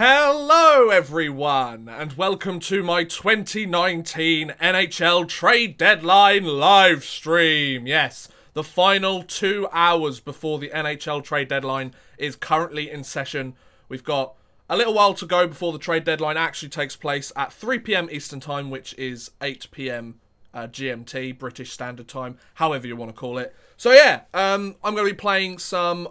Hello everyone, and welcome to my 2019 NHL Trade Deadline live stream. Yes, the final 2 hours before the NHL Trade Deadline is currently in session. We've got a little while to go before the trade deadline actually takes place at 3 PM Eastern Time, which is 8 PM GMT, British Standard Time, however you want to call it. So yeah, I'm going to be playing some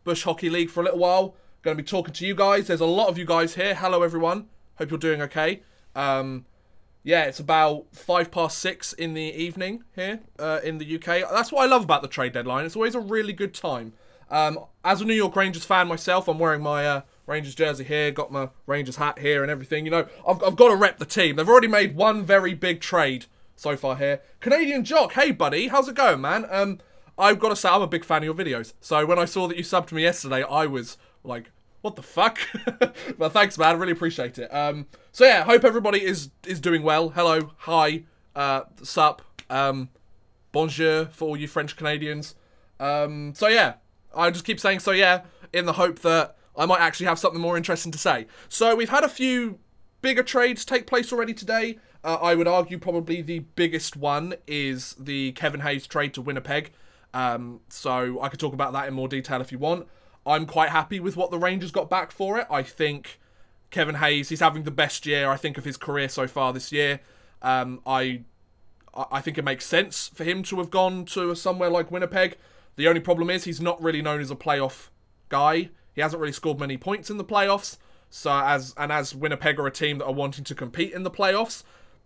Bush Hockey League for a little while. Going to be talking to you guys. There's a lot of you guys here. Hello everyone. Hope you're doing okay. Yeah, it's about 6:05 in the evening here in the UK. That's what I love about the trade deadline. It's always a really good time. As a New York Rangers fan myself, I'm wearing my Rangers jersey here, got my Rangers hat here and everything. You know, I've got to rep the team. They've already made one very big trade so far here. Canadian Jock, hey buddy, how's it going, man? I've got to say, I'm a big fan of your videos. So when I saw that you subbed to me yesterday, I was like, what the fuck? But thanks, man. I really appreciate it. So yeah, hope everybody is doing well. Hello, hi, sup, bonjour for all you French Canadians. So yeah, I just keep saying so yeah, in the hope that I might actually have something more interesting to say. So we've had a few bigger trades take place already today. I would argue probably the biggest one is the Kevin Hayes trade to Winnipeg. So I could talk about that in more detail if you want. I'm quite happy with what the Rangers got back for it. I think Kevin Hayes, he's having the best year, I think, of his career so far this year. I think it makes sense for him to have gone to somewhere like Winnipeg. The only problem is he's not really known as a playoff guy. He hasn't really scored many points in the playoffs. So as Winnipeg are a team that are wanting to compete in the playoffs,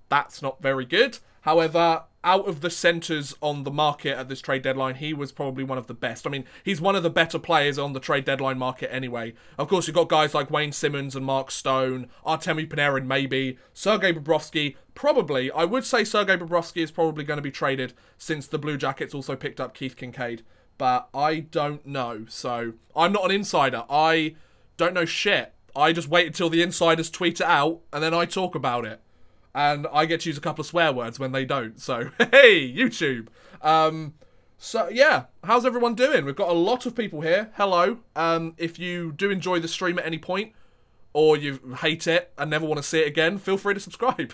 that's not very good. However, out of the centres on the market at this trade deadline, he was probably one of the best. I mean, he's one of the better players on the trade deadline market anyway. Of course, you've got guys like Wayne Simmons and Mark Stone, Artemi Panarin maybe, Sergei Bobrovsky, probably. I would say Sergei Bobrovsky is probably going to be traded since the Blue Jackets also picked up Keith Kincaid. But I don't know. So, I'm not an insider. I don't know shit. I just wait until the insiders tweet it out, and then I talk about it. And I get to use a couple of swear words when they don't. So, hey, YouTube. So, yeah. How's everyone doing? We've got a lot of people here. Hello. If you do enjoy the stream at any point, or you hate it and never want to see it again, feel free to subscribe.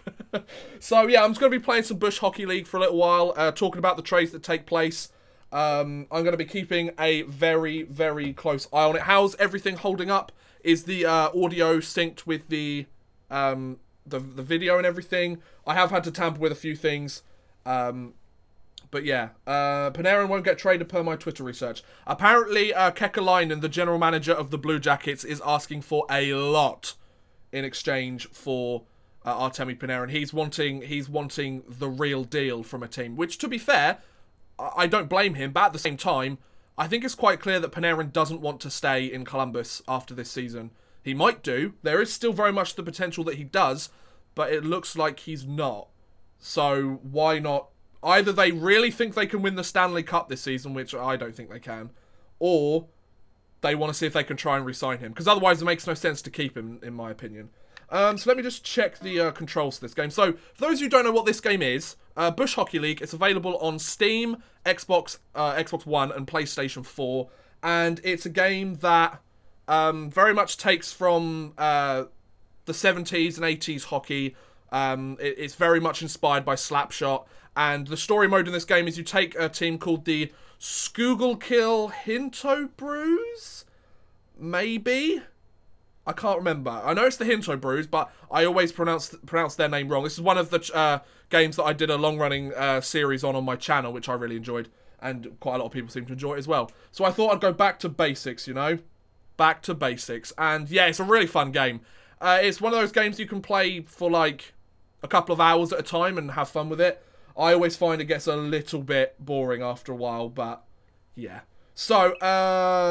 So, yeah, I'm just going to be playing some Bush Hockey League for a little while, talking about the trades that take place. I'm going to be keeping a very, very close eye on it. How's everything holding up? Is the audio synced with the video and everything? I have had to tamper with a few things. But yeah, Panarin won't get traded per my Twitter research. Apparently, Kekalainen, the general manager of the Blue Jackets, is asking for a lot in exchange for Artemi Panarin. He's wanting the real deal from a team, which, to be fair, I don't blame him. But at the same time, I think it's quite clear that Panarin doesn't want to stay in Columbus after this season. He might do. There is still very much the potential that he does, but it looks like he's not. So why not? Either they really think they can win the Stanley Cup this season, which I don't think they can, or they want to see if they can try and re-sign him. Because otherwise it makes no sense to keep him, in my opinion. So let me just check the controls for this game. So, for those of you who don't know what this game is, Bush Hockey League, it's available on Steam, Xbox One, and PlayStation 4. And it's a game that very much takes from the 70s and 80s hockey. It's very much inspired by Slapshot. And the story mode in this game is you take a team called the Schuylkill Hinto Brews? Maybe? I can't remember. I know it's the Hinto Brews, but I always pronounce their name wrong. This is one of the games that I did a long-running series on my channel, which I really enjoyed. And quite a lot of people seem to enjoy it as well. So I thought I'd go back to basics, you know? Back to basics. And yeah, it's a really fun game. It's one of those games you can play for like a couple of hours at a time and have fun with it. I always find it gets a little bit boring after a while, but yeah. So,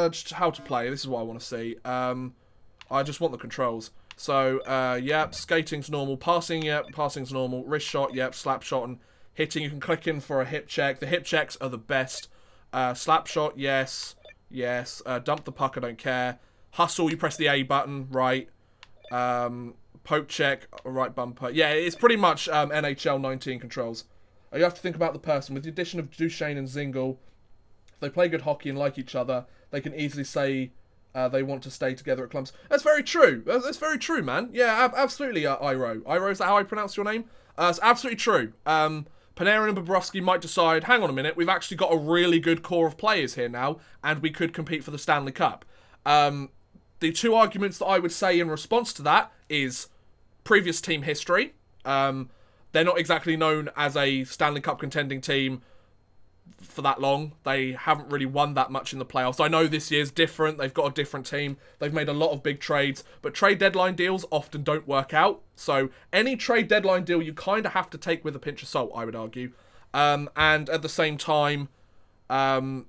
just how to play. This is what I want to see. I just want the controls. So, yep, skating's normal. Passing, yep, passing's normal. Wrist shot, yep, slap shot, and hitting. You can click in for a hip check. The hip checks are the best. Slap shot, yes, yes. Dump the puck, I don't care. Hustle, you press the A button, right. Poke check, right bumper. Yeah, it's pretty much NHL 19 controls. You have to think about the person. With the addition of Duchesne and Zingle, if they play good hockey and like each other, they can easily say They want to stay together at Columbus. That's very true. That's very true, man. Yeah, absolutely, Iro. Iro, is that how I pronounce your name? It's absolutely true. Panarin and Bobrovsky might decide, hang on a minute, we've actually got a really good core of players here now, and we could compete for the Stanley Cup. The two arguments that I would say in response to that is previous team history. They're not exactly known as a Stanley Cup contending team for that long. They haven't really won that much in the playoffs. I know this year's different. They've got a different team. They've made a lot of big trades, but trade deadline deals often don't work out. So any trade deadline deal you kind of have to take with a pinch of salt, I would argue. And at the same time, I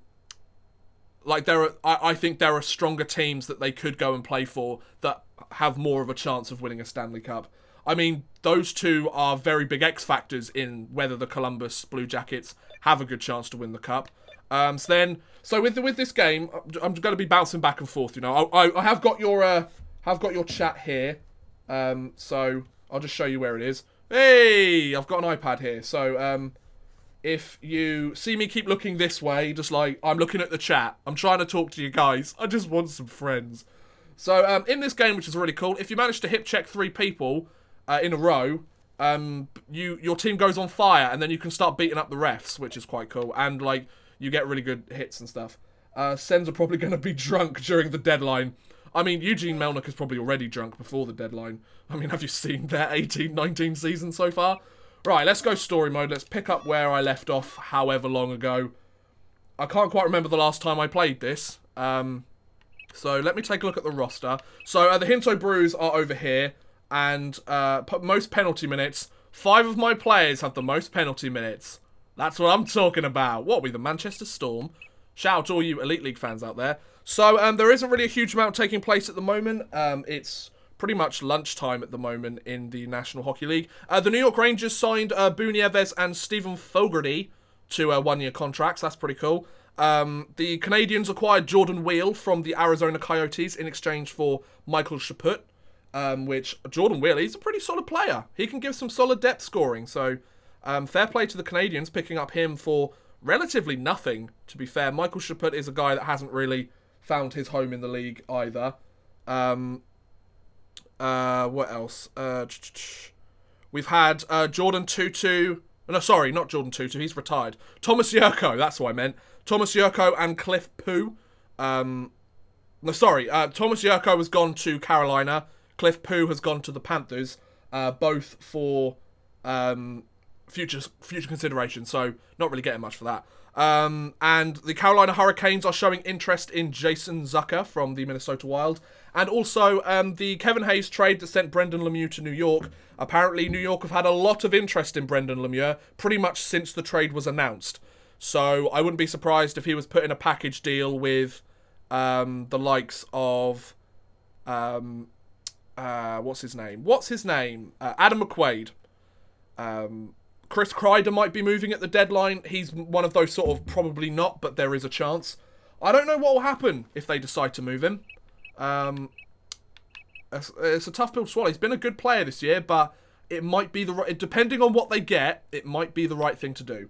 think there are stronger teams that they could go and play for that have more of a chance of winning a Stanley Cup. I mean, those two are very big X factors in whether the Columbus Blue Jackets have a good chance to win the cup. So with this game, I'm going to be bouncing back and forth. You know, I have got your chat here. So I'll just show you where it is. Hey, I've got an iPad here. So if you see me keep looking this way, just like I'm looking at the chat, I'm trying to talk to you guys. I just want some friends. So in this game, which is really cool, if you manage to hip check 3 people in a row, your team goes on fire, and then you can start beating up the refs, which is quite cool, and like you get really good hits and stuff. Sens are probably going to be drunk during the deadline. I mean, Eugene Melnyk is probably already drunk before the deadline. I mean, have you seen their 18-19 season so far? Right, let's go story mode. Let's pick up where I left off however long ago. I can't quite remember the last time I played this. So let me take a look at the roster. So the Hinto Brews are over here. And most penalty minutes. 5 of my players have the most penalty minutes. That's what I'm talking about. What are we, the Manchester Storm? Shout out to all you Elite League fans out there. So there isn't really a huge amount taking place at the moment. It's pretty much lunchtime at the moment in the National Hockey League. The New York Rangers signed Boone Nieves and Stephen Fogarty to 1-year contracts. That's pretty cool. The Canadians acquired Jordan Wheel from the Arizona Coyotes in exchange for Michael Chaput. Which Jordan Wheel, he's a pretty solid player. He can give some solid depth scoring. So fair play to the Canadians picking up him for relatively nothing, to be fair. Michael Chaput is a guy that hasn't really found his home in the league either. What else? We've had Jordan Tutu. No, sorry, not Jordan Tutu. He's retired. Thomas Yurko, that's what I meant. Thomas Yurko and Cliff Poo. No, sorry. Thomas Yurko has gone to Carolina. Cliff Poo has gone to the Panthers. Both for future consideration. So, not really getting much for that. And the Carolina Hurricanes are showing interest in Jason Zucker from the Minnesota Wild. And also, the Kevin Hayes trade that sent Brendan Lemieux to New York. Apparently, New York have had a lot of interest in Brendan Lemieux pretty much since the trade was announced. So, I wouldn't be surprised if he was put in a package deal with the likes of... what's his name? Adam McQuaid. Chris Kreider might be moving at the deadline. He's one of those sort of probably not, but there is a chance. I don't know what will happen if they decide to move him. It's a tough pill to swallow. He's been a good player this year, but it might be the right... Depending on what they get, it might be the right thing to do.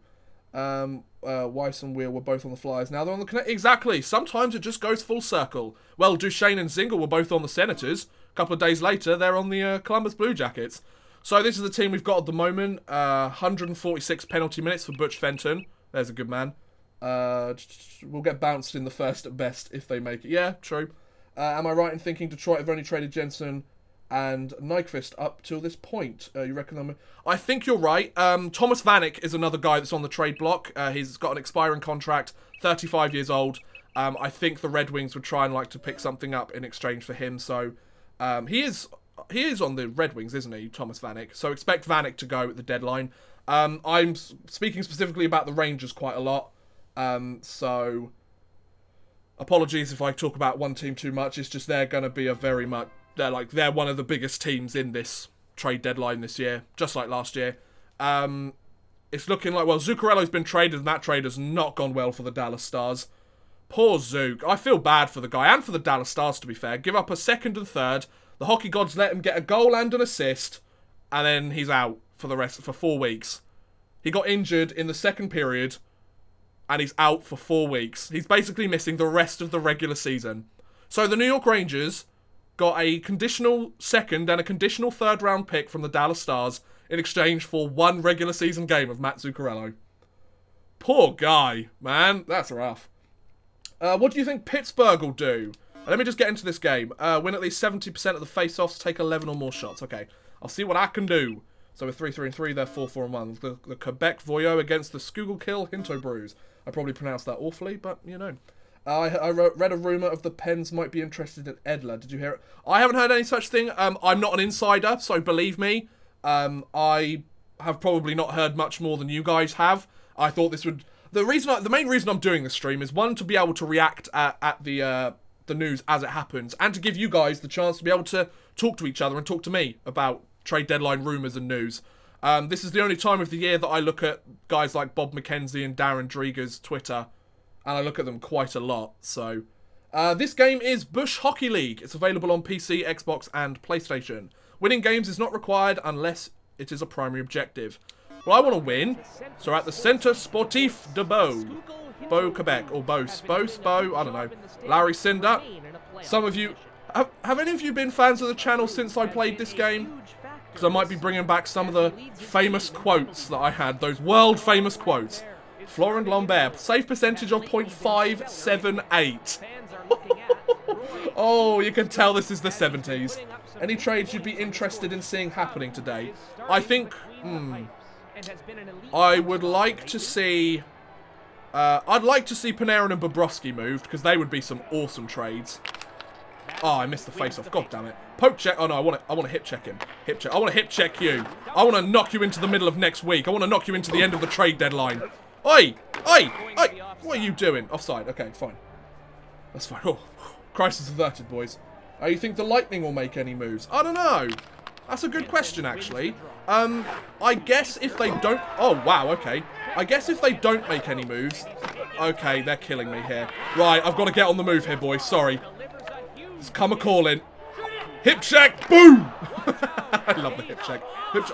Weiss and Wheel were both on the Flyers. Now they're on the... Exactly. Sometimes it just goes full circle. Well, Duchesne and Zingle were both on the Senators. A couple of days later, they're on the Columbus Blue Jackets. So this is the team we've got at the moment. 146 penalty minutes for Butch Fenton. There's a good man. We'll get bounced in the first at best if they make it. Yeah, true. Am I right in thinking Detroit have only traded Jensen and Nyquist up till this point? You reckon I think you're right. Thomas Vanek is another guy that's on the trade block. He's got an expiring contract, 35 years old. I think the Red Wings would try and like to pick something up in exchange for him. So he is on the Red Wings, isn't he, Thomas Vanek? So expect Vanek to go at the deadline. I'm speaking specifically about the Rangers quite a lot. So apologies if I talk about one team too much. It's just they're going to be they're one of the biggest teams in this trade deadline this year, just like last year. It's looking like, well, Zuccarello's been traded, and that trade has not gone well for the Dallas Stars. Poor Zook. I feel bad for the guy, and for the Dallas Stars, to be fair. Give up a second and third. The hockey gods let him get a goal and an assist, and then he's out for 4 weeks. He got injured in the second period, and he's out for 4 weeks. He's basically missing the rest of the regular season. So the New York Rangers got a conditional second and a conditional third round pick from the Dallas Stars in exchange for one regular season game of Matt Zuccarello. Poor guy, man. That's rough. What do you think Pittsburgh will do? Let me just get into this game. Win at least 70% of the face-offs, take 11 or more shots. Okay, I'll see what I can do. So we're 3-3-3, they're 4-4-1. The Quebec Voyo against the Schuylkill Hinto Brews. I probably pronounced that awfully, but, you know. I read a rumour of the Pens might be interested in Edler. Did you hear it? I haven't heard any such thing. I'm not an insider, so believe me. I have probably not heard much more than you guys have. I thought this would... The main reason I'm doing this stream is, one, to be able to react at the news as it happens, and to give you guys the chance to be able to talk to each other and talk to me about trade deadline rumours and news. This is the only time of the year that I look at guys like Bob McKenzie and Darren Drieger's Twitter, and I look at them quite a lot. So, this game is Bush Hockey League. It's available on PC, Xbox, and PlayStation. Winning games is not required unless it is a primary objective. Well, I want to win, so at the Centre Sportif de Beau, Quebec, or Beauce, I don't know, Larry Cinder. Some of you, have any of you been fans of the channel since I played this game? Because I might be bringing back some of the famous quotes that I had, those world famous quotes. Florent Lambert, save percentage of .578. Oh, you can tell this is the 70s. Any trades you'd be interested in seeing happening today? I think, I would like to see... I'd like to see Panarin and Bobrovsky moved, because they would be some awesome trades. Oh, I missed the face-off. God damn it. Poke check. Oh, no, I want to hip check him. Hip check. I want to hip check you. I want to knock you into the middle of next week. I want to knock you into the end of the trade deadline. Oi! Oi! Oi! What are you doing? Offside. Okay, fine. That's fine. Oh, crisis averted, boys. You think the Lightning will make any moves? I don't know. That's a good question, actually. I guess if they don't... Oh, wow, okay. I guess if they don't make any moves... Okay, they're killing me here. Right, I've got to get on the move here, boys. Sorry. It's come a calling. Hip check! Boom! I love the hip check.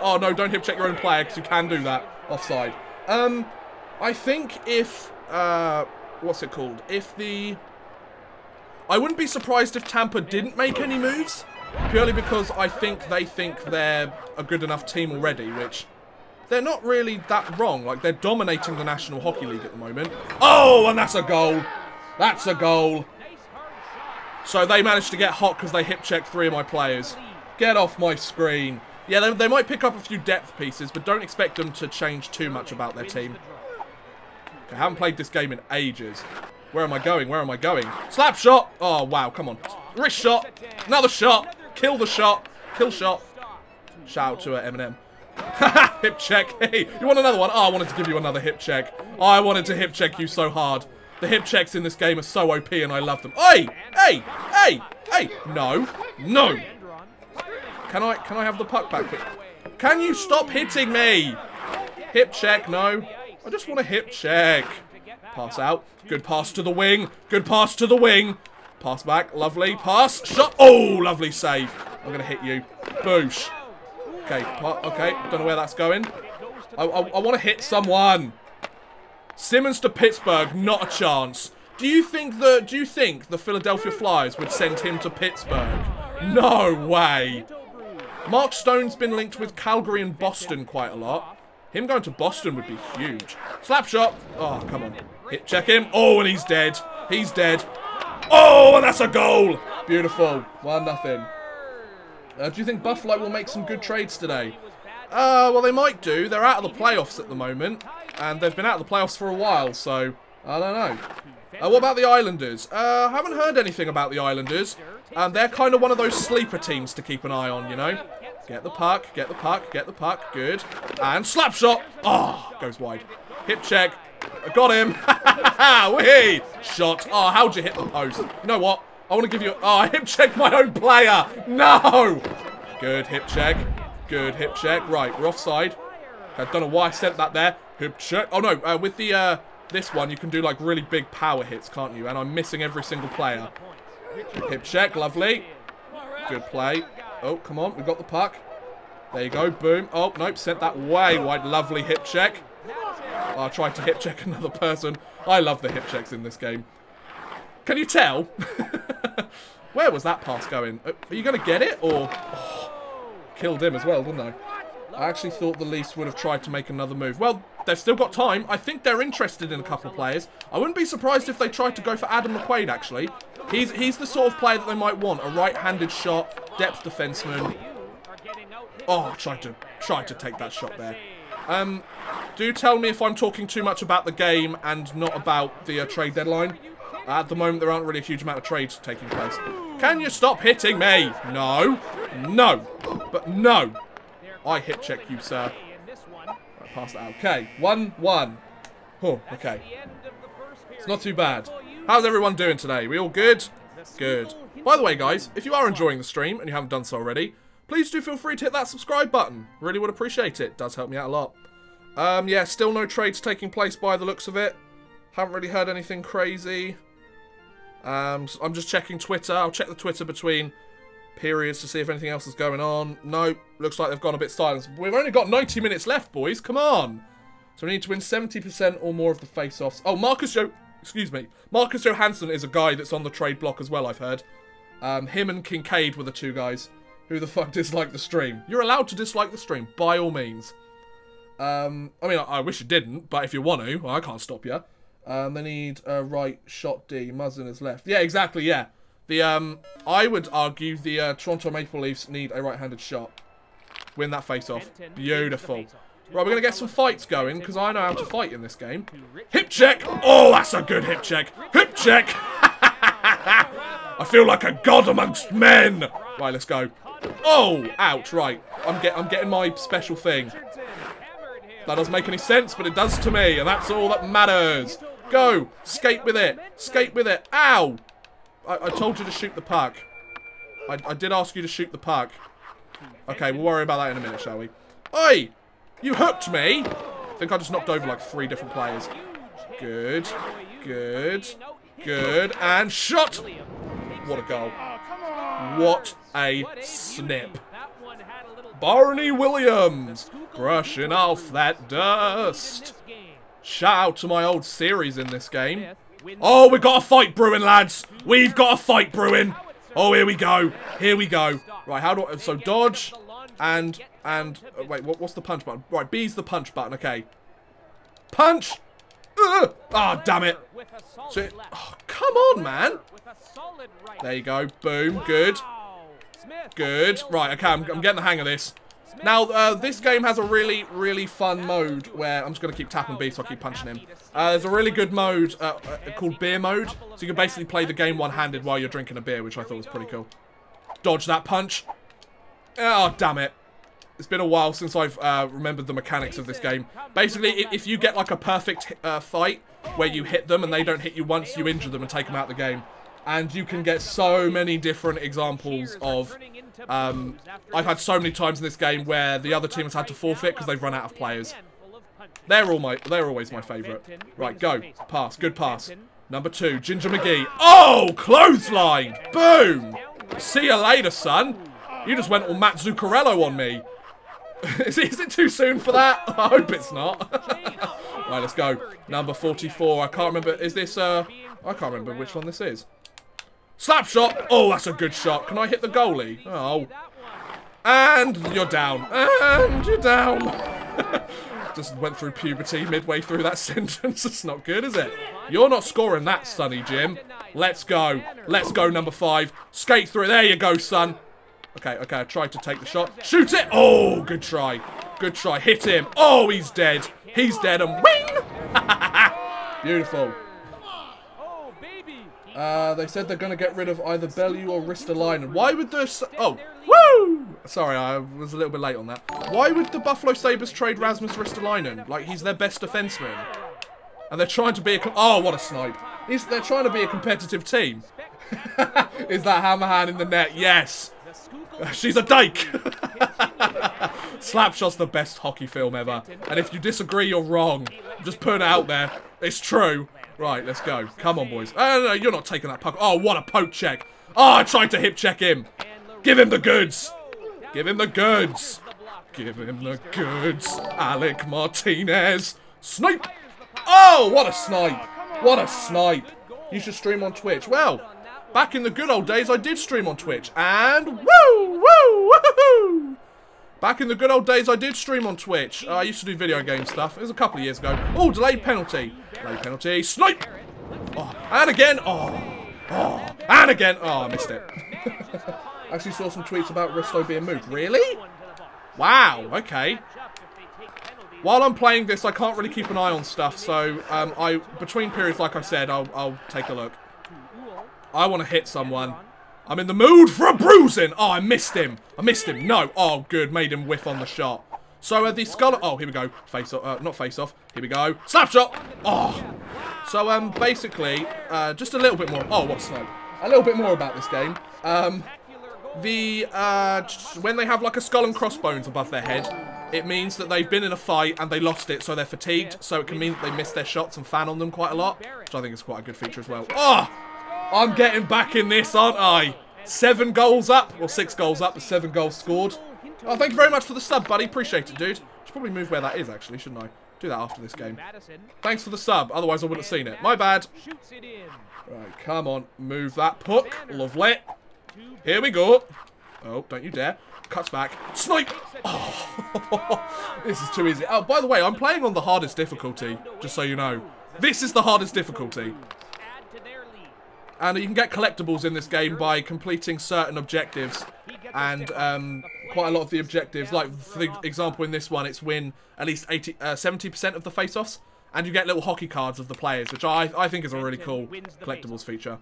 Oh, no, don't hip check your own player, because you can do that. Offside. I think if... what's it called? If the... I wouldn't be surprised if Tampa didn't make any moves. Purely because I think they think they're a good enough team already, which... They're not really that wrong. Like, they're dominating the National Hockey League at the moment. Oh, and that's a goal. That's a goal. So they managed to get hot because they hip-checked 3 of my players. Get off my screen. Yeah, they might pick up a few depth pieces, but don't expect them to change too much about their team. Okay, I haven't played this game in ages. Where am I going? Where am I going? Slap shot. Oh, wow, come on. Wrist shot. Another shot. Kill the shot. Kill shot. Shout out to Eminem. Hip check. Hey, you want another one? Oh, I wanted to give you another hip check. Oh, I wanted to hip check you so hard. The hip checks in this game are so OP and I love them. Hey! Hey! Hey! Hey! No. No! Can I have the puck back? Can you stop hitting me? Hip check, no. I just want a hip check. Pass out. Good pass to the wing. Good pass to the wing. Pass back. Lovely. Pass. Shot. Oh, lovely save. I'm going to hit you. Boosh. Okay. Okay. Don't know where that's going. I want to hit someone. Simmons to Pittsburgh. Not a chance. Do you think the Philadelphia Flyers would send him to Pittsburgh? No way. Mark Stone's been linked with Calgary and Boston quite a lot. Him going to Boston would be huge. Slap shot. Oh, come on. Hit check him. Oh, and he's dead. He's dead. Oh, and that's a goal. Beautiful. 1-0. Do you think Buffalo will make some good trades today? Well, they might do. They're out of the playoffs at the moment. And they've been out of the playoffs for a while, so I don't know. What about the Islanders? I haven't heard anything about the Islanders. They're kind of one of those sleeper teams to keep an eye on, you know? Get the puck, get the puck, get the puck. Good. And slap shot. Oh, goes wide. Hip check. I got him. Whee! Shot. Oh, how'd you hit the post? You know what? I want to give you... Oh, I hip checked my own player. No! Good hip check. Good hip check. Right, we're offside. I don't know why I sent that there. Hip check. Oh, no. With the... this one, you can do, like, really big power hits, can't you? And I'm missing every single player. Hip check. Lovely. Good play. Oh, come on. We've got the puck. There you go. Boom. Oh, nope. Sent that way wide. Lovely hip check. Oh, I tried to hip check another person. I love the hip checks in this game. Can you tell? Where was that pass going? Are you going to get it? Or... Oh, killed him as well, didn't I? I actually thought the Leafs would have tried to make another move. Well, they've still got time. I think they're interested in a couple of players. I wouldn't be surprised if they tried to go for Adam McQuaid, actually. He's the sort of player that they might want. A right-handed shot, depth defenseman. Oh, tried to take that shot there. Do tell me if I'm talking too much about the game and not about the trade deadline. At the moment, there aren't really a huge amount of trades taking place. Can you stop hitting me? No. No. But no. I hip check you, sir. Right, pass that out. Okay, 1-1. Oh, okay. It's not too bad. How's everyone doing today? We all good? Good. By the way, guys, if you are enjoying the stream and you haven't done so already, please do feel free to hit that subscribe button. Really would appreciate it. Does help me out a lot. Yeah, still no trades taking place by the looks of it. Haven't really heard anything crazy. I'm just checking Twitter. I'll check the Twitter between periods to see if anything else is going on. Nope. Looks like they've gone a bit silent. We've only got 90 minutes left, boys. Come on. So we need to win 70% or more of the face-offs. Oh, Marcus Johansson is a guy that's on the trade block as well, I've heard. Him and Kincaid were the two guys. Who the fuck disliked the stream? You're allowed to dislike the stream, by all means. I mean, I wish you didn't, but if you want to, well, I can't stop you. They need a right shot D. Muzzin is left. Yeah, exactly, yeah. I would argue the Toronto Maple Leafs need a right-handed shot. Win that face-off. Beautiful. Right, we're going to get some fights going, because I know how to fight in this game. Hip check! Oh, that's a good hip check! Hip check! I feel like a god amongst men! Right, let's go. Oh, ouch, right. I'm getting my special thing. That doesn't make any sense, but it does to me, and that's all that matters. Go! Skate with it! Skate with it! Ow! I told you to shoot the puck. I did ask you to shoot the puck. Okay, we'll worry about that in a minute, shall we? Oi! You hooked me! I think I just knocked over like 3 different players. Good. Good. Good. And shot! What a goal. What a snip. Barney Williams! Brushing off that dust. Shout out to my old series in this game. Oh, we've got a fight brewing, lads. We've got a fight brewing. Oh, here we go. Here we go. Right, how do I... So, dodge and wait, what's the punch button? Right, B's the punch button. Okay. Punch! Oh, damn it. So, oh, come on, man. There you go. Boom. Good. Good. Right, okay, I'm getting the hang of this. Now, this game has a really, really fun mode where... I'm just going to keep tapping B so I keep punching him. There's a really good mode called beer mode. So you can basically play the game one-handed while you're drinking a beer, which I thought was pretty cool. Dodge that punch. Oh, damn it. It's been a while since I've remembered the mechanics of this game. Basically, if you get like a perfect fight where you hit them and they don't hit you once, you injure them and take them out of the game. And you can get so many different examples of... I've had so many times in this game where the other team has had to forfeit because they've run out of players. They're always my favourite. Right, go. Pass. Good pass. Number 2, Ginger McGee. Oh, clothesline! Boom! See you later, son. You just went all Matt Zuccarello on me. Is it too soon for that? I hope it's not. Right, let's go. Number 44. I can't remember. Is this, I can't remember which one this is. Slap shot! Oh, that's a good shot. Can I hit the goalie? Oh. And you're down. And you're down. Just went through puberty midway through that sentence. It's not good, is it? You're not scoring that, Sonny Jim. Let's go. Let's go, number 5. Skate through it. There you go, son. Okay, okay. I tried to take the shot. Shoot it! Oh, good try. Good try. Hit him. Oh, he's dead. He's dead and wing! Beautiful. They said they're going to get rid of either Bellew or Ristolainen. Why would this... Oh, woo! Sorry, I was a little bit late on that. Why would the Buffalo Sabres trade Rasmus Ristolainen? Like, he's their best defenseman. And they're trying to be a... Oh, what a snipe. They're trying to be a competitive team. Is that Hammerhand in the net? Yes. She's a dyke. Slapshot's the best hockey film ever. And if you disagree, you're wrong. I'm just putting it out there. It's true. Right, let's go. Come on, boys. No, you're not taking that puck. Oh, what a poke check. Oh, I tried to hip check him. Give him the goods. Give him the goods. Give him the goods. Alec Martinez. Snipe. Oh, what a snipe. What a snipe. You should stream on Twitch. Well, back in the good old days, I did stream on Twitch. And woo, woo, woohoo! Back in the good old days, I did stream on Twitch. I used to do video game stuff. It was a couple of years ago. Oh, delayed penalty. Delayed penalty. Snipe! Oh, and again. Oh, and again. Oh, I missed it. Actually saw some tweets about Risto being moved. Really? Wow, okay. While I'm playing this, I can't really keep an eye on stuff, so between periods, like I said, I'll take a look. I want to hit someone. I'm in the mood for a bruising. Oh, I missed him. I missed him. No. Oh, good. Made him whiff on the shot. So the skull. Oh, here we go. Face off. Not face off. Here we go. Slap shot. Oh. So basically, just a little bit more. Oh, what's snow? A little bit more about this game. When they have like a skull and crossbones above their head, it means that they've been in a fight and they lost it, so they're fatigued. So it can mean that they miss their shots and fan on them quite a lot, which I think is quite a good feature as well. Oh, I'm getting back in this, aren't I? 7 goals up, or 6 goals up, with 7 goals scored. Oh, thank you very much for the sub, buddy. Appreciate it, dude. Should probably move where that is, actually, shouldn't I? Do that after this game. Thanks for the sub, otherwise I wouldn't have seen it. My bad. Right, come on. Move that puck. Lovely. Here we go. Oh, don't you dare. Cuts back. Snipe! Oh, this is too easy. Oh, by the way, I'm playing on the hardest difficulty, just so you know. This is the hardest difficulty. And you can get collectibles in this game by completing certain objectives. And quite a lot of the objectives, like for the example in this one, it's win at least 70% of the face-offs. And you get little hockey cards of the players, which I think is a really cool collectibles feature.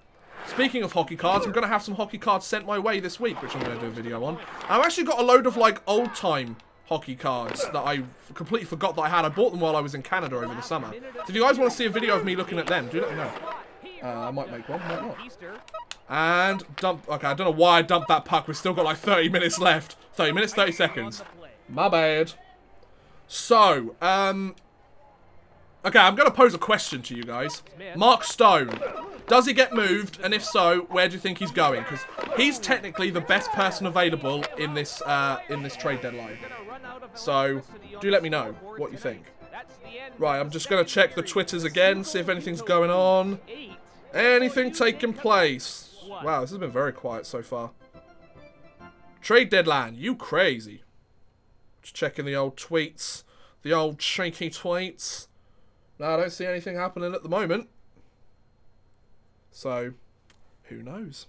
Speaking of hockey cards, I'm going to have some hockey cards sent my way this week, which I'm going to do a video on. I've actually got a load of, like, old-time hockey cards that I completely forgot that I had. I bought them while I was in Canada over the summer. So if you guys want to see a video of me looking at them, do let me know. I might make one, might not. And dump. Okay, I don't know why I dumped that puck. We've still got, like, 30 minutes left. 30 minutes, 30 seconds. My bad. So, okay, I'm going to pose a question to you guys. Mark Stone. Does he get moved? And if so, where do you think he's going? Because he's technically the best person available in this trade deadline. So, do let me know what you think. Right, I'm just going to check the Twitters again, see if anything's going on. Anything taking place? Wow, this has been very quiet so far. Trade deadline, you crazy. Just checking the old tweets. The old shaky tweets. No, I don't see anything happening at the moment. So, who knows?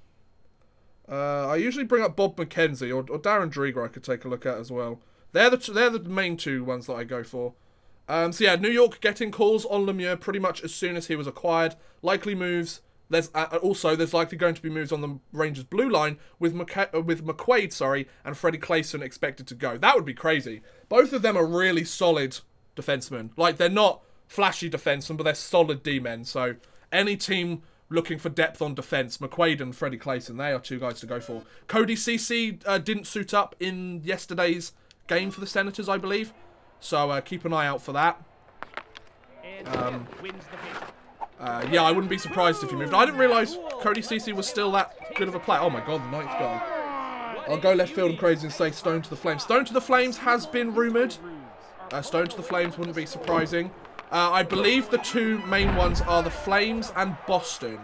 I usually bring up Bob McKenzie or Darren Drieger I could take a look at as well. They're the main 2 ones that I go for. So yeah, New York getting calls on Lemieux pretty much as soon as he was acquired. Likely moves. There's likely going to be moves on the Rangers blue line with McQuaid, and Freddie Clayson expected to go. That would be crazy. Both of them are really solid defensemen. Like, they're not flashy defensemen, but they're solid D-men. So any team looking for depth on defense, McQuaid and Freddie Clayson, they are 2 guys to go for. Cody Ceci didn't suit up in yesterday's game for the Senators, I believe. So keep an eye out for that. Yeah, I wouldn't be surprised if he moved. I didn't realise Cody Ceci was still that good of a player. Oh my god, the 9th guy. I'll go left field and crazy and say Stone to the Flames. Stone to the Flames has been rumoured. Stone to the Flames wouldn't be surprising. I believe the 2 main ones are the Flames and Boston.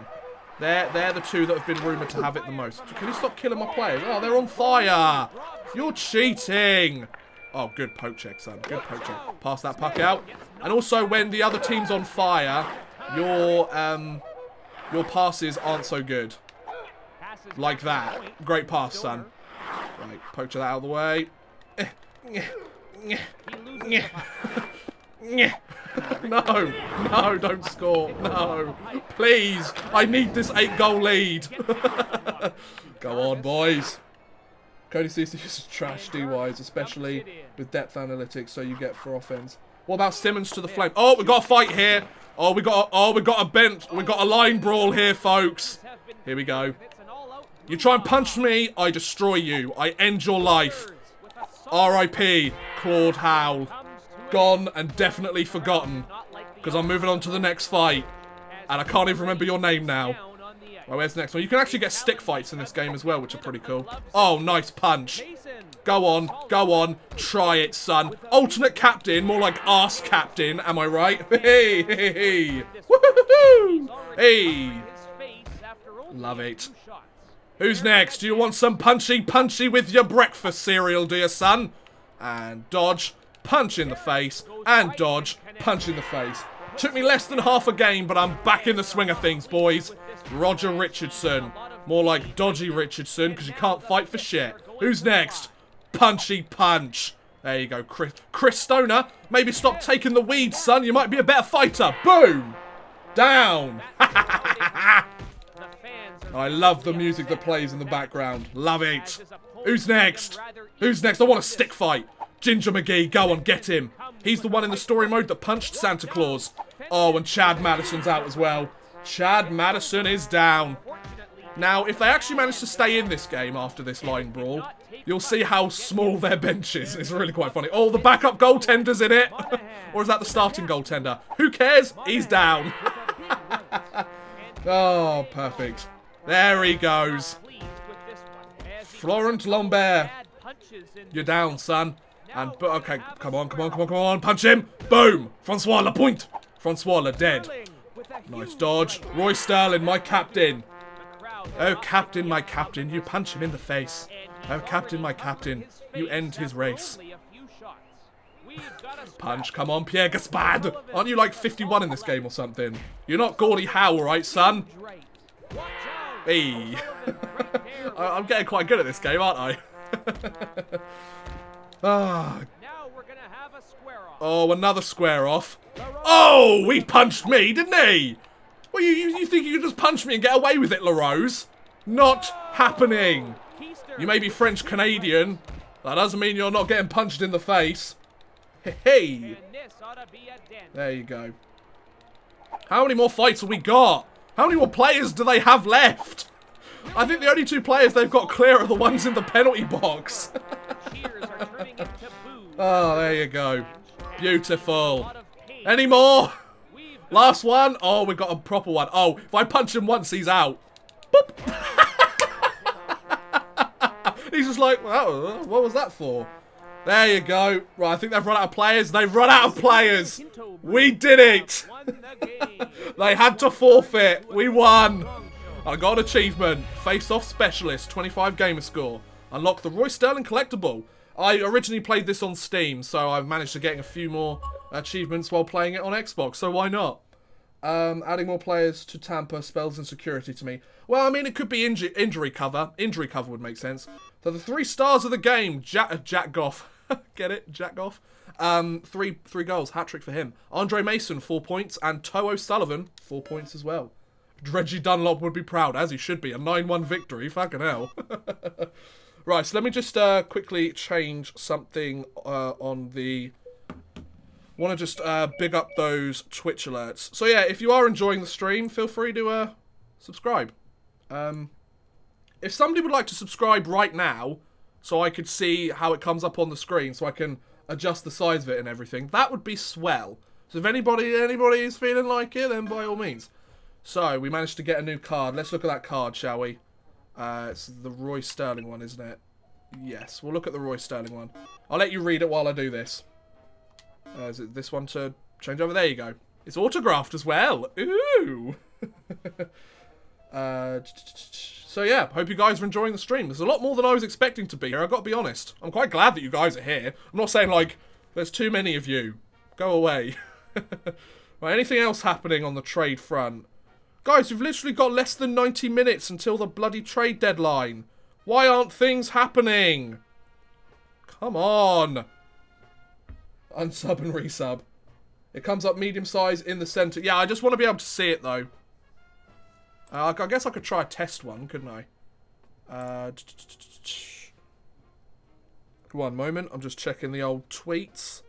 They're the 2 that have been rumoured to have it the most. Can you stop killing my players? Oh, they're on fire! You're cheating! Oh, good poke check, son. Good poke check. Pass that puck out. And also, when the other team's on fire, your passes aren't so good. Like that. Great pass, son. Right, poke that out of the way. No, don't score. No. Please. I need this 8-goal lead. Go on, boys. Cody Ceci is trash D-wise, especially with depth analytics, so you get for offense. What about Simmons to the Flame? Oh, we got a fight here. Oh, we got a line brawl here, folks. Here we go. You try and punch me, I destroy you. I end your life. R.I.P. Claude Howell. Gone and definitely forgotten. Because I'm moving on to the next fight. And I can't even remember your name now. Well, where's the next one? You can actually get stick fights in this game as well, which are pretty cool. Oh, nice punch. Go on, go on. Try it, son. Alternate captain, more like arse captain, am I right? Hey, hey, hey. Woohoo! Hey. Love it. Who's next? Do you want some punchy with your breakfast cereal, do you, son? And dodge, punch in the face, and dodge, punch in the face. Took me less than half a game, but I'm back in the swing of things, boys. Roger Richardson. More like Dodgy Richardson, because you can't fight for shit. Who's next? Punchy punch. There you go, Chris Stoner. Maybe stop taking the weed, son. You might be a better fighter. Boom. Down. I love the music that plays in the background. Love it. Who's next? Who's next? I want a stick fight. Ginger McGee, go on, get him. He's the one in the story mode that punched Santa Claus. Oh, and Chad Madison's out as well. Chad Madison is down. Now, if they actually manage to stay in this game after this line brawl, you'll see how small their bench is. It's really quite funny. Oh, the backup goaltender's in it. Or is that the starting goaltender? Who cares? He's down. Oh, perfect. There he goes. Florent Lambert. You're down, son. And, okay, come on. Punch him. Boom. Francois Lapointe. Francois Le dead. Nice dodge. Roy Sterling, my captain. Oh, captain, my captain, you punch him in the face. Oh, captain, my captain, you end his race. Punch, come on, Pierre Gaspard. Aren't you like 51 in this game or something? You're not Gordie Howe, alright, son? Hey. I'm getting quite good at this game, aren't I? Oh, another square off. Oh, he punched me, didn't he? Well, you think you could just punch me and get away with it, LaRose? Not happening. You may be French-Canadian. That doesn't mean you're not getting punched in the face. Hey. There you go. How many more fights have we got? How many more players do they have left? I think the only two players they've got clear are the ones in the penalty box. Oh, there you go. Beautiful. Any more? Last one. Oh, we got a proper one. Oh, if I punch him once, he's out. Boop. He's just like, oh, what was that for? There you go. Right, I think they've run out of players. They've run out of players. We did it. They had to forfeit. We won. I got an achievement. Face-off specialist. 25 gamer score. Unlock the Roy Sterling collectible. I originally played this on Steam, so I've managed to get a few more achievements while playing it on Xbox, so why not? Adding more players to Tampa spells insecurity to me. Well, I mean, it could be injury cover. Injury cover would make sense. So the 3 stars of the game, Jack Goff. Get it? Jack Goff. 3 goals, hat-trick for him. Andre Mason, 4 points, and Toe O'Sullivan, 4 points as well. Reggie Dunlop would be proud, as he should be. A 9-1 victory, fucking hell. Right, so let me just quickly change something on the... Want to just big up those Twitch alerts. So yeah, if you are enjoying the stream, feel free to subscribe. If somebody would like to subscribe right now, so I could see how it comes up on the screen, so I can adjust the size of it and everything, that would be swell. So if anybody is feeling like it, then by all means. So we managed to get a new card. Let's look at that card, shall we? It's the Roy Sterling one, isn't it? Yes, we'll look at the Roy Sterling one. I'll let you read it while I do this. Is it this one to change over? There you go. It's autographed as well. Ooh! So yeah, hope you guys are enjoying the stream. There's a lot more than I was expecting to be here, I've got to be honest. I'm quite glad that you guys are here. I'm not saying, like, there's too many of you. Go away. Right, anything else happening on the trade front? Guys, we've literally got less than 90 minutes until the bloody trade deadline. Why aren't things happening? Come on. Unsub and resub. It comes up medium size in the center. Yeah, I just want to be able to see it though. I guess I could try a test one, couldn't I? 1 moment. I'm just checking the old tweets.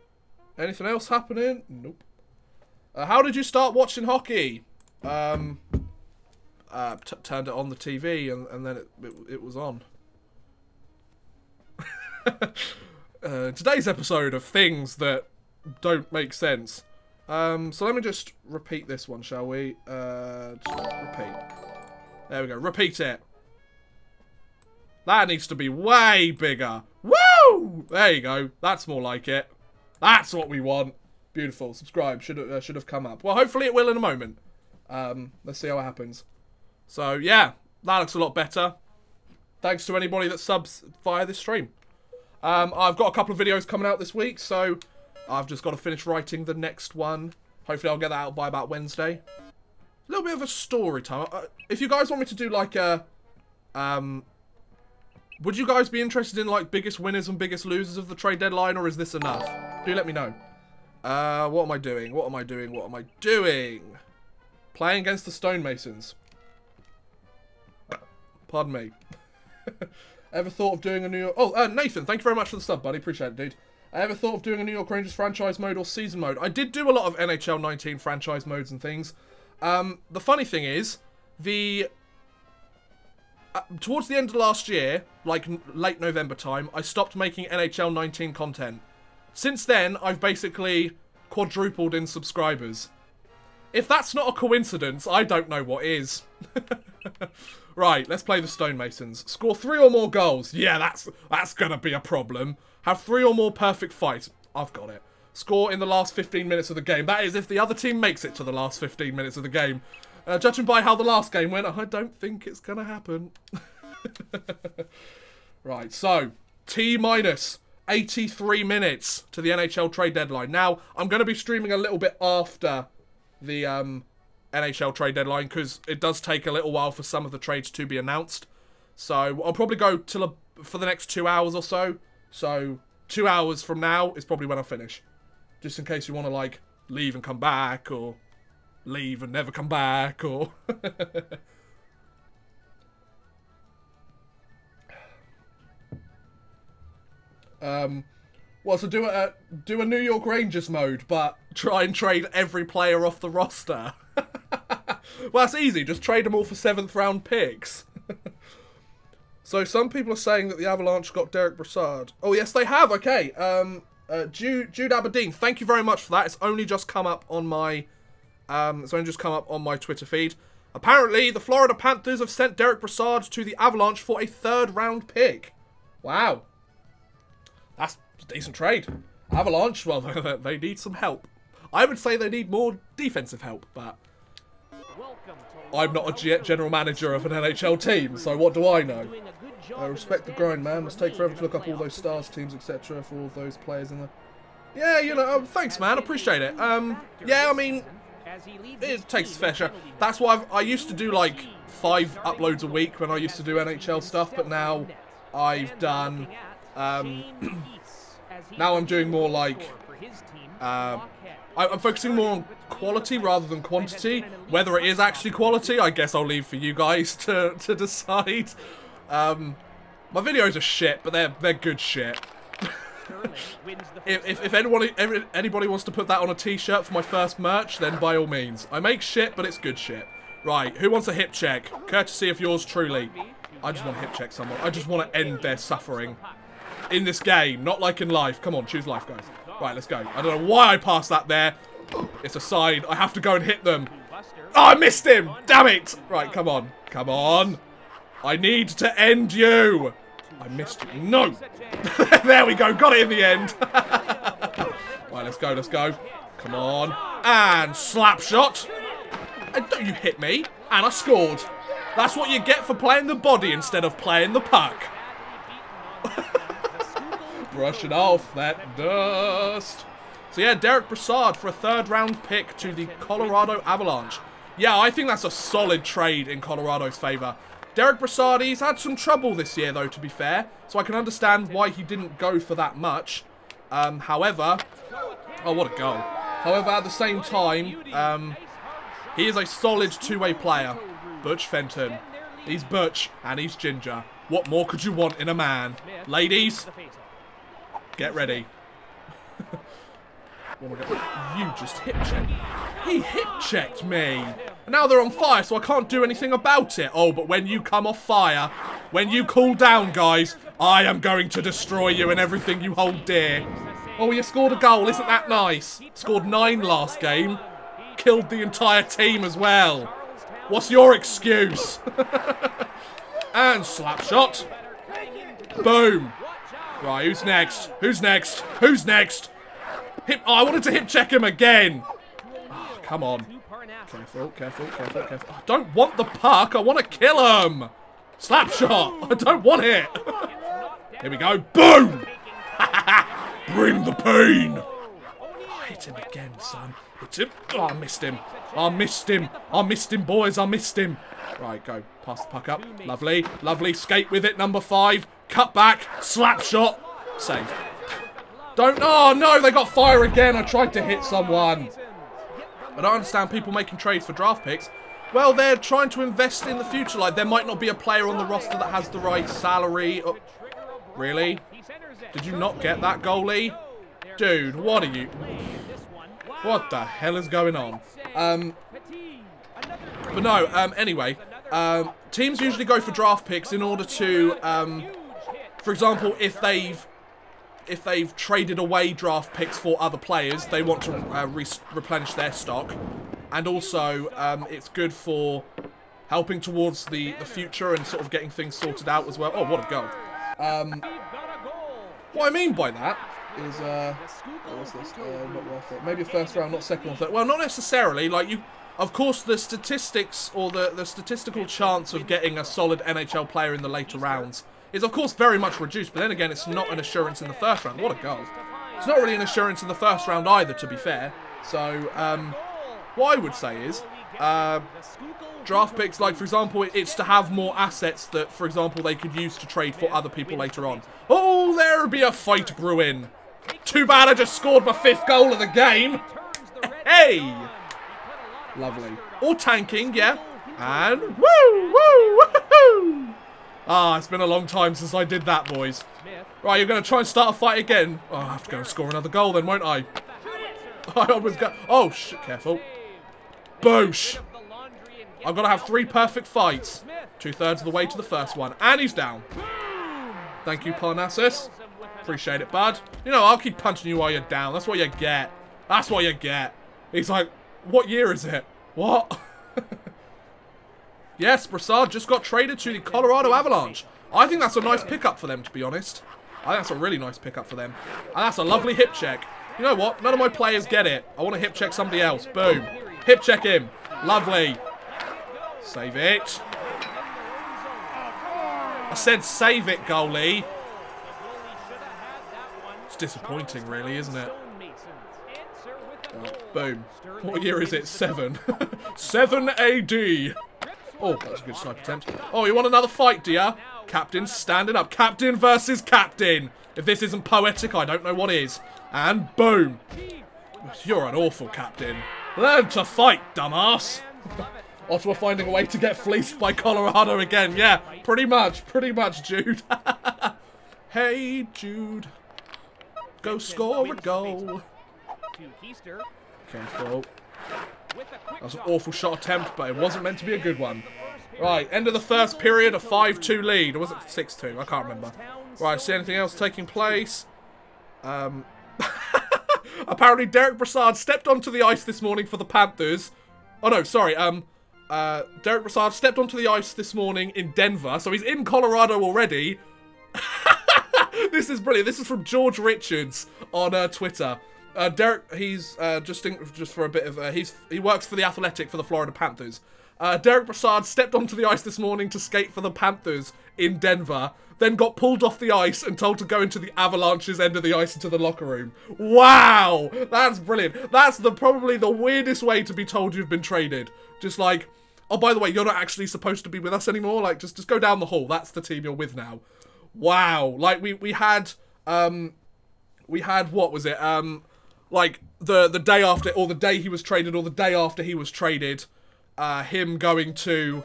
Anything else happening? Nope. How did you start watching hockey? Turned it on the TV and then it was on. Today's episode of things that don't make sense. So let me just repeat this one, shall we? Repeat. There we go. Repeat it. That needs to be way bigger. Woo! There you go. That's more like it. That's what we want. Beautiful. Subscribe. Should have come up. Well, hopefully it will in a moment. Let's see how it happens. So, yeah, that looks a lot better. Thanks to anybody that subs via this stream. I've got a couple of videos coming out this week, so I've just got to finish writing the next one. Hopefully I'll get that out by about Wednesday. A little bit of a story time. If you guys want me to do like a... would you guys be interested in like biggest winners and biggest losers of the trade deadline, or is this enough? Do let me know. What am I doing? What am I doing? What am I doing? Playing against the stonemasons. Pardon me. Ever thought of doing a New York... Oh, Nathan, thank you very much for the sub, buddy. Appreciate it, dude. Ever thought of doing a New York Rangers franchise mode or season mode? I did do a lot of NHL 19 franchise modes and things. The funny thing is, towards the end of last year, like late November time, I stopped making NHL 19 content. Since then, I've basically quadrupled in subscribers. If that's not a coincidence, I don't know what is. Right, let's play the stonemasons. Score 3 or more goals. Yeah, that's gonna be a problem. Have 3 or more perfect fights. I've got it. Score in the last 15 minutes of the game. That is if the other team makes it to the last 15 minutes of the game. Judging by how the last game went, I don't think it's gonna happen. Right, so T-minus 83 minutes to the NHL Trade Deadline. Now, I'm going to be streaming a little bit after the NHL Trade Deadline because it does take a little while for some of the trades to be announced. So, I'll probably go for the next 2 hours or so. So, 2 hours from now is probably when I finish. Just in case you want to, like, leave and come back, or leave and never come back, or... Well, so do a New York Rangers mode, but try and trade every player off the roster. Well, that's easy. Just trade them all for 7th round picks. So some people are saying that the Avalanche got Derek Brassard. Oh, yes, they have. Okay. Jude Aberdeen, thank you very much for that. It's only just come up on my Twitter feed. Apparently, the Florida Panthers have sent Derek Brassard to the Avalanche for a 3rd round pick. Wow. That's a decent trade. Avalanche, well, they need some help. I would say they need more defensive help, but I'm not a general manager of an NHL team, so what do I know? I respect the grind, man. Must take forever to look up all those stars teams, etc. for all those players in the... Yeah, you know, thanks, man. Appreciate it. Yeah, I mean, it takes its fair share. That's why I used to do, like, 5 uploads a week when I used to do NHL stuff, but now I've done... now I'm doing more like I'm focusing more on quality rather than quantity. Whether it is actually quality, I guess I'll leave for you guys to decide. My videos are shit, but they're good shit. if anybody wants to put that on a t-shirt for my first merch, then by all means. I make shit, but it's good shit. Right, who wants a hip check? Courtesy of yours truly. I just want to hip check someone. I just want to end their suffering. In this game, not like in life. Come on, choose life, guys. Right, let's go. I don't know why I passed that there. It's a side. I have to go and hit them. Oh, I missed him. Damn it. Right, come on. Come on. I need to end you. I missed you. No. There we go. Got it in the end. Right, let's go. Let's go. Come on. And slap shot. And don't you hit me. And I scored. That's what you get for playing the body instead of playing the puck. Brushing off that dust. So yeah, Derek Brassard for a 3rd round pick to the Colorado Avalanche. Yeah, I think that's a solid trade in Colorado's favour. Derek Brassard, he's had some trouble this year though, to be fair. So I can understand why he didn't go for that much. However, oh, what a goal. However, at the same time, he is a solid 2-way player. Butch Fenton. He's Butch and he's Ginger. What more could you want in a man? Ladies, get ready. You just hip checked. He hip checked me. And now they're on fire, so I can't do anything about it. Oh, but when you come off fire, when you cool down, guys, I am going to destroy you and everything you hold dear. Oh, you scored a goal. Isn't that nice? Scored 9 last game. Killed the entire team as well. What's your excuse? And slap shot. Boom. Right, who's next? Who's next? Who's next? Oh, I wanted to hip check him again. Oh, come on. Careful, careful, careful, careful. I don't want the puck. I want to kill him. Slap shot. I don't want it. Here we go. Boom. Bring the pain. Oh, hit him again, son. Hit him. Oh, I missed him. I missed him. I missed him, boys. I missed him. Right, go. Pass the puck up. Lovely. Lovely. Skate with it, number 5. Cut back. Slap shot. Save. Don't. Oh, no. They got fire again. I tried to hit someone. I don't understand people making trades for draft picks. Well, they're trying to invest in the future. Like, there might not be a player on the roster that has the right salary. Oh, really? Did you not get that, goalie? Dude, what are you... What the hell is going on? But no, anyway. Teams usually go for draft picks in order to... for example, if they've traded away draft picks for other players, they want to replenish their stock. And also, it's good for helping towards the future and sort of getting things sorted out as well. Oh, what a goal. What I mean by that is, what's this? Not worth it. Maybe a first round, not second or third. Well, not necessarily. Like, of course, the statistics or the statistical chance of getting a solid NHL player in the later rounds is, of course, very much reduced. But then again, it's not an assurance in the first round. What a goal. It's not really an assurance in the first round either, to be fair. So, what I would say is, draft picks, like, for example, it's to have more assets that, for example, they could use to trade for other people later on. Oh, there'll be a fight brewing. Too bad I just scored my 5th goal of the game. Hey! Lovely. Or tanking, yeah. And woo, woo, woohoo! Ah, it's been a long time since I did that, boys. Right, you're going to try and start a fight again. Oh, I have to go and score another goal then, won't I? I always go... Oh, shit, careful. Boosh! I've got to have 3 perfect fights. 2/3 of the way to the first one. And he's down. Thank you, Parnassus. Appreciate it, bud. You know, I'll keep punching you while you're down. That's what you get. That's what you get. He's like, what year is it? What? Yes, Brassard just got traded to the Colorado Avalanche. I think that's a nice pickup for them, to be honest. I think that's a really nice pickup for them. And that's a lovely hip check. You know what? None of my players get it. I want to hip check somebody else. Boom. Hip check him. Lovely. Save it. I said save it, goalie. It's disappointing, really, isn't it? Boom. What year is it? 7. 7 AD. Oh, that was a good sniper attempt. Oh, you want another fight, do ya? Captain standing up. Captain versus captain. If this isn't poetic, I don't know what is. And boom. You're an awful captain. Learn to fight, dumbass. Ottawa finding a way to get fleeced by Colorado again. Yeah, pretty much, Jude. Hey, Jude. Go score a goal. Careful. That was an awful shot attempt, but it wasn't meant to be a good one. Right, end of the first period, a 5-2 lead. Or was it 6-2? I can't remember. Right, see anything else taking place? Apparently Derek Brassard stepped onto the ice this morning for the Panthers. Oh no, sorry. Derek Brassard stepped onto the ice this morning in Denver, so he's in Colorado already. This is brilliant. This is from George Richards on Twitter. Derek, he's just for a bit of he works for the Athletic for the Florida Panthers. Derek Brassard stepped onto the ice this morning to skate for the Panthers in Denver, then got pulled off the ice and told to go into the Avalanche's end of the ice into the locker room. Wow, that's brilliant. That's probably the weirdest way to be told you've been traded. Just like, oh, by the way, you're not actually supposed to be with us anymore. Like, just go down the hall. That's the team you're with now. Wow. Like we had what was it? Like the day after, or the day he was traded, or the day after he was traded, him going to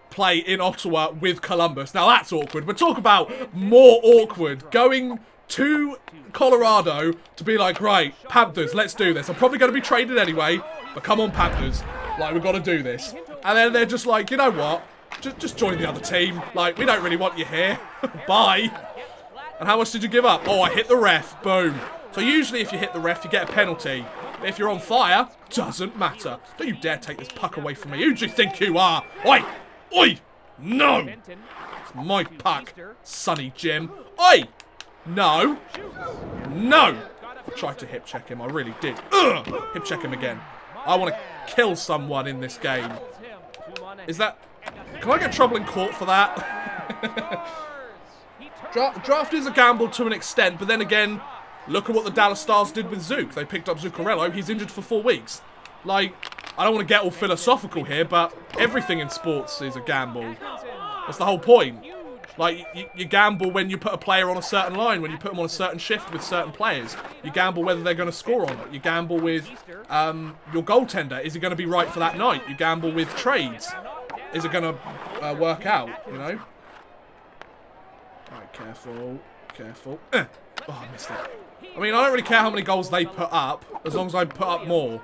play in Ottawa with Columbus. Now that's awkward, but talk about more awkward. Going to Colorado to be like, right, Panthers, let's do this. I'm probably going to be traded anyway, but come on, Panthers. Like, we've got to do this. And then they're just like, you know what? Just join the other team. Like, we don't really want you here. Bye. And how much did you give up? Oh, I hit the ref. Boom. So usually if you hit the ref, you get a penalty. But if you're on fire, doesn't matter. Don't you dare take this puck away from me. Who do you think you are? Oi! Oi! No! It's my puck, Sonny Jim. Oi! No! No! I tried to hip check him. I really did. Ugh! Hip check him again. I want to kill someone in this game. Is that... Can I get trouble in court for that? Draft is a gamble to an extent, but then again, look at what the Dallas Stars did with Zook. They picked up Zuccarello. He's injured for 4 weeks. Like, I don't want to get all philosophical here, but everything in sports is a gamble. That's the whole point. Like, you gamble when you put a player on a certain line, when you put them on a certain shift with certain players. You gamble whether they're going to score or not. You gamble with your goaltender. Is he going to be right for that night? You gamble with trades. Is it going to work out, you know? Alright, careful. Careful. Oh, I missed it. I mean, I don't really care how many goals they put up, as long as I put up more.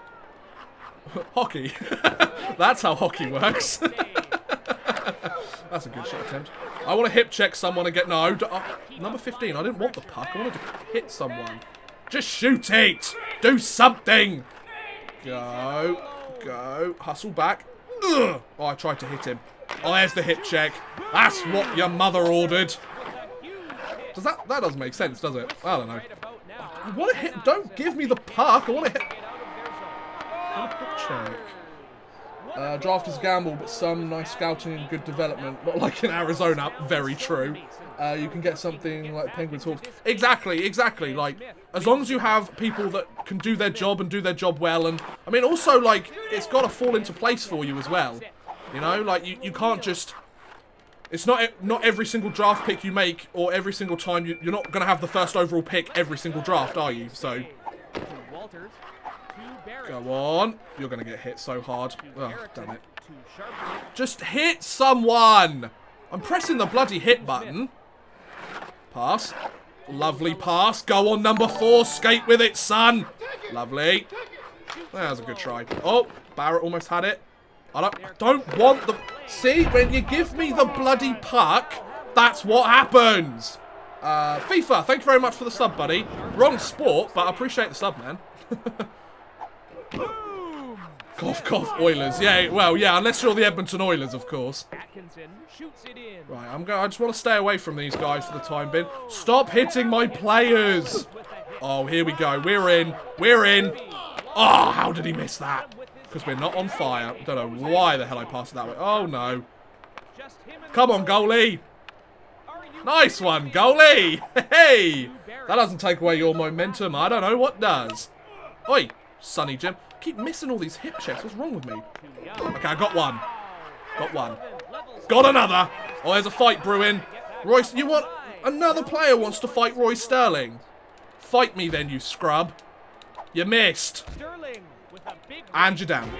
Hockey. That's how hockey works. That's a good shot attempt. I want to hip check someone and get... No, number 15. I didn't want the puck. I wanted to hit someone. Just shoot it. Do something. Go. Go. Hustle back. Ugh. Oh, I tried to hit him. Oh, there's the hip check. That's what your mother ordered. Does that doesn't make sense, does it? I don't know. I want to hit... Don't give me the puck. I want to hit... Check. Draft is gamble, but some nice scouting and good development. Not like in Arizona. Very true. You can get something like Penguins, Hawks. Exactly, exactly. Like, as long as you have people that can do their job and do their job well. And, I mean, also, like, it's got to fall into place for you as well. You know? Like, you can't just... It's not every single draft pick you make, or every single time you're not going to have the first overall pick every single draft, are you? So, go on. You're going to get hit so hard. Oh, damn it. Just hit someone! I'm pressing the bloody hit button. Pass. Lovely pass. Go on, number 4. Skate with it, son. Lovely. That was a good try. Oh, Barrett almost had it. I don't want the... See, when you give me the bloody puck, that's what happens. FIFA, thank you very much for the sub, buddy. Wrong sport, but I appreciate the sub, man. Cough, cough, Oilers. Yeah, well, yeah, unless you're the Edmonton Oilers, of course. Right, I just want to stay away from these guys for the time being. Stop hitting my players. Oh, here we go. We're in. We're in. Oh, how did he miss that? Because we're not on fire. Don't know why the hell I passed it that way. Oh, no. Come on, goalie. Nice one, goalie. Hey. That doesn't take away your momentum. I don't know what does. Oi, Sonny Jim. Keep missing all these hip checks. What's wrong with me? Okay, I got one. Got one. Got another. Oh, there's a fight brewing. Royce, you want... Another player wants to fight Roy Sterling. Fight me then, you scrub. You missed. And you're down.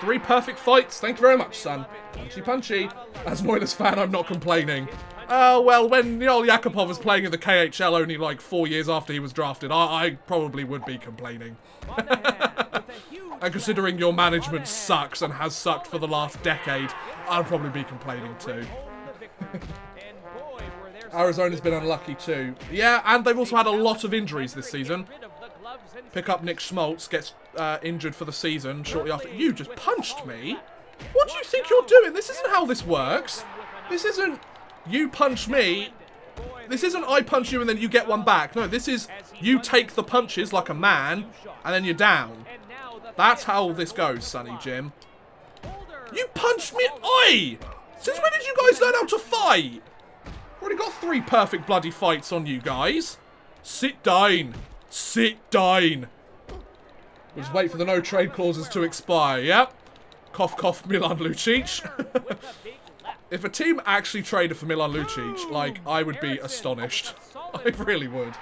3 perfect fights. Thank you very much, son. Punchy, punchy. As an Oilers fan, I'm not complaining. Oh, well, when Joel Yakupov was playing in the KHL only like 4 years after he was drafted, I probably would be complaining. And considering your management sucks and has sucked for the last decade, I'll probably be complaining too. Arizona's been unlucky too. Yeah, and they've also had a lot of injuries this season. Pick up Nick Schmaltz, gets injured for the season shortly after. You just punched me? What do you think you're doing? This isn't how this works. This isn't you punch me. This isn't I punch you and then you get one back. No, this is you take the punches like a man and then you're down. That's how this goes, Sonny Jim. You punched me. Oi! Since when did you guys learn how to fight? Already got 3 perfect bloody fights on you guys. Sit down. Sit down. We'll just wait for the no trade clauses to expire, yep. Cough, cough, Milan Lucic. If a team actually traded for Milan Lucic, like, I would be astonished. I really would.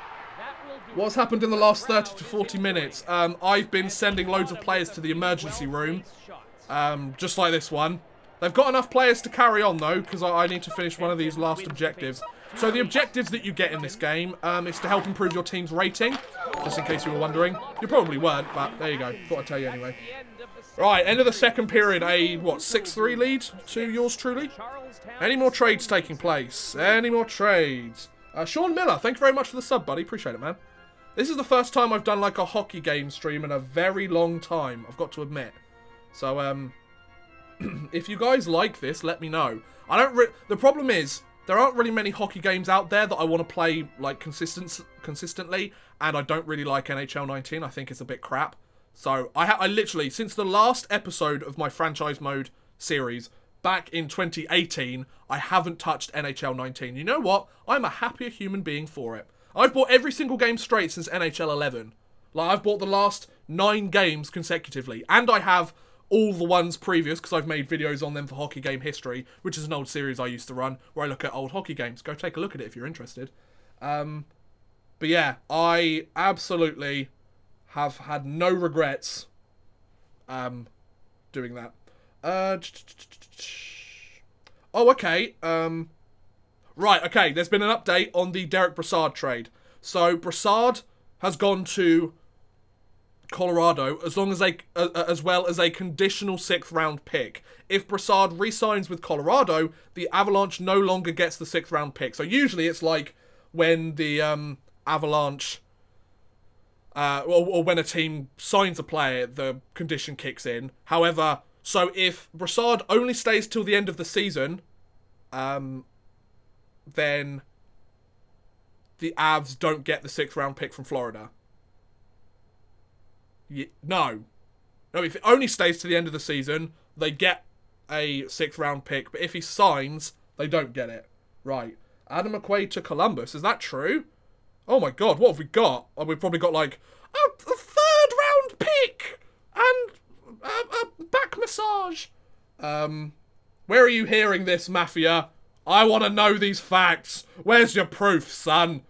What's happened in the last 30 to 40 minutes? I've been sending loads of players to the emergency room. Just like this one. They've got enough players to carry on, though, because I need to finish one of these last objectives. So the objectives that you get in this game is to help improve your team's rating. Just in case you were wondering. You probably weren't, but there you go. Thought I'd tell you anyway. Right, end of the second period. A, what, 6-3 lead to yours truly? Any more trades taking place? Any more trades? Sean Miller, thank you very much for the sub, buddy. Appreciate it, man. This is the first time I've done, like, a hockey game stream in a very long time, I've got to admit. So, if you guys like this, let me know. The problem is, there aren't really many hockey games out there that I want to play, like, consistently, and I don't really like NHL 19. I think it's a bit crap. So, I literally, since the last episode of my franchise mode series, back in 2018, I haven't touched NHL 19. You know what? I'm a happier human being for it. I've bought every single game straight since NHL 11. Like, I've bought the last 9 games consecutively. And I have all the ones previous, because I've made videos on them for Hockey Game History, which is an old series I used to run, where I look at old hockey games. Go take a look at it if you're interested. But yeah, I absolutely have had no regrets doing that. Oh, okay. Right, okay, there's been an update on the Derek Brassard trade. So, Brassard has gone to Colorado as well as a conditional 6th round pick. If Brassard re-signs with Colorado, the Avalanche no longer gets the 6th round pick. So usually it's like when the Avalanche or when a team signs a player, the condition kicks in. However, so if Brassard only stays till the end of the season, then the Avs don't get the 6th round pick from Florida. No, if it only stays to the end of the season, they get a 6th round pick. But if he signs, they don't get it. Right. Adam McQuaid to Columbus. Is that true? Oh my god, what have we got? Oh, we've probably got like a 3rd round pick and a back massage. Where are you hearing this, Mafia? I want to know these facts. Where's your proof, son?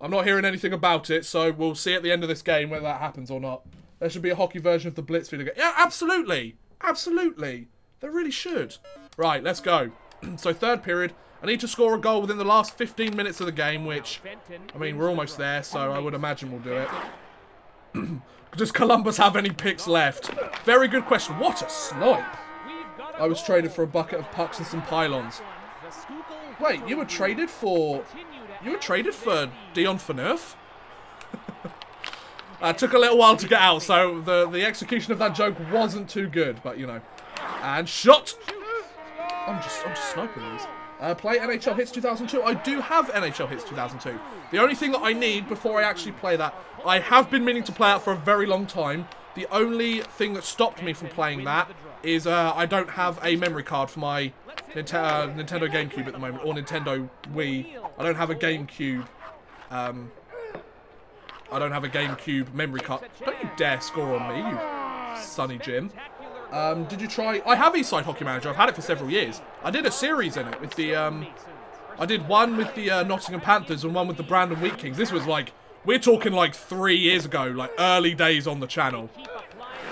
I'm not hearing anything about it, so we'll see at the end of this game whether that happens or not. There should be a hockey version of the Blitz video game. Yeah, absolutely. Absolutely. There really should. Right, let's go. So, 3rd period. I need to score a goal within the last 15 minutes of the game, which, I mean, we're almost there, so I would imagine we'll do it. Does Columbus have any picks left? Very good question. What a snipe. I was traded for a bucket of pucks and some pylons. Wait, you were traded for Dion Phaneuf? It took a little while to get out, so the execution of that joke wasn't too good, but you know. And shot! I'm just sniping these. Play NHL Hits 2002. I do have NHL Hits 2002. The only thing that I need before I actually play that, I have been meaning to play that for a very long time. The only thing that stopped me from playing that is I don't have a memory card for my Nintendo GameCube at the moment, or Nintendo Wii. I don't have a GameCube. I don't have a GameCube memory card. Don't you dare score on me, you Sonny Jim. Did you try... I have Eastside Hockey Manager. I've had it for several years. I did a series in it with the... I did one with the Nottingham Panthers and one with the Brandon Wheat Kings. This was like... We're talking like 3 years ago, like early days on the channel.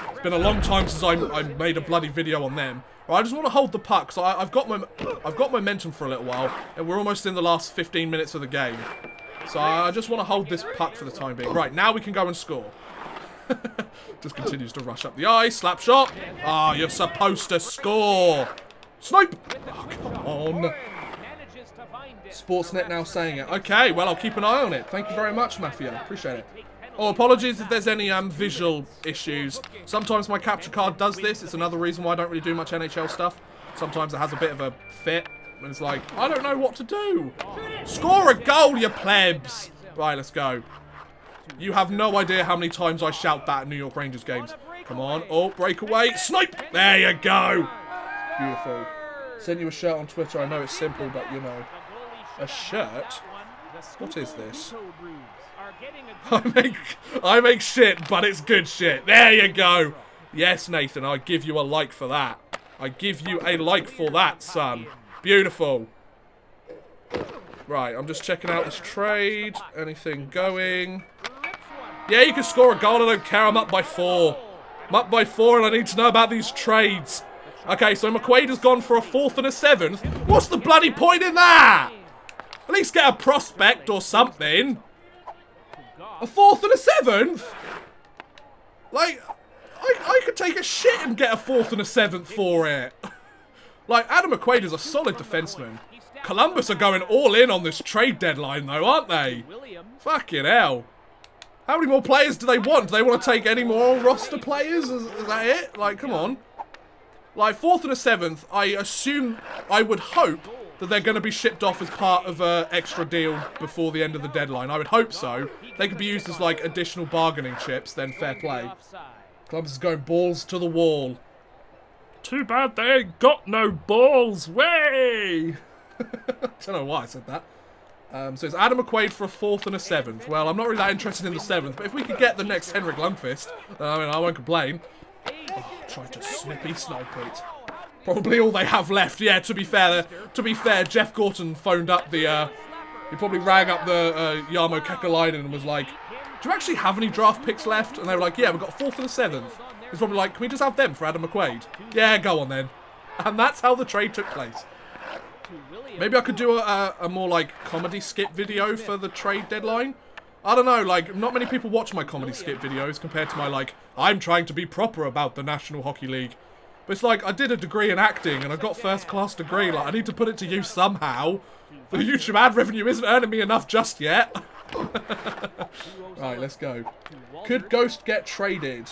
It's been a long time since I made a bloody video on them. Right, I just want to hold the puck, so I've got momentum for a little while, and we're almost in the last 15 minutes of the game. So I just want to hold this puck for the time being. Right, now we can go and score. Just continues to rush up the ice. Slap shot. Ah, oh, you're supposed to score. Snipe. Oh, come on. Sportsnet now saying it. Okay, well, I'll keep an eye on it. Thank you very much, Mafia. Appreciate it. Oh, apologies if there's any visual issues. Sometimes my capture card does this. It's another reason why I don't really do much NHL stuff. Sometimes it has a bit of a fit. And it's like, I don't know what to do. Score a goal, you plebs. Right, let's go. You have no idea how many times I shout that at New York Rangers games. Come on. Oh, breakaway. Snipe. There you go. Beautiful. Send you a shirt on Twitter. I know it's simple, but you know. A shirt? What is this? I make shit, but it's good shit. There you go. Yes, Nathan, I give you a like for that. I give you a like for that, son. Beautiful. Right, I'm just checking out this trade. Anything going? Yeah, you can score a goal. I don't care. I'm up by 4. I'm up by 4, and I need to know about these trades. Okay, so McQuaid has gone for a 4th and a 7th. What's the bloody point in that? At least get a prospect or something. A 4th and a 7th? Like, I could take a shit and get a 4th and a 7th for it. Like, Adam McQuaid is a solid defenseman. Columbus are going all in on this trade deadline, though, aren't they? Fucking hell. How many more players do they want? Do they want to take any more roster players? Is that it? Like, come on. Like, 4th and a 7th, I assume, I would hope that they're going to be shipped off as part of an extra deal before the end of the deadline. I would hope so. They could be used as, like, additional bargaining chips, then fair play. Columbus is going balls to the wall. Too bad they ain't got no balls. Way! Don't know why I said that. So it's Adam McQuaid for a 4th and a 7th. Well, I'm not really that interested in the 7th, but if we could get the next Henrik Lundqvist, I mean, I won't complain. Oh, tried to snippy snipe it. Probably all they have left. Yeah, to be fair, Jeff Gorton phoned up the, he probably rang up the Jarmo Kekalainen and was like, do you actually have any draft picks left? And they were like, yeah, we've got a 4th and a 7th. He's probably like, can we just have them for Adam McQuaid? Yeah, go on then. And that's how the trade took place. Maybe I could do a more, like, comedy skit video for the trade deadline. I don't know, like, not many people watch my comedy skit videos compared to my, like, I'm trying to be proper about the National Hockey League. But it's like, I did a degree in acting and I got first-class degree. Like, I need to put it to use somehow. The YouTube ad revenue isn't earning me enough just yet. Right, let's go. Could Ghost get traded?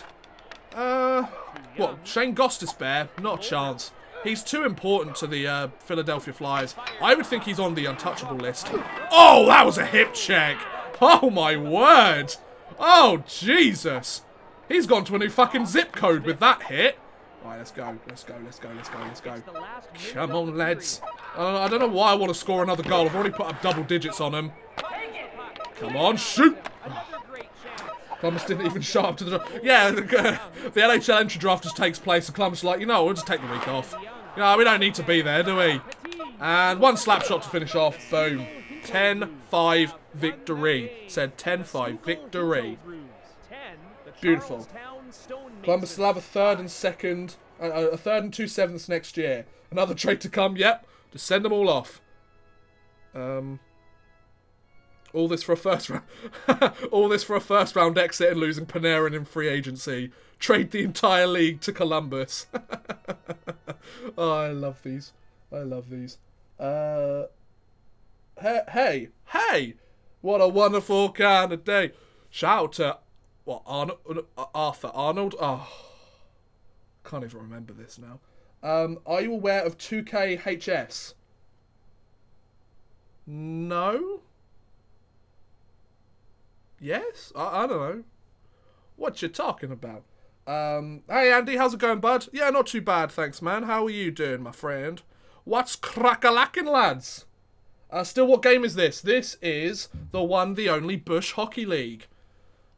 What? Shane Gostisbehere? Not a chance. He's too important to the Philadelphia Flyers. I would think he's on the untouchable list. Oh, that was a hip check. Oh, my word. Oh, Jesus. He's gone to a new fucking zip code with that hit. Right, let's go. Let's go. Let's go. Let's go. Let's go. Come on, lads. I don't know why I want to score another goal. I've already put up double digits on him. Come on, shoot. Columbus didn't even show up to the draft. Yeah, the NHL entry draft just takes place, and Columbus is like, you know, we'll just take the week off. You know, we don't need to be there, do we? And one slap shot to finish off. Boom. 10-5 victory. Said 10-5 victory. Beautiful. Columbus will have a 3rd and 2nd, a 3rd and 2 7ths next year. Another trade to come. Yep. Just send them all off. All this for a first round. All this for a first round exit and losing Panarin in free agency. Trade the entire league to Columbus. Oh, I love these. I love these. Hey! What a wonderful kind of day. Shout out to what, Arthur Arnold? Oh, can't even remember this now. Are you aware of 2KHS? No. Yes? I don't know. What you talking about? Hey Andy, how's it going, bud? Yeah, not too bad, thanks, man. How are you doing, my friend? What's crack-a-lackin', lads? Still, what game is this? This is the one, the only Bush Hockey League.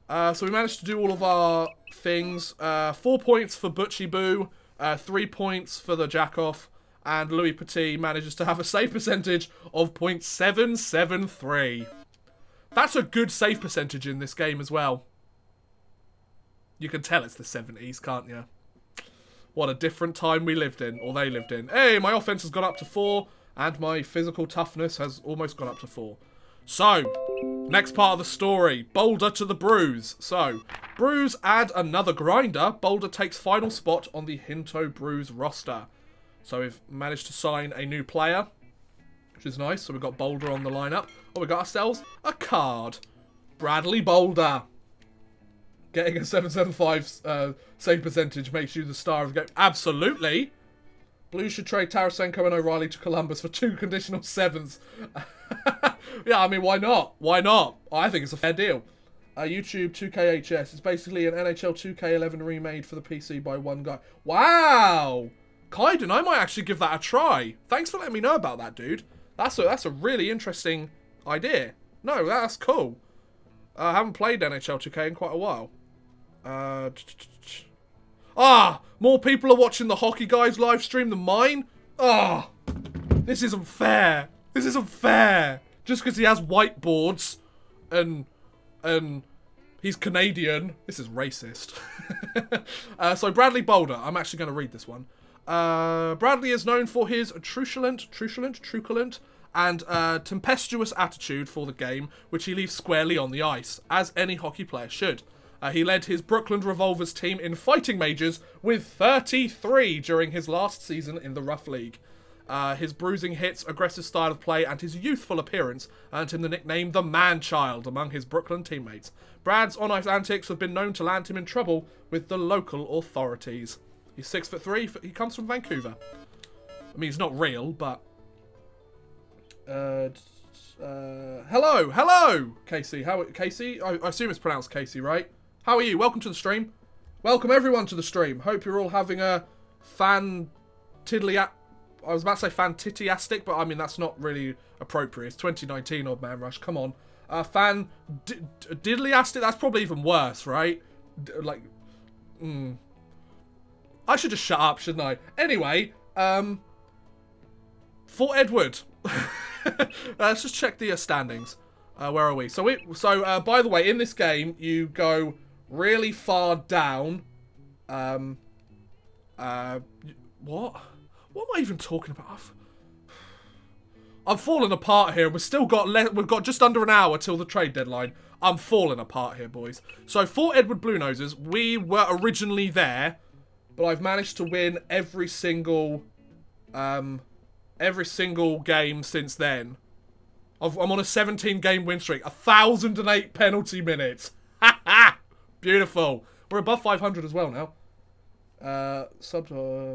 So we managed to do all of our things. 4 points for Butchie Boo, 3 points for the Jackoff, and Louis Petit manages to have a save percentage of .773. That's a good save percentage in this game as well. You can tell it's the 70s, can't you? What a different time we lived in, or they lived in. Hey, my offense has gone up to 4, and my physical toughness has almost gone up to 4. So, next part of the story. Boulder to the Brews. So, Brews add another grinder. Boulder takes final spot on the Hinto Brews roster. So we've managed to sign a new player, which is nice. So we've got Boulder on the lineup. Oh, we got ourselves a card. Bradley Boulder. Getting a 775 save percentage makes you the star of the game. Absolutely. Blues should trade Tarasenko and O'Reilly to Columbus for 2 conditional 7s. Yeah, I mean, why not? Why not? I think it's a fair deal. YouTube 2KHS. It's basically an NHL 2K11 remade for the PC by one guy. Wow! Kaiden, I might actually give that a try. Thanks for letting me know about that, dude. That's a really interesting idea. No, that's cool. I haven't played NHL 2K in quite a while. More people are watching the Hockey Guys live stream than mine? This isn't fair. This isn't fair. Just because he has whiteboards and he's Canadian. This is racist. So Bradley Boulder. I'm actually going to read this one. Bradley is known for his truculent, and tempestuous attitude for the game, which he leaves squarely on the ice, as any hockey player should. He led his Brooklyn Revolvers team in fighting majors with 33 during his last season in the Rough League. His bruising hits, aggressive style of play, and his youthful appearance earned him the nickname the Man-Child among his Brooklyn teammates. Brad's on-ice antics have been known to land him in trouble with the local authorities. He's 6'3". He comes from Vancouver. I mean, he's not real, but... hello, Casey. Casey? I assume it's pronounced Casey, right? How are you? Welcome to the stream. Welcome everyone to the stream. Hope you're all having a I was about to say fan-titty-astic, but I mean, that's not really appropriate. It's 2019, Odd Man Rush. Come on. Diddly-astic, that's probably even worse, right? I should just shut up, shouldn't I? Anyway, Fort Edward. Let's just check the standings. Where are we? So, by the way, in this game, you go really far down. What? What am I even talking about? I'm falling apart here. We've got just under an hour till the trade deadline. I'm falling apart here, boys. So, Fort Edward Blue Noses, we were originally there, but I've managed to win every single game since then. I'm on a 17-game win streak. 1,008 penalty minutes. Ha ha! Beautiful. We're above 500 as well now. Sub,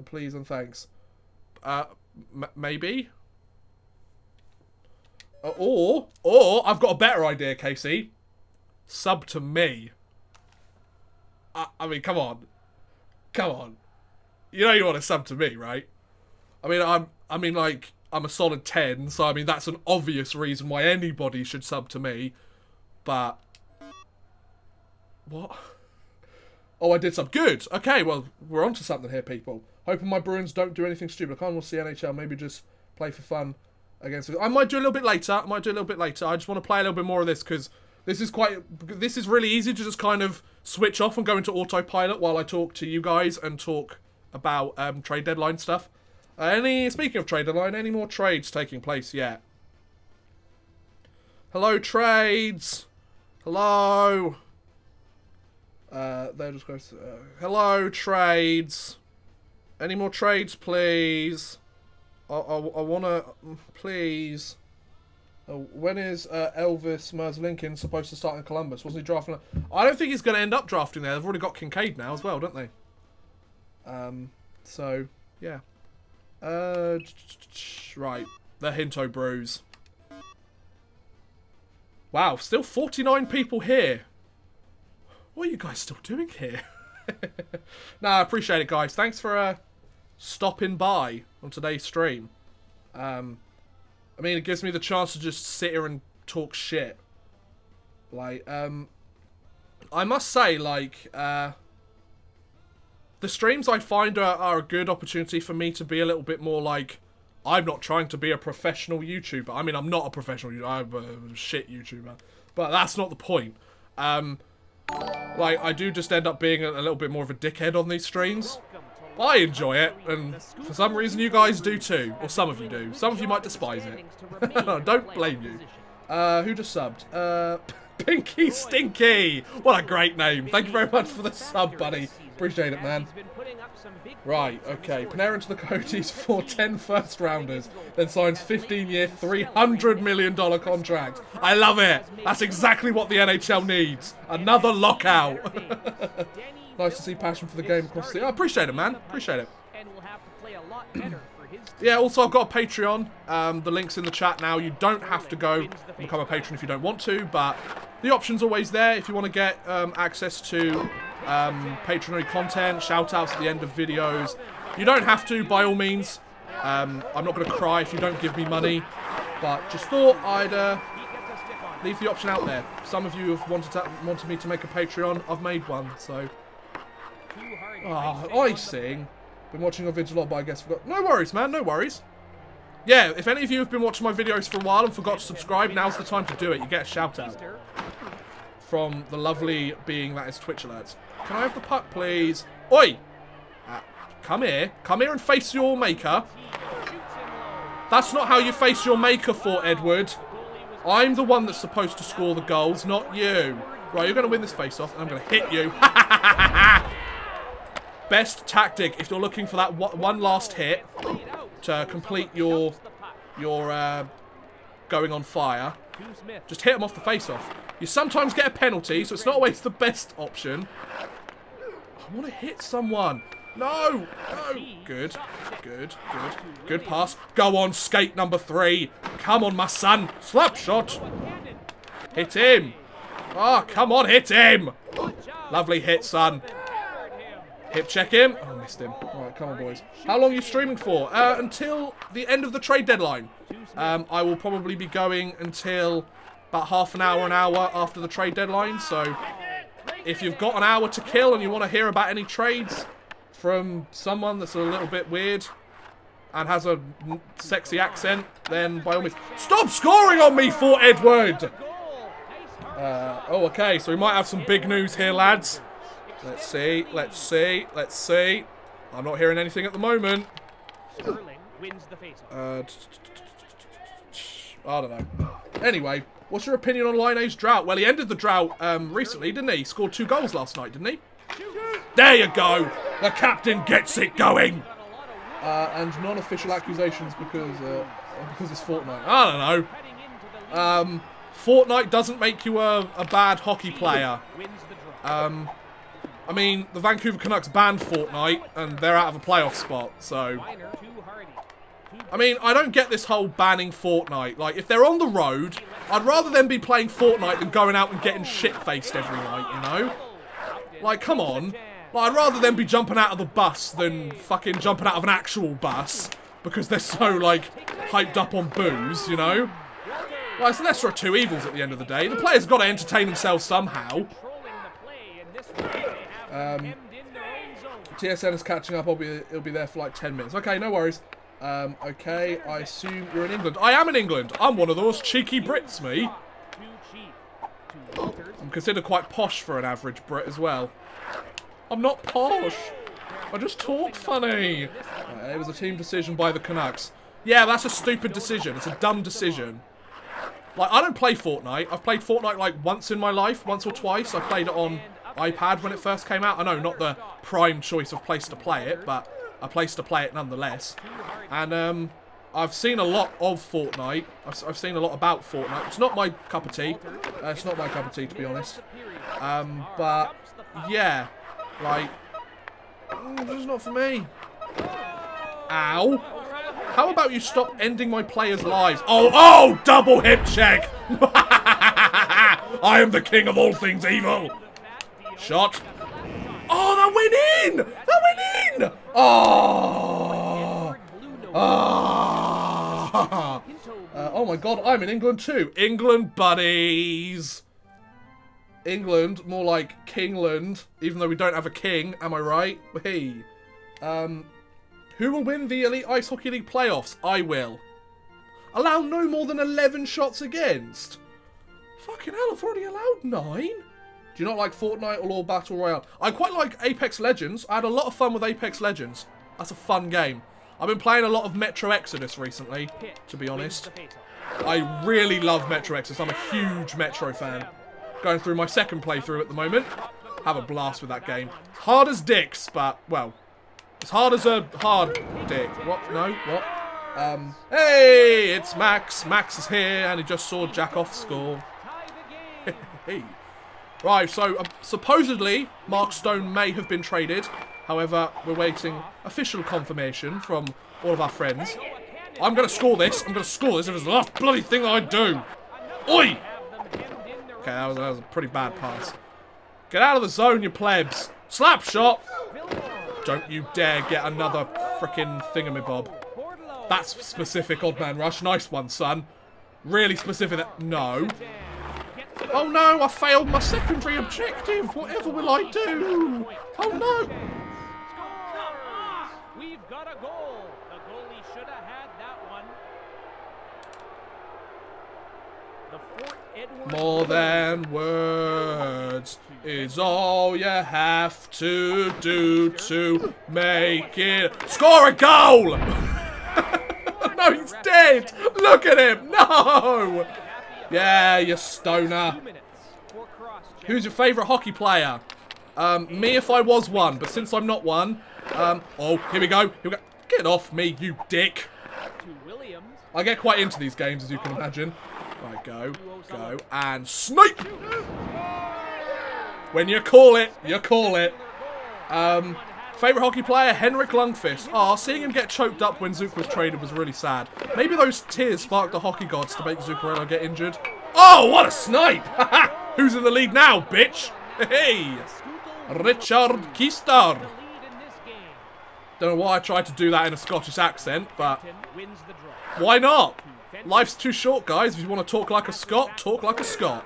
please and thanks. Maybe. Or I've got a better idea, Casey. Sub to me. I mean, come on. Come on. You know you want to sub to me, right? I mean, I'm a solid 10, so I mean, that's an obvious reason why anybody should sub to me. But... What? Oh, I did sub. Good. Okay, well, we're on to something here, people. Hoping my Bruins don't do anything stupid. I can't want to see NHL. Maybe just play for fun against... I might do a little bit later. I just want to play a little bit more of this, because this is really easy to just kind of switch off and go into autopilot while I talk to you guys and talk about trade deadline stuff. Speaking of trade deadline, any more trades taking place yet? Hello, trades. Hello. There just goes. Hello, trades. Any more trades, please? I wanna, please. When is Elvis Merzlinkin supposed to start in Columbus? Wasn't he drafting? I don't think he's going to end up drafting there. They've already got Kincaid now as well, don't they? So yeah. Right, the Hinto Brews. Wow, still 49 people here. What are you guys still doing here? Nah, I appreciate it, guys. Thanks for stopping by on today's stream. I mean, it gives me the chance to just sit here and talk shit. Like, I must say, like, the streams I find are a good opportunity for me to be a little bit more like, I'm not trying to be a professional YouTuber. I mean, I'm not a professional YouTuber. I'm a shit YouTuber. But that's not the point. Like, I do just end up being a little bit more of a dickhead on these streams. I enjoy it, and for some reason you guys do too. Or some of you do. Some of you might despise it. Don't blame you. Who just subbed? Pinky Stinky! What a great name. Thank you very much for the sub, buddy. Appreciate it, man. Right, okay. Panarin to the Coyotes for 10 first-rounders, then signs 15-year, $300 million contract. I love it. That's exactly what the NHL needs. Another lockout. Nice to see passion for the game across the... I appreciate it, man. Appreciate it. Yeah, also I've got a Patreon. The link's in the chat now. You don't have to go and become a patron if you don't want to, but the option's always there if you want to get access to patronage content, shout-outs at the end of videos. You don't have to, by all means. I'm not going to cry if you don't give me money, but just thought I'd leave the option out there. Some of you have wanted me to make a Patreon. I've made one, so... Oh, icing. Been watching your vids a lot, but I guess forgot. No worries, man. No worries. Yeah, if any of you have been watching my videos for a while and forgot to subscribe, now's the time to do it. You get a shout-out from the lovely being that is Twitch Alerts. Can I have the puck, please? Oi! Come here. Come here and face your maker. That's not how you face your maker, Fort Edward. I'm the one that's supposed to score the goals, not you. Right, you're going to win this face-off, and I'm going to hit you. Best tactic, if you're looking for that one last hit to complete your going on fire, just hit them off the face-off. You sometimes get a penalty, so it's not always the best option. I want to hit someone. No! No! Good. Good. Good. Good pass. Go on, skate number 3. Come on, my son. Slap shot. Hit him. Oh, come on, hit him. Lovely hit, son. Hip check him. Oh, I missed him. All right, come on, boys. How long are you streaming for? Until the end of the trade deadline. I will probably be going until about half an hour after the trade deadline. So if you've got an hour to kill and you want to hear about any trades from someone that's a little bit weird and has a sexy accent, then by all means... Stop scoring on me, Fort Edward! Oh, okay, so we might have some big news here, lads. Let's see, let's see, let's see. I'm not hearing anything at the moment. I don't know. Anyway, what's your opinion on Line's drought? Well, he ended the drought recently, didn't he? He scored 2 goals last night, didn't he? There you go! The captain gets it going! And non-official accusations because it's Fortnite. I don't know. Fortnite doesn't make you a bad hockey player. I mean, the Vancouver Canucks banned Fortnite, and they're out of a playoff spot, so... I mean, I don't get this whole banning Fortnite. Like, if they're on the road, I'd rather them be playing Fortnite than going out and getting shit-faced every night, you know? Like, come on. Like, I'd rather them be jumping out of the bus than fucking jumping out of an actual bus, because they're so, like, hyped up on booze, you know? Well, it's the lesser of two evils at the end of the day. The players got to entertain themselves somehow. TSN is catching up. It'll be there for like 10 minutes. Okay, no worries. Okay, I assume you're in England. I am in England. I'm one of those cheeky Brits, me. I'm considered quite posh for an average Brit as well. I'm not posh. I just talk funny. It was a team decision by the Canucks. Yeah, that's a stupid decision. It's a dumb decision. Like, I don't play Fortnite. I've played Fortnite like once in my life, once or twice. I played it on iPad when it first came out. I know, not the prime choice of place to play it, but a place to play it nonetheless. And I've seen a lot of Fortnite. I've seen a lot about Fortnite. It's not my cup of tea. It's not my cup of tea, to be honest. But yeah, like, it's just not for me. Ow. How about you stop ending my players' lives? Oh, double hip check. I am the king of all things evil. Shot. Oh, that went in! That went in! Oh! Oh! Oh my god, I'm in England too. England buddies. England, more like Kingland, even though we don't have a king, am I right? Hey. Who will win the Elite Ice Hockey League playoffs? I will. Allow no more than 11 shots against. Fucking hell, I've already allowed 9. Do you not like Fortnite or Battle Royale? I quite like Apex Legends. I had a lot of fun with Apex Legends. That's a fun game. I've been playing a lot of Metro Exodus recently, to be honest. I really love Metro Exodus. I'm a huge Metro fan. Going through my second playthrough at the moment. Have a blast with that game. Hard as dicks, but, well, as hard as a hard dick. What? No? What? Hey, it's Max. Max is here, and he just saw Jackoff score. Hey. Right, so supposedly Mark Stone may have been traded. However, we're waiting official confirmation from all of our friends. I'm going to score this. I'm going to score this if it's the last bloody thing I do. Oi! Okay, that was a pretty bad pass. Get out of the zone, you plebs. Slap shot. Don't you dare get another frickin' thingamabob. That's specific, Odd Man Rush. Nice one, son. Really specific. No. Oh no, I failed my secondary objective. Whatever will I do? Oh no. We've got a goal. The goalie should have had that one. More than words is all you have to do to make it. Score a goal! No, he's dead! Look at him! No! Yeah, you stoner. Who's your favourite hockey player? Me if I was one, but since I'm not one... oh, here we go. Get off me, you dick. I get quite into these games, as you can imagine. Right, go, and snipe! When you call it, you call it. Favourite hockey player, Henrik Lundqvist. Oh, seeing him get choked up when Zuccarello was traded was really sad. Maybe those tears sparked the hockey gods to make Zuccarello get injured. Oh, what a snipe! Who's in the lead now, bitch? Hey! Richard Keister. Don't know why I tried to do that in a Scottish accent, but why not? Life's too short, guys. If you want to talk like a Scot, talk like a Scot.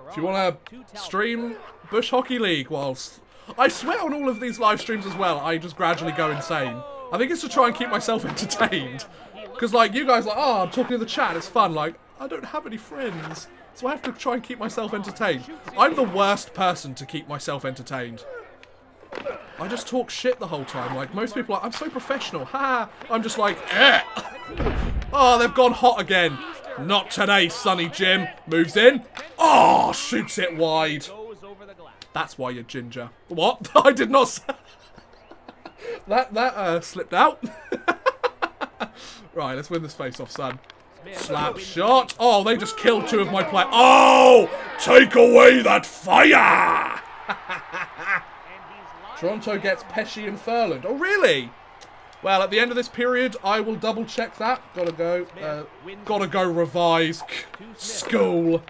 If you want to stream Bush Hockey League whilst... I swear on all of these live streams as well, I just gradually go insane. I think it's to try and keep myself entertained. Because, like, you guys are like, oh, I'm talking to the chat, it's fun. Like, I don't have any friends. So I have to try and keep myself entertained. I'm the worst person to keep myself entertained. I just talk shit the whole time. Like, most people are like, I'm so professional. Ha! I'm just like, eh. Oh, they've gone hot again. Not today, Sonny Jim. Moves in. Oh, shoots it wide. That's why you're ginger. What? I did not say... That slipped out. Right, let's win this face-off, son. Slap shot. Oh, they just killed two of my players. Oh! Take away that fire! Toronto gets Pesci and Furland. Oh, really? Well, at the end of this period, I will double-check that. Gotta go revise school.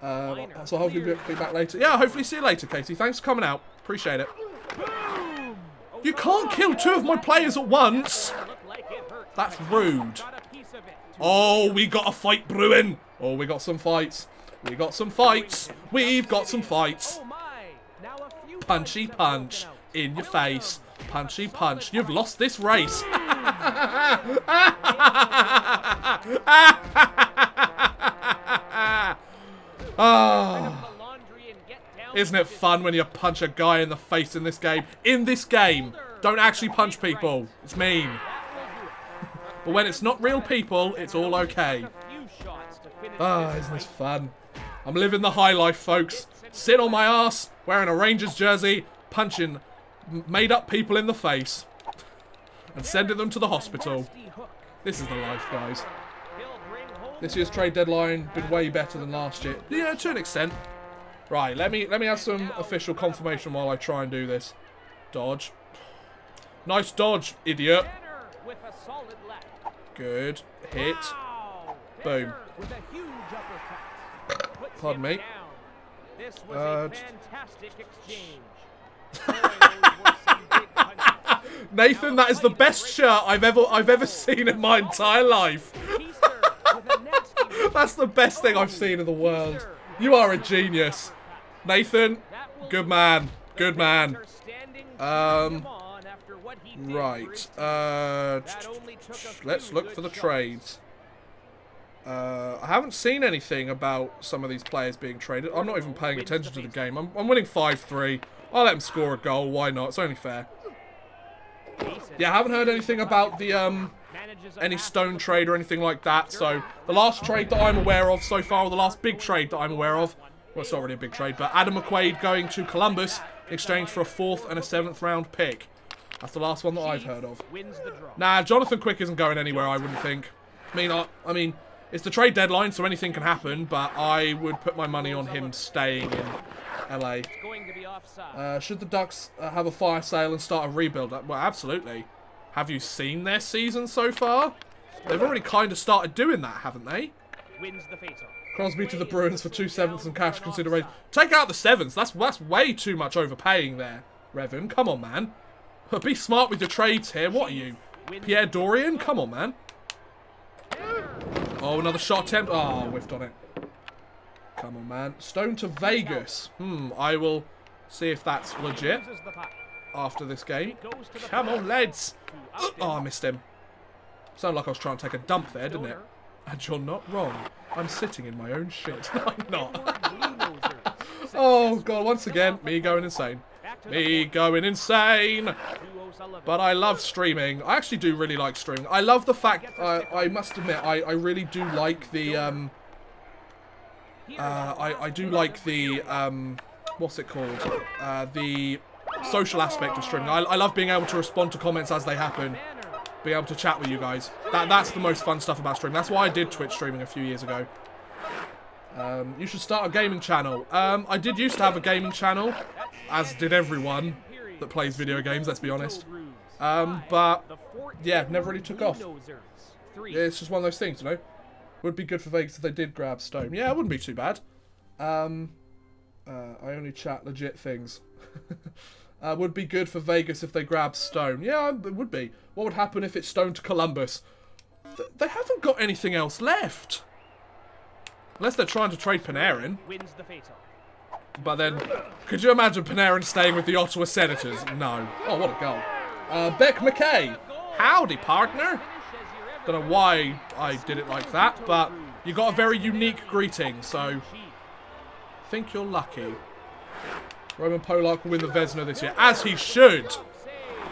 So hopefully we'll be back later. Yeah, hopefully see you later, Katie. Thanks for coming out. Appreciate it. You can't kill two of my players at once. That's rude. Oh, we got a fight brewing. Oh, we got some fights. We got some fights. We've got some fights. Punchy punch in your face. Punchy punch. You've lost this race. Oh. Isn't it fun when you punch a guy in the face in this game? In this game. Don't actually punch people. It's mean. But when it's not real people, it's all okay. Ah, isn't this fun? I'm living the high life, folks. Sitting on my ass, wearing a Rangers jersey, punching made-up people in the face. And sending them to the hospital. This is the life, guys. This year's trade deadline been way better than last year. Yeah, to an extent. Right, let me have some official confirmation while I try and do this. Dodge. Nice dodge, idiot. Good. Hit. Boom. Pardon me. Nathan, that is the best shirt I've ever seen in my entire life. That's the best thing I've seen in the world. You are a genius. Nathan, good man. Good man. Right. Let's look for the trades. I haven't seen anything about some of these players being traded. I'm not even paying attention to the game. I'm winning 5-3. I'll let him score a goal. Why not? It's only fair. Yeah, I haven't heard anything about the any Stone trade or anything like that. So the last trade that I'm aware of so far, or the last big trade that I'm aware of, well, it's not really a big trade, but Adam McQuaid going to Columbus in exchange for a 4th and a 7th round pick. That's the last one that I've heard of. Nah, Jonathan Quick isn't going anywhere, I wouldn't think. I mean, it's the trade deadline, so anything can happen, but I would put my money on him staying in LA. Should the Ducks have a fire sale and start a rebuild? Well, absolutely. Have you seen their season so far? They've already kind of started doing that, haven't they? Crosby to the Bruins for 2 7ths and cash consideration. Take out the 7ths. That's way too much overpaying there, Revan. Come on, man. Be smart with your trades here. What are you? Pierre Dorian? Come on, man. Oh, another shot attempt. Oh, whiffed on it. Come on, man. Stone to Vegas. I will see if that's legit after this game. Come on, lads. Oh, I missed him. Sounded like I was trying to take a dump there, didn't it? And you're not wrong. I'm sitting in my own shit. I'm not. Oh, God. Once again, me going insane. Me going insane. But I love streaming. I actually do really like streaming. I love the fact, I must admit, I really do like the, I do like the, what's it called? The social aspect of streaming. I love being able to respond to comments as they happen. Being able to chat with you guys. That's the most fun stuff about streaming. That's why I did Twitch streaming a few years ago. You should start a gaming channel. I did used to have a gaming channel, as did everyone that plays video games, let's be honest. But, yeah, never really took off. Yeah, it's just one of those things, you know? Would be good for Vegas if they did grab Stone. Yeah, it wouldn't be too bad. I only chat legit things. Would be good for Vegas if they grab Stone. Yeah, it would be. What would happen if it's Stone to Columbus? They haven't got anything else left. Unless they're trying to trade Panarin. But then, could you imagine Panarin staying with the Ottawa Senators? No. Oh, what a goal. Beck McKay. Howdy, partner. Don't know why I did it like that, but you got a very unique greeting, so I think you're lucky. Roman Polak will win the Vezina this year, as he should.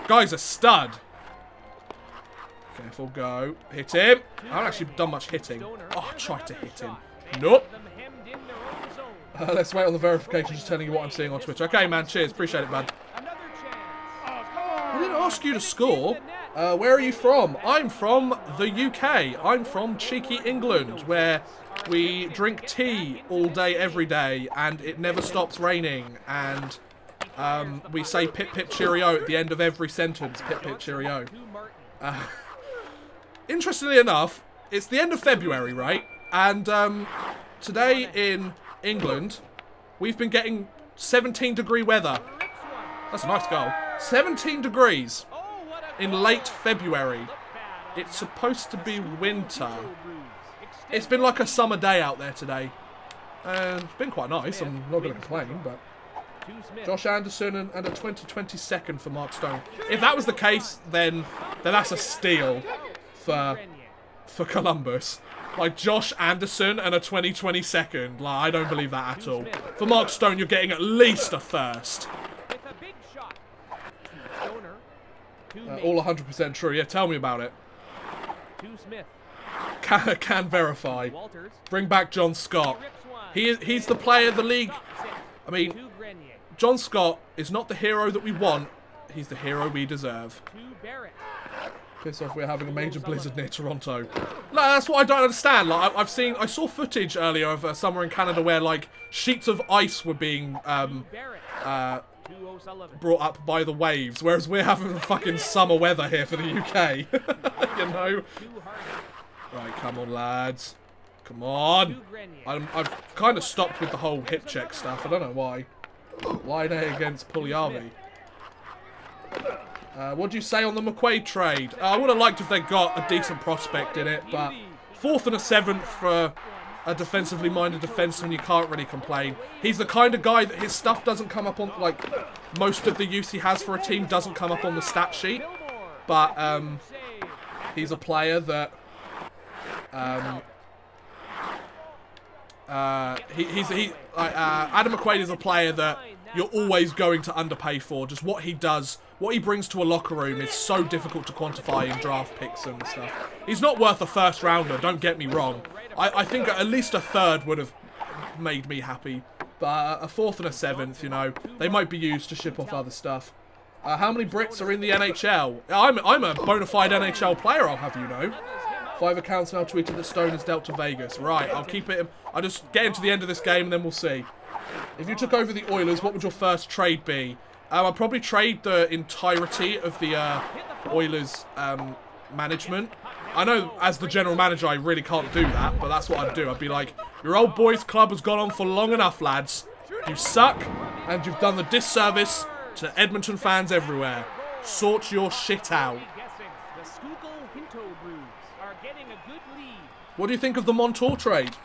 Guy's a stud. Careful, go. Hit him. I haven't actually done much hitting. Oh, I tried to hit him. Nope. Let's wait on the verification, just telling you what I'm seeing on Twitch. Okay, man, cheers. Appreciate it, bud. I didn't ask you to score. Where are you from? I'm from the UK. I'm from cheeky England, where we drink tea all day, every day, and it never stops raining. And we say pip pip cheerio at the end of every sentence. Pip pip cheerio. Interestingly enough, it's the end of February, right? And today in England, we've been getting 17-degree weather. That's a nice goal. 17 degrees in late February. It's supposed to be winter. It's been like a summer day out there today. And it's been quite nice. I'm not going to complain, but... Josh Anderson and a 2020 second for Mark Stone. If that was the case, then that's a steal for Columbus. Like, Josh Anderson and a 2020 second. Like, I don't believe that at all. For Mark Stone, you're getting at least a first. All 100% true. Yeah, tell me about it. Can verify. Bring back John Scott. He's the player the league... I mean, John Scott is not the hero that we want. He's the hero we deserve. Piss off, we're having a major blizzard near Toronto. No, that's what I don't understand. Like, I saw footage earlier of somewhere in Canada where, like, sheets of ice were being brought up by the waves, whereas we're having fucking summer weather here for the UK. You know? Right, come on, lads. Come on. I've kind of stopped with the whole hip check stuff. I don't know why. Line A against Puljujärvi. What do you say on the McQuaid trade? I would have liked if they got a decent prospect in it, but 4th and a 7th for a defensively minded defenseman, you can't really complain. He's the kind of guy that his stuff doesn't come up on, like, most of the use he has for a team doesn't come up on the stat sheet. But, he's a player that, Adam McQuaid is a player that you're always going to underpay for. Just what he does, what he brings to a locker room is so difficult to quantify in draft picks and stuff. He's not worth a first rounder, don't get me wrong. I think at least a 3rd would have made me happy. But a 4th and a 7th, you know, they might be used to ship off other stuff. How many Brits are in the NHL? I'm a bona fide NHL player, I'll have you know. 5 accounts now tweeted that Stone is dealt to Vegas. Right, I'll keep it. I'll just get into the end of this game and then we'll see. If you took over the Oilers, what would your first trade be? I'd probably trade the entirety of the Oilers management. I know as the general manager I really can't do that, but that's what I'd do. I'd be like, your old boys club has gone on for long enough, lads. You suck, and you've done the disservice to Edmonton fans everywhere. Sort your shit out. What do you think of the Montour trade?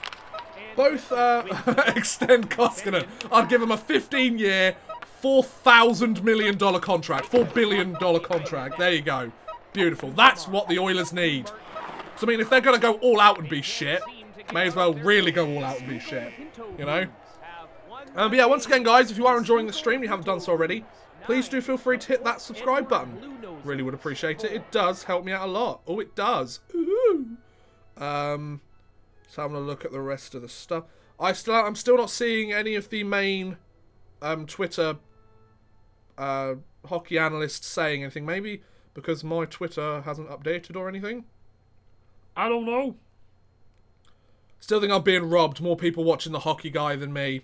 Both extend Koskinen. I'd give him a 15-year, $4,000 million contract. $4 billion contract. There you go. Beautiful. That's what the Oilers need. So, I mean, if they're going to go all out and be shit, may as well really go all out and be shit. You know? But yeah, once again, guys, if you are enjoying the stream, you haven't done so already, please do feel free to hit that subscribe button. Really would appreciate it. It does help me out a lot. Oh, it does. Ooh. So I'm gonna look at the rest of the stuff. I'm still not seeing any of the main Twitter hockey analysts saying anything. Maybe because my Twitter hasn't updated or anything. I don't know. Still think I'm being robbed. More people watching the hockey guy than me.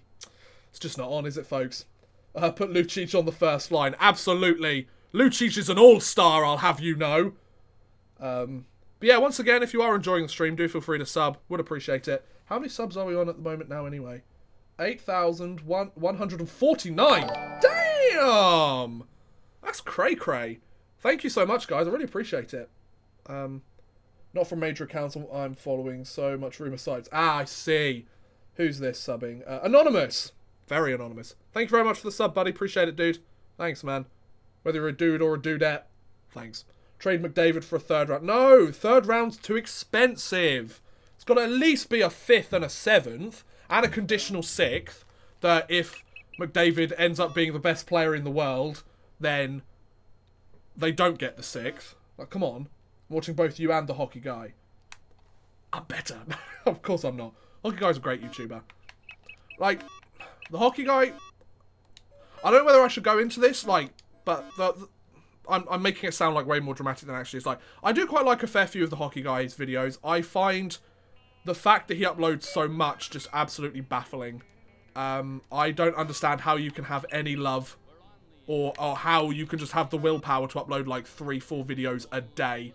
It's just not on, is it, folks? Put Lucic on the first line. Absolutely. Lucic is an all-star, I'll have you know. But yeah, once again, if you are enjoying the stream, do feel free to sub. Would appreciate it. How many subs are we on at the moment now, anyway? 8,149. Damn! That's cray-cray. Thank you so much, guys. I really appreciate it. Not from major accounts I'm following so much rumour sites. Ah, I see. Who's this subbing? Anonymous. Very anonymous. Thank you very much for the sub, buddy. Appreciate it, dude. Thanks, man. Whether you're a dude or a dudette. Thanks. Trade McDavid for a 3rd round. No, 3rd round's too expensive. It's got to at least be a 5th and a 7th. And a conditional 6th. That if McDavid ends up being the best player in the world, then they don't get the 6th. Like, come on. I'm watching both you and the hockey guy. I'm better. Of course I'm not. Hockey guy's a great YouTuber. Like, the hockey guy... I don't know whether I should go into this, like, but I'm making it sound like way more dramatic than it actually is. Like, I do quite like a fair few of the hockey guy's videos. I find the fact that he uploads so much just absolutely baffling. I don't understand how you can have any love or how you can just have the willpower to upload like 3-4 videos a day.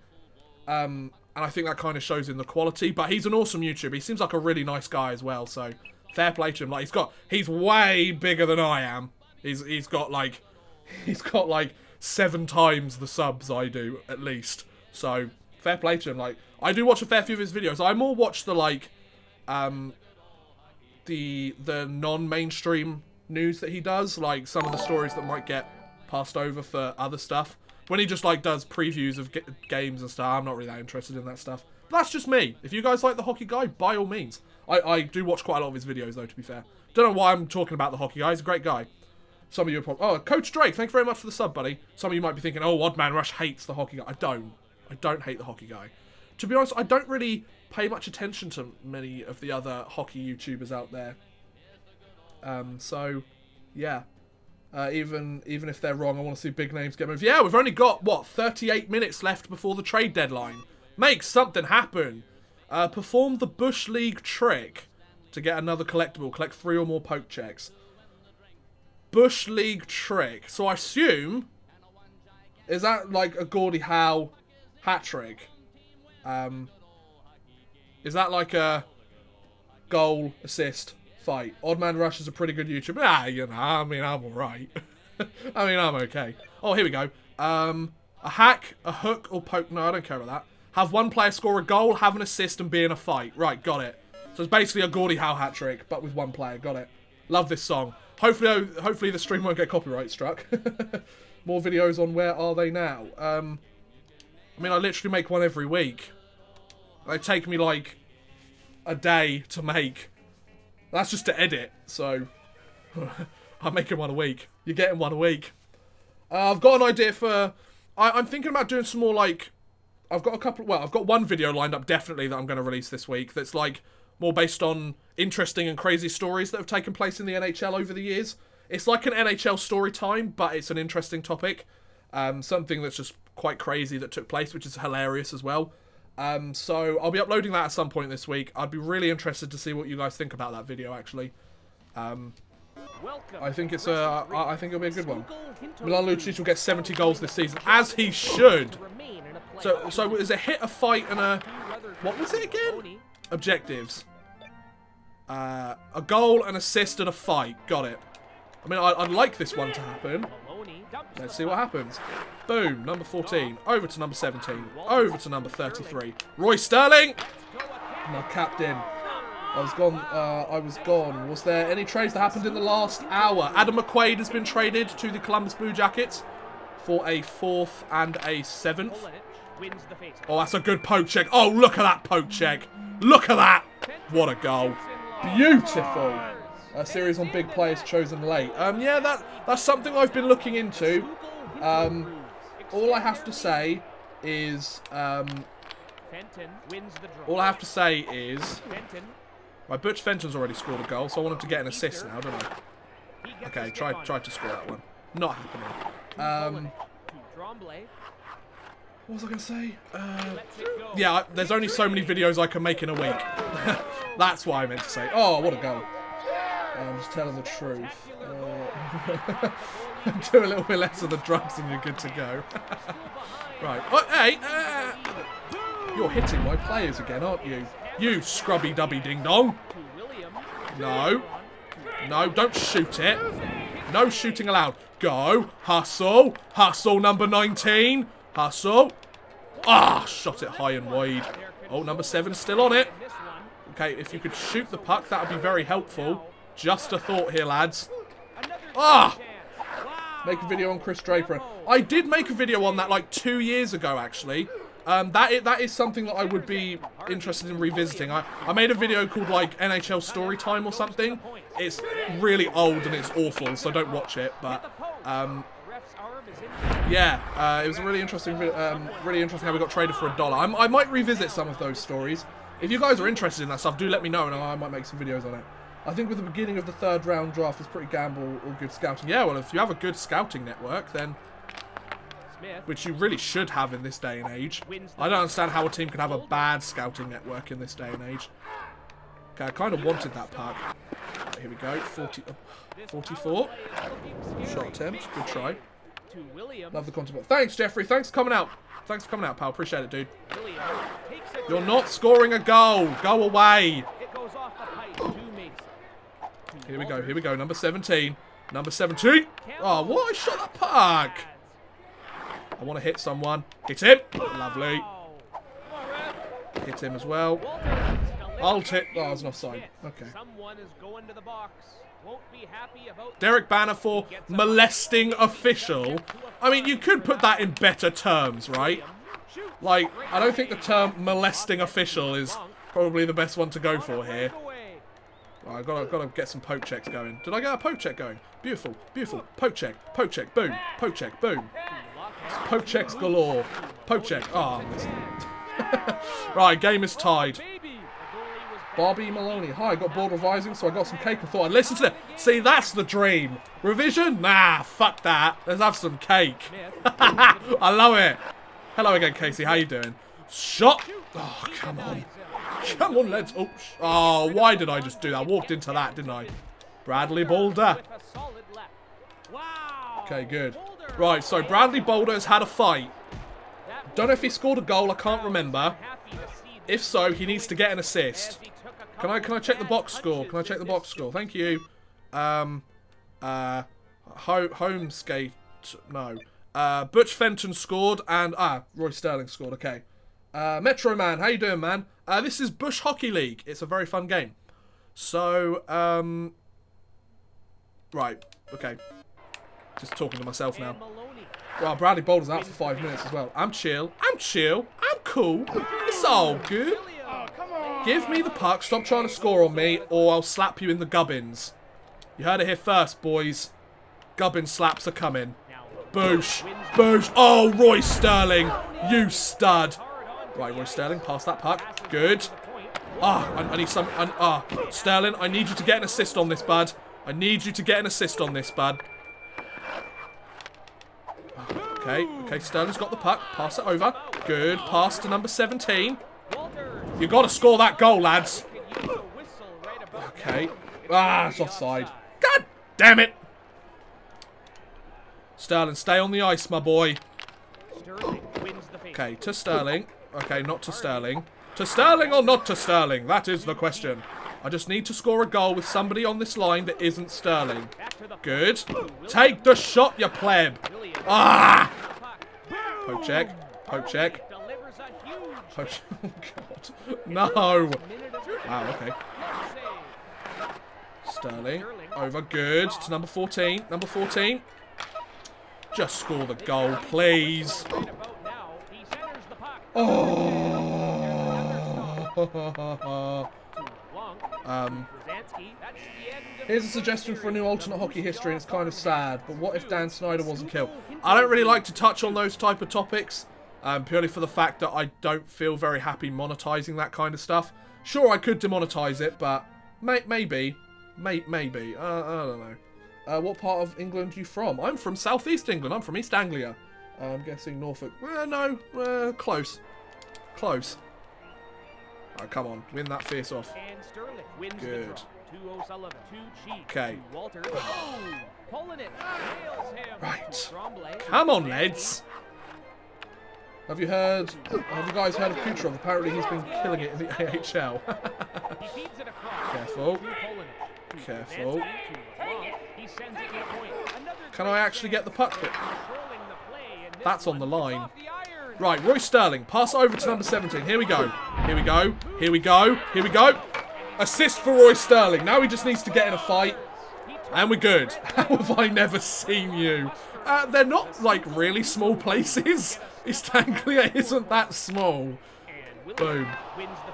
And I think that kind of shows in the quality. But he's an awesome YouTuber. He seems like a really nice guy as well. So fair play to him. Like he's way bigger than I am. He's got like 7 times the subs I do at least. So fair play to him. Like I do watch a fair few of his videos. I more watch the like the non-mainstream news that he does, like some of the stories that might get passed over for other stuff. When he just like does previews of games and stuff, I'm not really that interested in that stuff. But that's just me. If you guys like the hockey guy, by all means. I do watch quite a lot of his videos though, to be fair. Don't know why I'm talking about the hockey guy. He's a great guy. Some of you are probably... Oh, Coach Drake, thank you very much for the sub, buddy. Some of you might be thinking, oh, Oddman Rush hates the hockey guy. I don't hate the hockey guy. To be honest, I don't really pay much attention to many of the other hockey YouTubers out there. So, yeah. Even if they're wrong, I want to see big names get moved. Yeah, we've only got, what, 38 minutes left before the trade deadline. Make something happen. Perform the Bush League trick to get another collectible. Collect 3 or more poke checks. Bush League trick. So I assume... Is that like a Gordie Howe hat trick? Is that like a goal, assist, fight? Oddman Rush is a pretty good YouTuber. Ah, you know, I mean, I'm alright. I mean, I'm okay. Oh, here we go. A hack, a hook, or poke. No, I don't care about that. Have one player score a goal, have an assist, and be in a fight. Right, got it. So it's basically a Gordie Howe hat trick, but with one player. Got it. Love this song. Hopefully the stream won't get copyright struck. More videos on Where Are They Now? I mean, I literally make one every week. They take me like a day to make. That's just to edit, so I'm making one a week. You're getting one a week. I've got an idea for... I'm thinking about doing some more like... I've got one video lined up definitely that I'm going to release this week that's like more based on interesting and crazy stories that have taken place in the NHL over the years. It's like an NHL story time, but it's an interesting topic. Something that's just quite crazy that took place, which is hilarious as well. So I'll be uploading that at some point this week. I'd be really interested to see what you guys think about that video, actually. I think it's I think it'll be a good one. Milan Lucic will get 70 goals this season, as he should. So is a hit, a fight, and a... What was it again? Objectives. A goal, an assist, and a fight. Got it. I mean, I'd like this one to happen. Let's see what happens. Boom, number 14. Over to number 17. Over to number 33. Roy Sterling! My captain. I was gone. Was there any trades that happened in the last hour? Adam McQuaid has been traded to the Columbus Blue Jackets for a 4th and a 7th. Oh, that's a good poke check. Oh, look at that poke check. Look at that. What a goal. Beautiful. A series on big players chosen late. Yeah, that's something I've been looking into. All I have to say is... Right, Butch Fenton's already scored a goal, so I want him to get an assist now, don't I? Okay, tried to score that one. Not happening. What was I going to say? Yeah, there's only so many videos I can make in a week. That's what I meant to say. Oh, what a goal. I'm just telling the truth. Do a little bit less of the drugs and you're good to go. Right. Oh, hey! You're hitting my players again, aren't you? You scrubby-dubby ding-dong. No. No, don't shoot it. No shooting allowed. Go. Hustle. Hustle, number 19. Hustle. Ah, shot it high and wide. Oh, number 7 is still on it. Okay, if you could shoot the puck, that would be very helpful. Just a thought here, lads. Ah! Make a video on Chris Draper. I did make a video on that like 2 years ago, actually. That is something that I would be interested in revisiting. I made a video called like NHL Storytime or something. It's really old and it's awful, so don't watch it. But yeah, it was a really interesting how we got traded for $1. I might revisit some of those stories. If you guys are interested in that stuff, do let me know and I might make some videos on it. I think with the beginning of the 3rd round draft is pretty gamble or good scouting. Yeah, well, if you have a good scouting network, then... which you really should have in this day and age. I don't understand how a team could have a bad scouting network in this day and age. Okay, I kind of wanted that puck. Here we go. 44. Shot attempt. Good try. Love the content. Thanks, Jeffrey. Thanks for coming out. Thanks for coming out, pal. Appreciate it, dude. You're not scoring a goal. Go away. Here we go. Here we go. Number 17. Number 17. Oh, what? I shot that puck. I want to hit someone. Hit him. Lovely. Hit him as well. I'll hit. Oh, I was an offside. Okay. Derek Banner for molesting official. I mean, you could put that in better terms, right? Like, I don't think the term molesting official is probably the best one to go for here. Right, I've got to get some poke checks going. Did I get a poke check going? Beautiful, beautiful. Poke check, boom. Poke check, boom. Poke checks galore. Poke check. Oh, I missed it. Right, game is tied. Bobby Maloney. Hi, I got bored revising, so I got some cake and thought I'd listen to it. See, that's the dream. Revision? Nah, fuck that. Let's have some cake. I love it. Hello again, Casey. How you doing? Shot. Oh, come on. Come on, let's... Oops. Oh, why did I just do that? I walked into that, didn't I? Bradley Boulder. Okay, good. Right, so Bradley Boulder has had a fight. Don't know if he scored a goal. I can't remember. If so, he needs to get an assist. Can I check the box score? Can I check the box score? Thank you. Home skate. No. Butch Fenton scored and Roy Sterling scored. Okay. Metro Man, how you doing, man? This is Bush Hockey League. It's a very fun game. So, right. Okay. Just talking to myself now. Well, Bradley Boulder's out for 5 minutes as well. I'm chill. I'm chill. I'm cool. It's all good. Give me the puck. Stop trying to score on me, or I'll slap you in the gubbins. You heard it here first, boys. Gubbin slaps are coming. Boosh. Boosh. Oh, Roy Sterling. You stud. Right, Roy Sterling, pass that puck. Good. I need some... Sterling, I need you to get an assist on this, bud. I need you to get an assist on this, bud. Okay, Sterling's got the puck. Pass it over. Good. Pass to number 17. You've got to score that goal, lads. Okay. It's offside. God damn it. Sterling, stay on the ice, my boy. Okay, to Sterling. Okay, not to Sterling. To Sterling or not to Sterling? That is the question. I just need to score a goal with somebody on this line that isn't Sterling. Good. Take the shot, you pleb. Poke check. Poke check. Poke check. Oh, God. No. Wow, okay. Sterling. Over. Good. To number 14. Number 14. Just score the goal, please. Here's a suggestion for a new alternate hockey history, and it's kind of sad, but what if Dan Snyder wasn't killed? I don't really like to touch on those type of topics, purely for the fact that I don't feel very happy monetizing that kind of stuff. Sure, I could demonetize it, but maybe. I don't know. What part of England are you from? I'm from southeast England. I'm from East Anglia. I'm guessing Norfolk. No, close. Close. Alright, come on. Win that face off. Good. Okay. Right. Come on, lads. Have you guys heard of Kucherov? Apparently he's been killing it in the AHL. Careful. Careful. Can I actually get the puck? That's on the line. Right, Roy Sterling. Pass over to number 17. Here we go. Here we go. Here we go. Here we go. Assist for Roy Sterling. Now he just needs to get in a fight. And we're good. How have I never seen you? They're not, like, really small places. East Anglia isn't that small. Boom.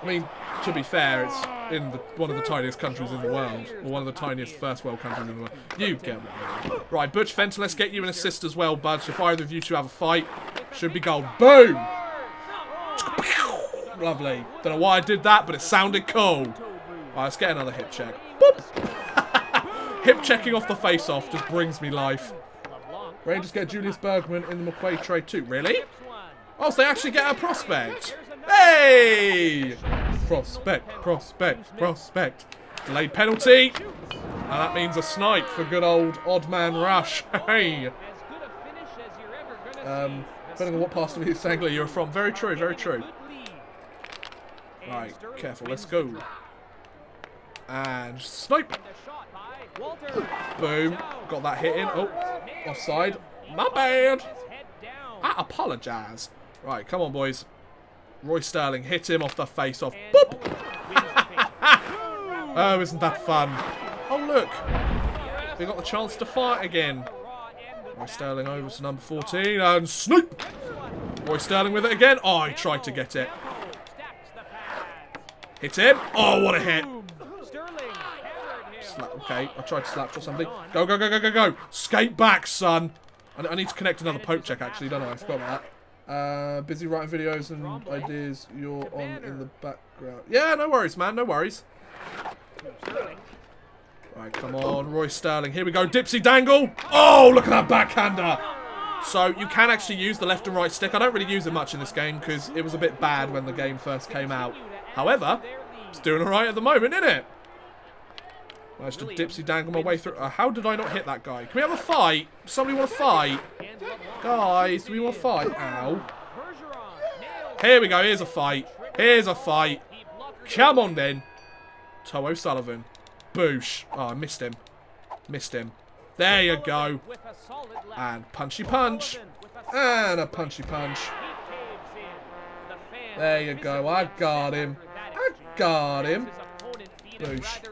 I mean, to be fair, it's in one of the tiniest countries in the world. Or one of the tiniest first world countries in the world. You get one. Right, Butch Fenton, let's get you an assist as well, bud. So if either of you two have a fight, should be goal. Boom! Lovely. Don't know why I did that, but it sounded cool. Right, let's get another hip check. Boop! Hip checking off the face-off just brings me life. Rangers get Julius Bergman in the McQuaid trade too. Really? Oh, so they actually get a prospect. Hey! Prospect, prospect, prospect. Delayed penalty. And that means a snipe for good old odd man Rush. Hey! Depending on what part of East Anglia you're from. Very true, very true. Right, careful, let's go. And snipe. Boom. Got that hit in. Oh, offside. My bad. I apologise. Right, come on, boys. Roy Sterling, hit him off the face-off. Boop! Oh, isn't that fun? Oh, look. We got the chance to fight again. Roy Sterling over to number 14 and snoop! Roy Sterling with it again. Oh, he tried to get it. Hit him. Oh, what a hit. Slap. Okay, I tried to slap or something. Go, go, go, go, go, go. Skate back, son. I need to connect another poke check, actually, don't I? I forgot about that. Busy writing videos and ideas you're on in the background. Yeah, no worries, man. No worries. Right, come on. Roy Sterling. Here we go. Dipsy dangle. Oh, look at that backhander. So, you can actually use the left and right stick. I don't really use it much in this game because it was a bit bad when the game first came out. However, it's doing alright at the moment, isn't it? Managed to dipsy dangle my way through. How did I not hit that guy? Can we have a fight? Does somebody want to fight? Guys, do we want to fight? Ow. Here we go. Here's a fight. Here's a fight. Come on, then. Toe O'Sullivan. Boosh. Oh, I missed him. Missed him. There you go. And punchy punch. And a punchy punch. There you go. I got him. I got him. Boosh.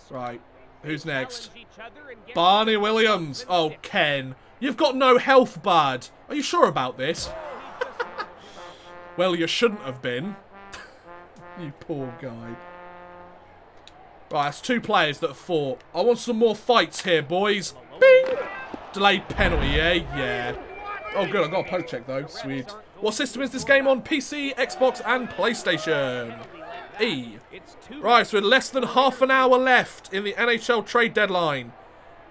Right. Who's next? Barney Williams. Oh, Ken. You've got no health, bud. Are you sure about this? Well, you shouldn't have been. You poor guy. Right, that's two players that have fought. I want some more fights here, boys. Bing! Delayed penalty, yeah? Yeah. Oh, good. I got a poke check, though. Sweet. What system is this game on? PC, Xbox, and PlayStation. E. Right, so with less than half an hour left in the NHL Trade Deadline.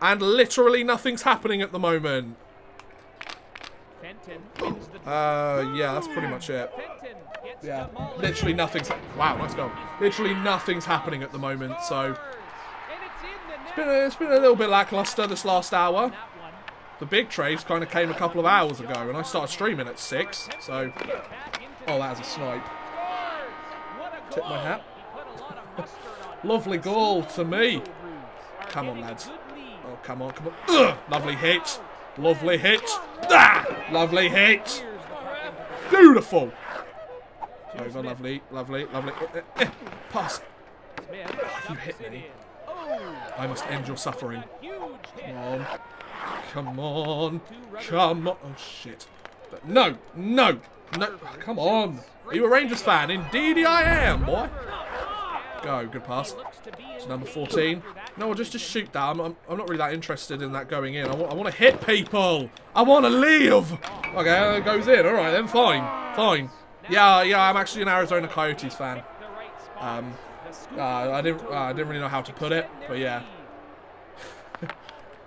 And literally nothing's happening at the moment. Yeah, that's pretty much it. Yeah, literally nothing's... Wow, nice goal. Literally nothing's happening at the moment, so... It's been a little bit lackluster this last hour. The big trades kind of came a couple of hours ago, and I started streaming at 6, so... Oh, that was a snipe. Tip my hat. Lovely goal to me. Come on, lads. Oh, come on, come on. Ugh! Lovely hit. Lovely hit. Ah! Lovely hit. Beautiful. Over, lovely, lovely, lovely. Pass. You hit me. I must end your suffering. Come on. Come on. Come on. Oh, shit. But no, no, no. Come on. Are you a Rangers fan? Indeed I am, boy. Go, good pass. It's number 14. No, just shoot that. I'm not really that interested in that going in. I want to hit people. I want to live. Okay, it goes in. All right, then fine, fine. Yeah, I'm actually an Arizona Coyotes fan. I didn't really know how to put it, but yeah.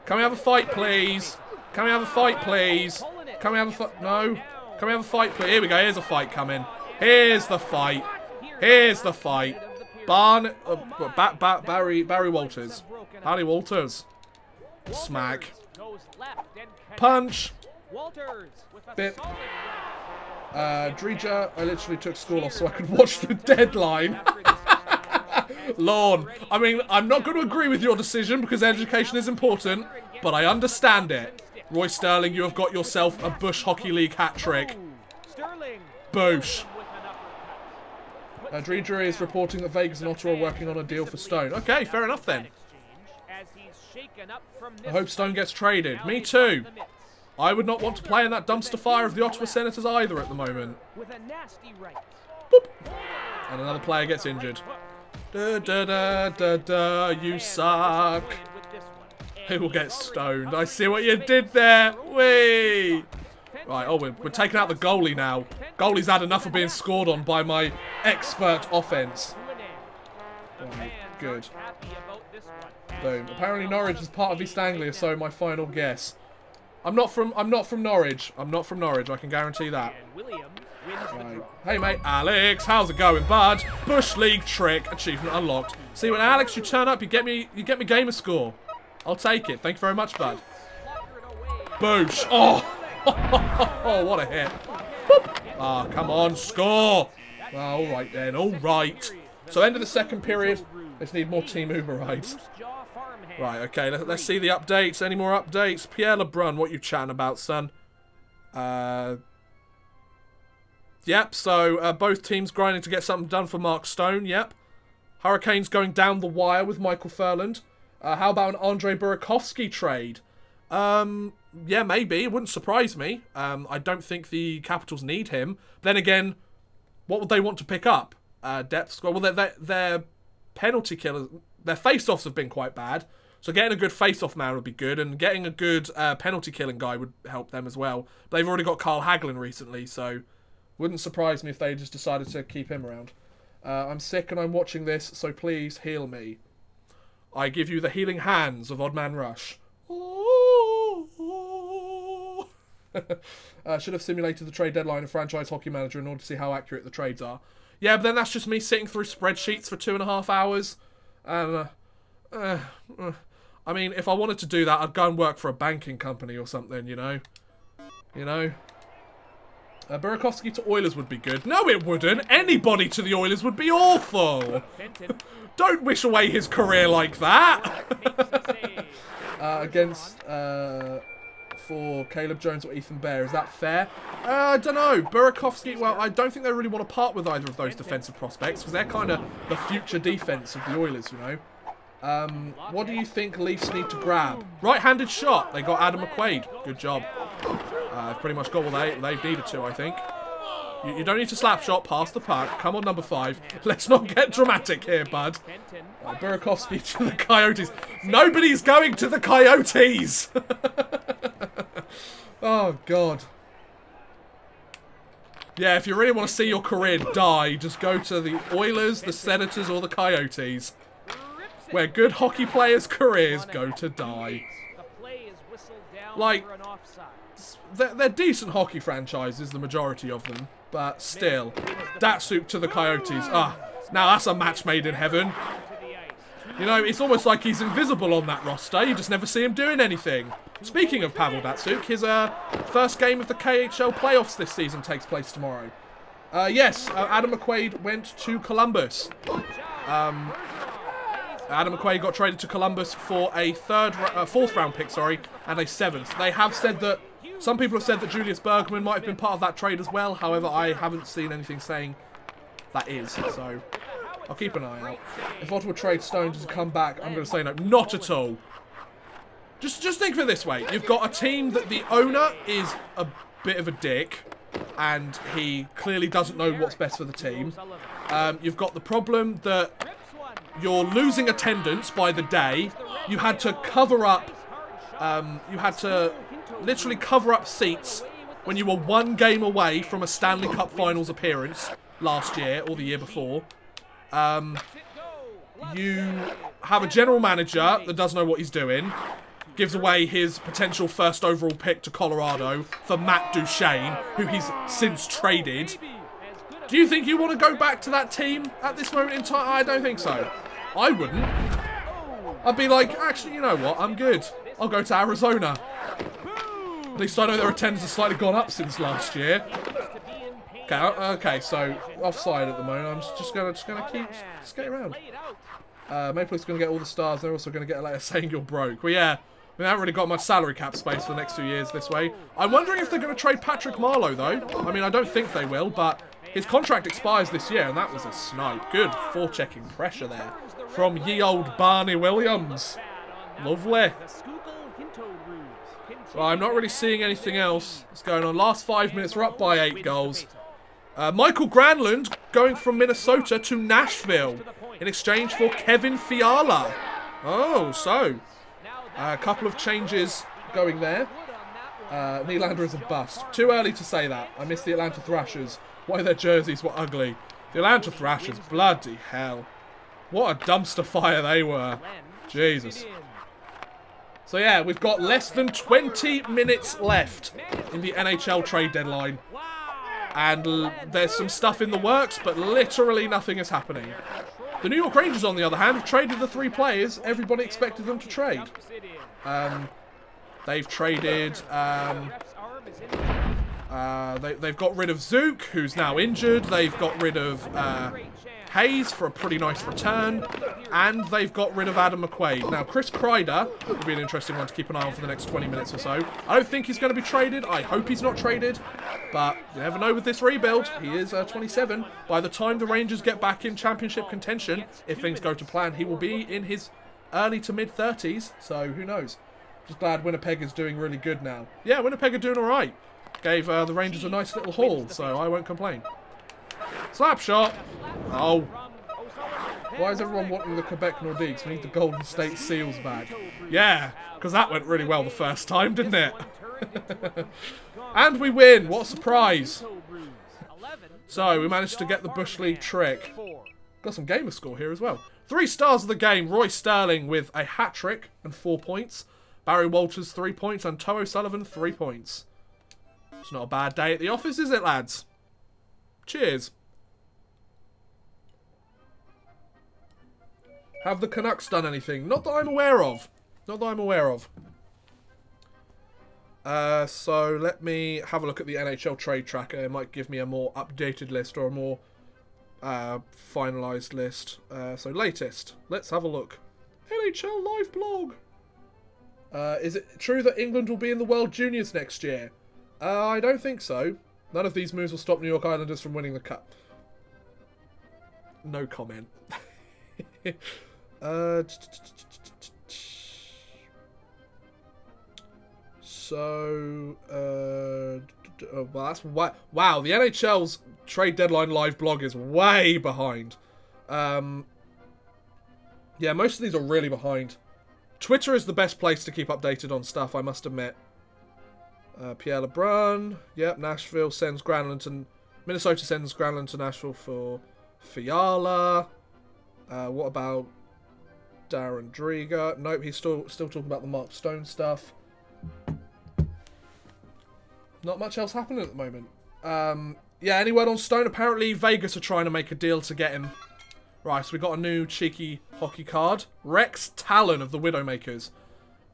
Can we have a fight, please? Can we have a fight, please? Can we have a fight? No. Can we have a fight, please? Here we go. Here's a fight coming. Here's the fight. Here's the fight. Barry Walters. Barry Walters. Smack. Punch. Bip. Dreja, I literally took school off so I could watch the deadline. Lawn. I mean, I'm not going to agree with your decision because education is important, but I understand it. Roy Sterling, you have got yourself a Bush Hockey League hat-trick. Boosh. Dreidra is reporting that Vegas and Ottawa are working on a deal for Stone. Okay, fair enough then. I hope Stone gets traded. Me too. I would not want to play in that dumpster fire of the Ottawa Senators either at the moment. Boop. And another player gets injured. Da da da da da, you suck. Who will get stoned? I see what you did there. Whee! Right, oh, we're taking out the goalie now. Goalie's had enough of being scored on by my expert offense. Right, good. Boom. Apparently Norwich is part of East Anglia, so my final guess. I'm not from Norwich. I'm not from Norwich, I can guarantee that. Right. Hey mate, Alex, how's it going, bud? Bush League trick, achievement unlocked. See, when Alex, you turn up, you get me gamer score. I'll take it. Thank you very much, bud. Boosh. Oh, oh, what a hit. Boop. Ah, come on, score. Well, all right then, all right. So end of the second period. Let's need more Team Uber rides. Right, okay, let's see the updates. Any more updates? Pierre LeBrun, what you chatting about, son? Yep, so both teams grinding to get something done for Mark Stone, yep. Hurricanes going down the wire with Michael Furland. How about an Andre Burakovsky trade? Yeah, maybe. It wouldn't surprise me. I don't think the Capitals need him. Then again, what would they want to pick up? Depth squad. Well, their penalty killers, their face-offs have been quite bad. So getting a good face-off man would be good, and getting a good penalty killing guy would help them as well. But they've already got Carl Hagelin recently, so wouldn't surprise me if they just decided to keep him around. I'm sick and I'm watching this, so please heal me. I give you the healing hands of Oddman Rush. Should have simulated the trade deadline of Franchise Hockey Manager in order to see how accurate the trades are. Yeah, but then that's just me sitting through spreadsheets for 2.5 hours. And, I mean, if I wanted to do that, I'd go and work for a banking company or something, you know? You know? Burakovsky to Oilers would be good. No, it wouldn't. Anybody to the Oilers would be awful. Don't wish away his career like that. For Caleb Jones or Ethan Bear, is that fair? I don't know. Burakovsky, well, I don't think they really want to part with either of those defensive prospects because they're kind of the future defense of the Oilers, you know. What do you think Leafs need to grab? Right-handed shot. They got Adam McQuaid. Good job. Pretty much got what they've needed to, I think. You don't need to slap shot past the puck. Come on, number 5. Let's not get dramatic here, bud. Burakovsky to the Coyotes. Nobody's going to the Coyotes! Oh, God. Yeah, if you really want to see your career die, just go to the Oilers, the Senators, or the Coyotes. Where good hockey players' careers go to die. Like, they're decent hockey franchises, the majority of them. But still, Datsuk to the Coyotes. Ah, now that's a match made in heaven. You know, it's almost like he's invisible on that roster. You just never see him doing anything. Speaking of Pavel Datsuk, his first game of the KHL playoffs this season takes place tomorrow. Yes, Adam McQuaid went to Columbus. Adam McQuaid got traded to Columbus for a fourth round pick, and a 7th. They have said that, some people have said that Julius Bergman might have been part of that trade as well. However, I haven't seen anything saying that is, so I'll keep an eye out. If Ottawa trade Stone to come back, I'm going to say no. Not at all. Just think of it this way. You've got a team that the owner is a bit of a dick, and he clearly doesn't know what's best for the team. You've got the problem that you're losing attendance by the day. You had to cover up, literally cover up seats when you were 1 game away from a Stanley Cup Finals appearance last year or the year before. You have a general manager that doesn't know what he's doing, gives away his potential first overall pick to Colorado for Matt Duchene, who he's since traded. Do you think you want to go back to that team at this moment in time? I don't think so. I wouldn't. I'd be like, actually, you know what? I'm good. I'll go to Arizona. At least I know their attendance has slightly gone up since last year. Okay, Okay, so offside at the moment. I'm just gonna keep skate around. Maple Leafs gonna get all the stars. They're also gonna get a letter saying you're broke. Well, yeah, we haven't really got much salary cap space for the next 2 years this way. I'm wondering if they're gonna trade Patrick Marleau though. I mean, I don't think they will, but his contract expires this year, and that was a snipe. Good forechecking pressure there from ye old Barney Williams. Lovely. Well, I'm not really seeing anything else that's going on. Last 5 minutes, we're up by 8 goals. Michael Granlund going from Minnesota to Nashville in exchange for Kevin Fiala. Oh, so a couple of changes going there. Nylander is a bust. Too early to say that. I miss the Atlanta Thrashers. Why their jerseys were ugly. The Atlanta Thrashers, bloody hell. What a dumpster fire they were. Jesus. So yeah, we've got less than 20 minutes left in the NHL trade deadline. And there's some stuff in the works, but literally nothing is happening. The New York Rangers, on the other hand, have traded the 3 players everybody expected them to trade. They've traded... they've got rid of Zook, who's now injured. They've got rid of Hayes for a pretty nice return. And they've got rid of Adam McQuaid. Now, Chris Kreider will be an interesting one to keep an eye on for the next 20 minutes or so. I don't think he's going to be traded. I hope he's not traded. But you never know with this rebuild. He is 27. By the time the Rangers get back in championship contention, if things go to plan, he will be in his early to mid-30s. So, who knows? Just glad Winnipeg is doing really good now. Yeah, Winnipeg are doing all right. Gave the Rangers a nice little haul, so I won't complain. Slap shot. Oh. Why is everyone wanting the Quebec Nordiques? We need the Golden State Seals back. Yeah, because that went really well the first time, didn't it? And we win. What a surprise. So, we managed to get the Bush League trick. Got some gamer score here as well. 3 stars of the game. Roy Sterling with a hat-trick and 4 points. Barry Walters, 3 points. And Toe O'Sullivan, 3 points. It's not a bad day at the office, is it, lads? Cheers. Have the Canucks done anything? Not that I'm aware of. Not that I'm aware of. So let me have a look at the NHL trade tracker. It might give me a more updated list or a more finalised list. So latest. Let's have a look. NHL live blog. Is it true that England will be in the World Juniors next year? I don't think so. None of these moves will stop New York Islanders from winning the cup. No comment. Well, that's wow. The NHL's trade deadline live blog is way behind. Yeah, most of these are really behind. Twitter is the best place to keep updated on stuff, I must admit. Pierre LeBrun. Yep, Nashville sends Granlund to... Minnesota sends Granlund to Nashville for Fiala. What about Darren Dreger? Nope, he's still talking about the Mark Stone stuff. Not much else happening at the moment. Yeah, any word on Stone? Apparently Vegas are trying to make a deal to get him. Right, so we got a new cheeky hockey card. Rex Talon of the Widowmakers.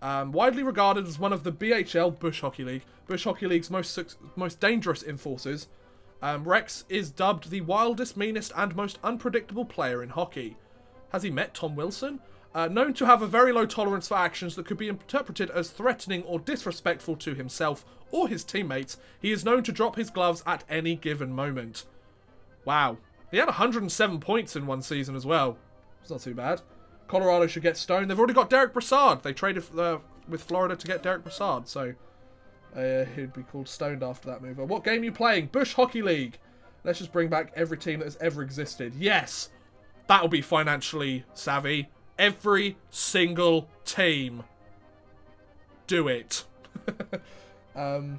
Widely regarded as one of the BHL, Bush Hockey League's most dangerous enforcers, Rex is dubbed the wildest, meanest, and most unpredictable player in hockey. Has he met Tom Wilson? Known to have a very low tolerance for actions that could be interpreted as threatening or disrespectful to himself or his teammates, he is known to drop his gloves at any given moment. Wow. He had 107 points in one season as well. It's not too bad. Colorado should get Stone. They've already got Derek Brassard. They traded with Florida to get Derek Brassard, so he'd be called Stoned after that move. What game are you playing? Bush Hockey League. Let's just bring back every team that has ever existed. Yes, that'll be financially savvy. Every single team. Do it. But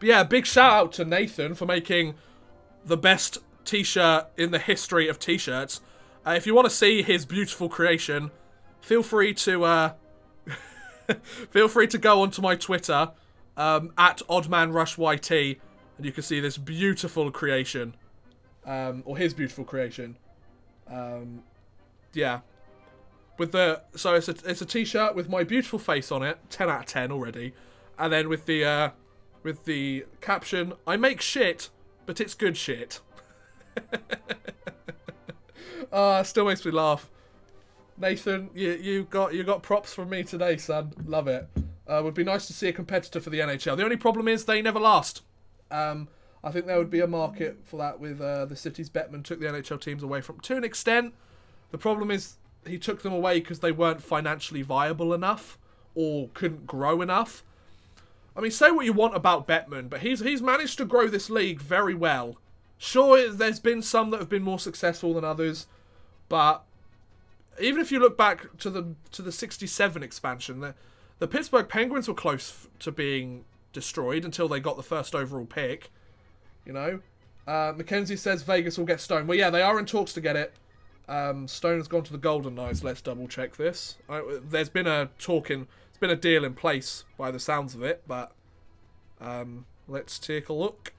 yeah, big shout out to Nathan for making the best t-shirt in the history of t-shirts. If you want to see his beautiful creation, feel free to go onto my Twitter at OddmanRushYT, and you can see this beautiful creation, or his beautiful creation. Yeah, so it's a t-shirt with my beautiful face on it, 10 out of 10 already, and then with the caption, "I make shit, but it's good shit. Still makes me laugh. Nathan, you got props from me today, son. Love it. Would be nice to see a competitor for the NHL. The only problem is they never last. I think there would be a market for that with the city's Bettman took the NHL teams away from to an extent. The problem is he took them away because they weren't financially viable enough or couldn't grow enough. I mean, say what you want about Bettman, but he's managed to grow this league very well. Sure, there's been some that have been more successful than others, but even if you look back to the 67 expansion, the Pittsburgh Penguins were close to being destroyed until they got the first overall pick. You know, Mackenzie says Vegas will get Stone. Well, yeah, they are in talks to get it. Stone has gone to the Golden Knights. Let's double check this. There's been a deal in place by the sounds of it, but let's take a look.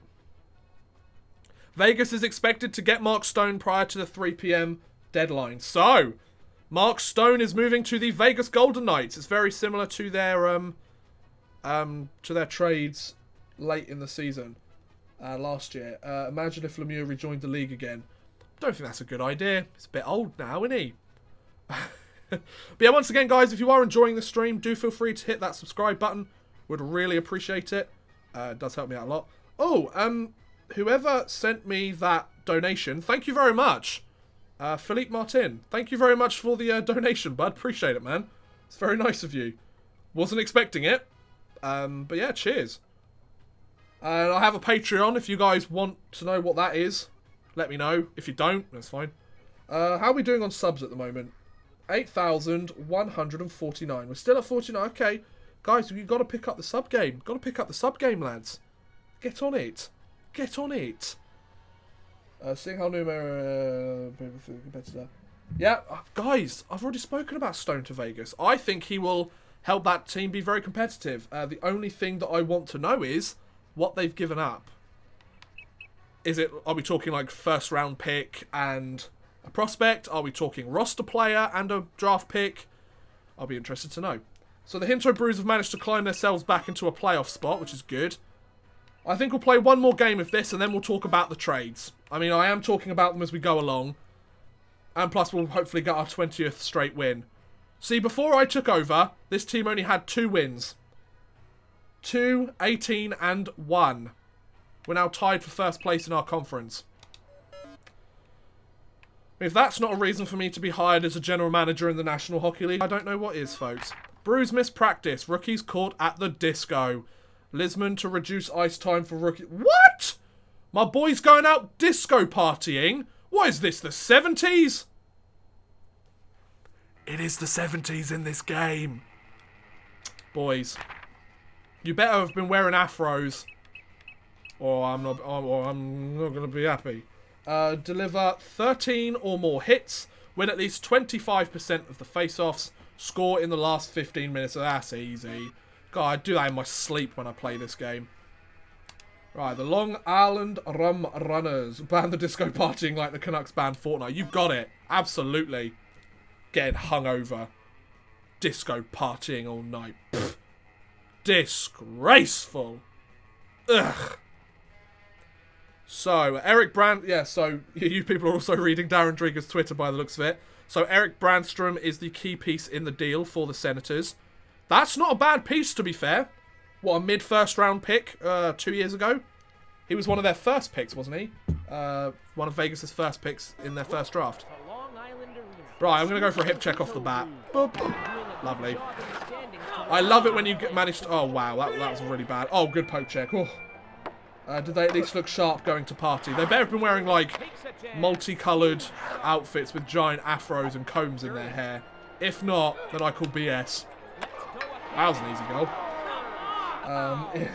Vegas is expected to get Mark Stone prior to the 3 PM deadline. So, Mark Stone is moving to the Vegas Golden Knights. It's very similar to their trades late in the season last year. Imagine if Lemieux rejoined the league again. Don't think that's a good idea. It's a bit old now, isn't he? But yeah, once again, guys, if you are enjoying the stream, do feel free to hit that subscribe button. Would really appreciate it. It does help me out a lot. Oh, whoever sent me that donation, thank you very much. Philippe Martin, thank you very much for the donation, bud. Appreciate it, man. It's very nice of you. Wasn't expecting it. But yeah, cheers. And I have a Patreon if you guys want to know what that is. Let me know. If you don't, that's fine. How are we doing on subs at the moment? 8,149. We're still at 49. Okay. Guys, you've got to pick up the sub game. Got to pick up the sub game, lads. Get on it. Get on it. Seeing how numero competitor. Yeah, guys, I've already spoken about Stone to Vegas. I think he will help that team be very competitive. The only thing that I want to know is what they've given up. Are we talking like first round pick and a prospect? Are we talking roster player and a draft pick? I'll be interested to know. So the Hinto Brews have managed to climb themselves back into a playoff spot, which is good. I think we'll play one more game of this and then we'll talk about the trades. I mean, I am talking about them as we go along. And plus we'll hopefully get our 20th straight win. See, before I took over, this team only had 2 wins. 2, 18, and 1. We're now tied for first place in our conference. If that's not a reason for me to be hired as a general manager in the National Hockey League, I don't know what is, folks. Brews missed practice. Rookies caught at the disco. Lisman to reduce ice time for rookie. What? My boy's going out disco partying? What is this, the 70s? It is the 70s in this game. Boys, you better have been wearing afros. Or I'm not going to be happy. Deliver 13 or more hits. Win at least 25% of the face-offs. Score in the last 15 minutes. That's easy. God, I do that in my sleep when I play this game. Right, the Long Island Rum Runners. Ban the disco partying like the Canucks banned Fortnite. You got it. Absolutely. Getting hungover. Disco partying all night. Pfft. Disgraceful. Ugh. So, Eric Brand... Yeah, so you people are also reading Darren Drieger's Twitter by the looks of it. So, Eric Brandstrom is the key piece in the deal for the Senators. That's not a bad piece, to be fair. What, a mid-first round pick 2 years ago? He was one of their first picks, wasn't he? One of Vegas' first picks in their first draft. Right, I'm going to go for a hip check off the bat. Boop. Lovely. I love it when you manage to... Oh, wow, that was really bad. Oh, good poke check. Oh. Did they at least look sharp going to party? They better have been wearing, like, multicoloured outfits with giant afros and combs in their hair. If not, then I call BS. That was an easy goal.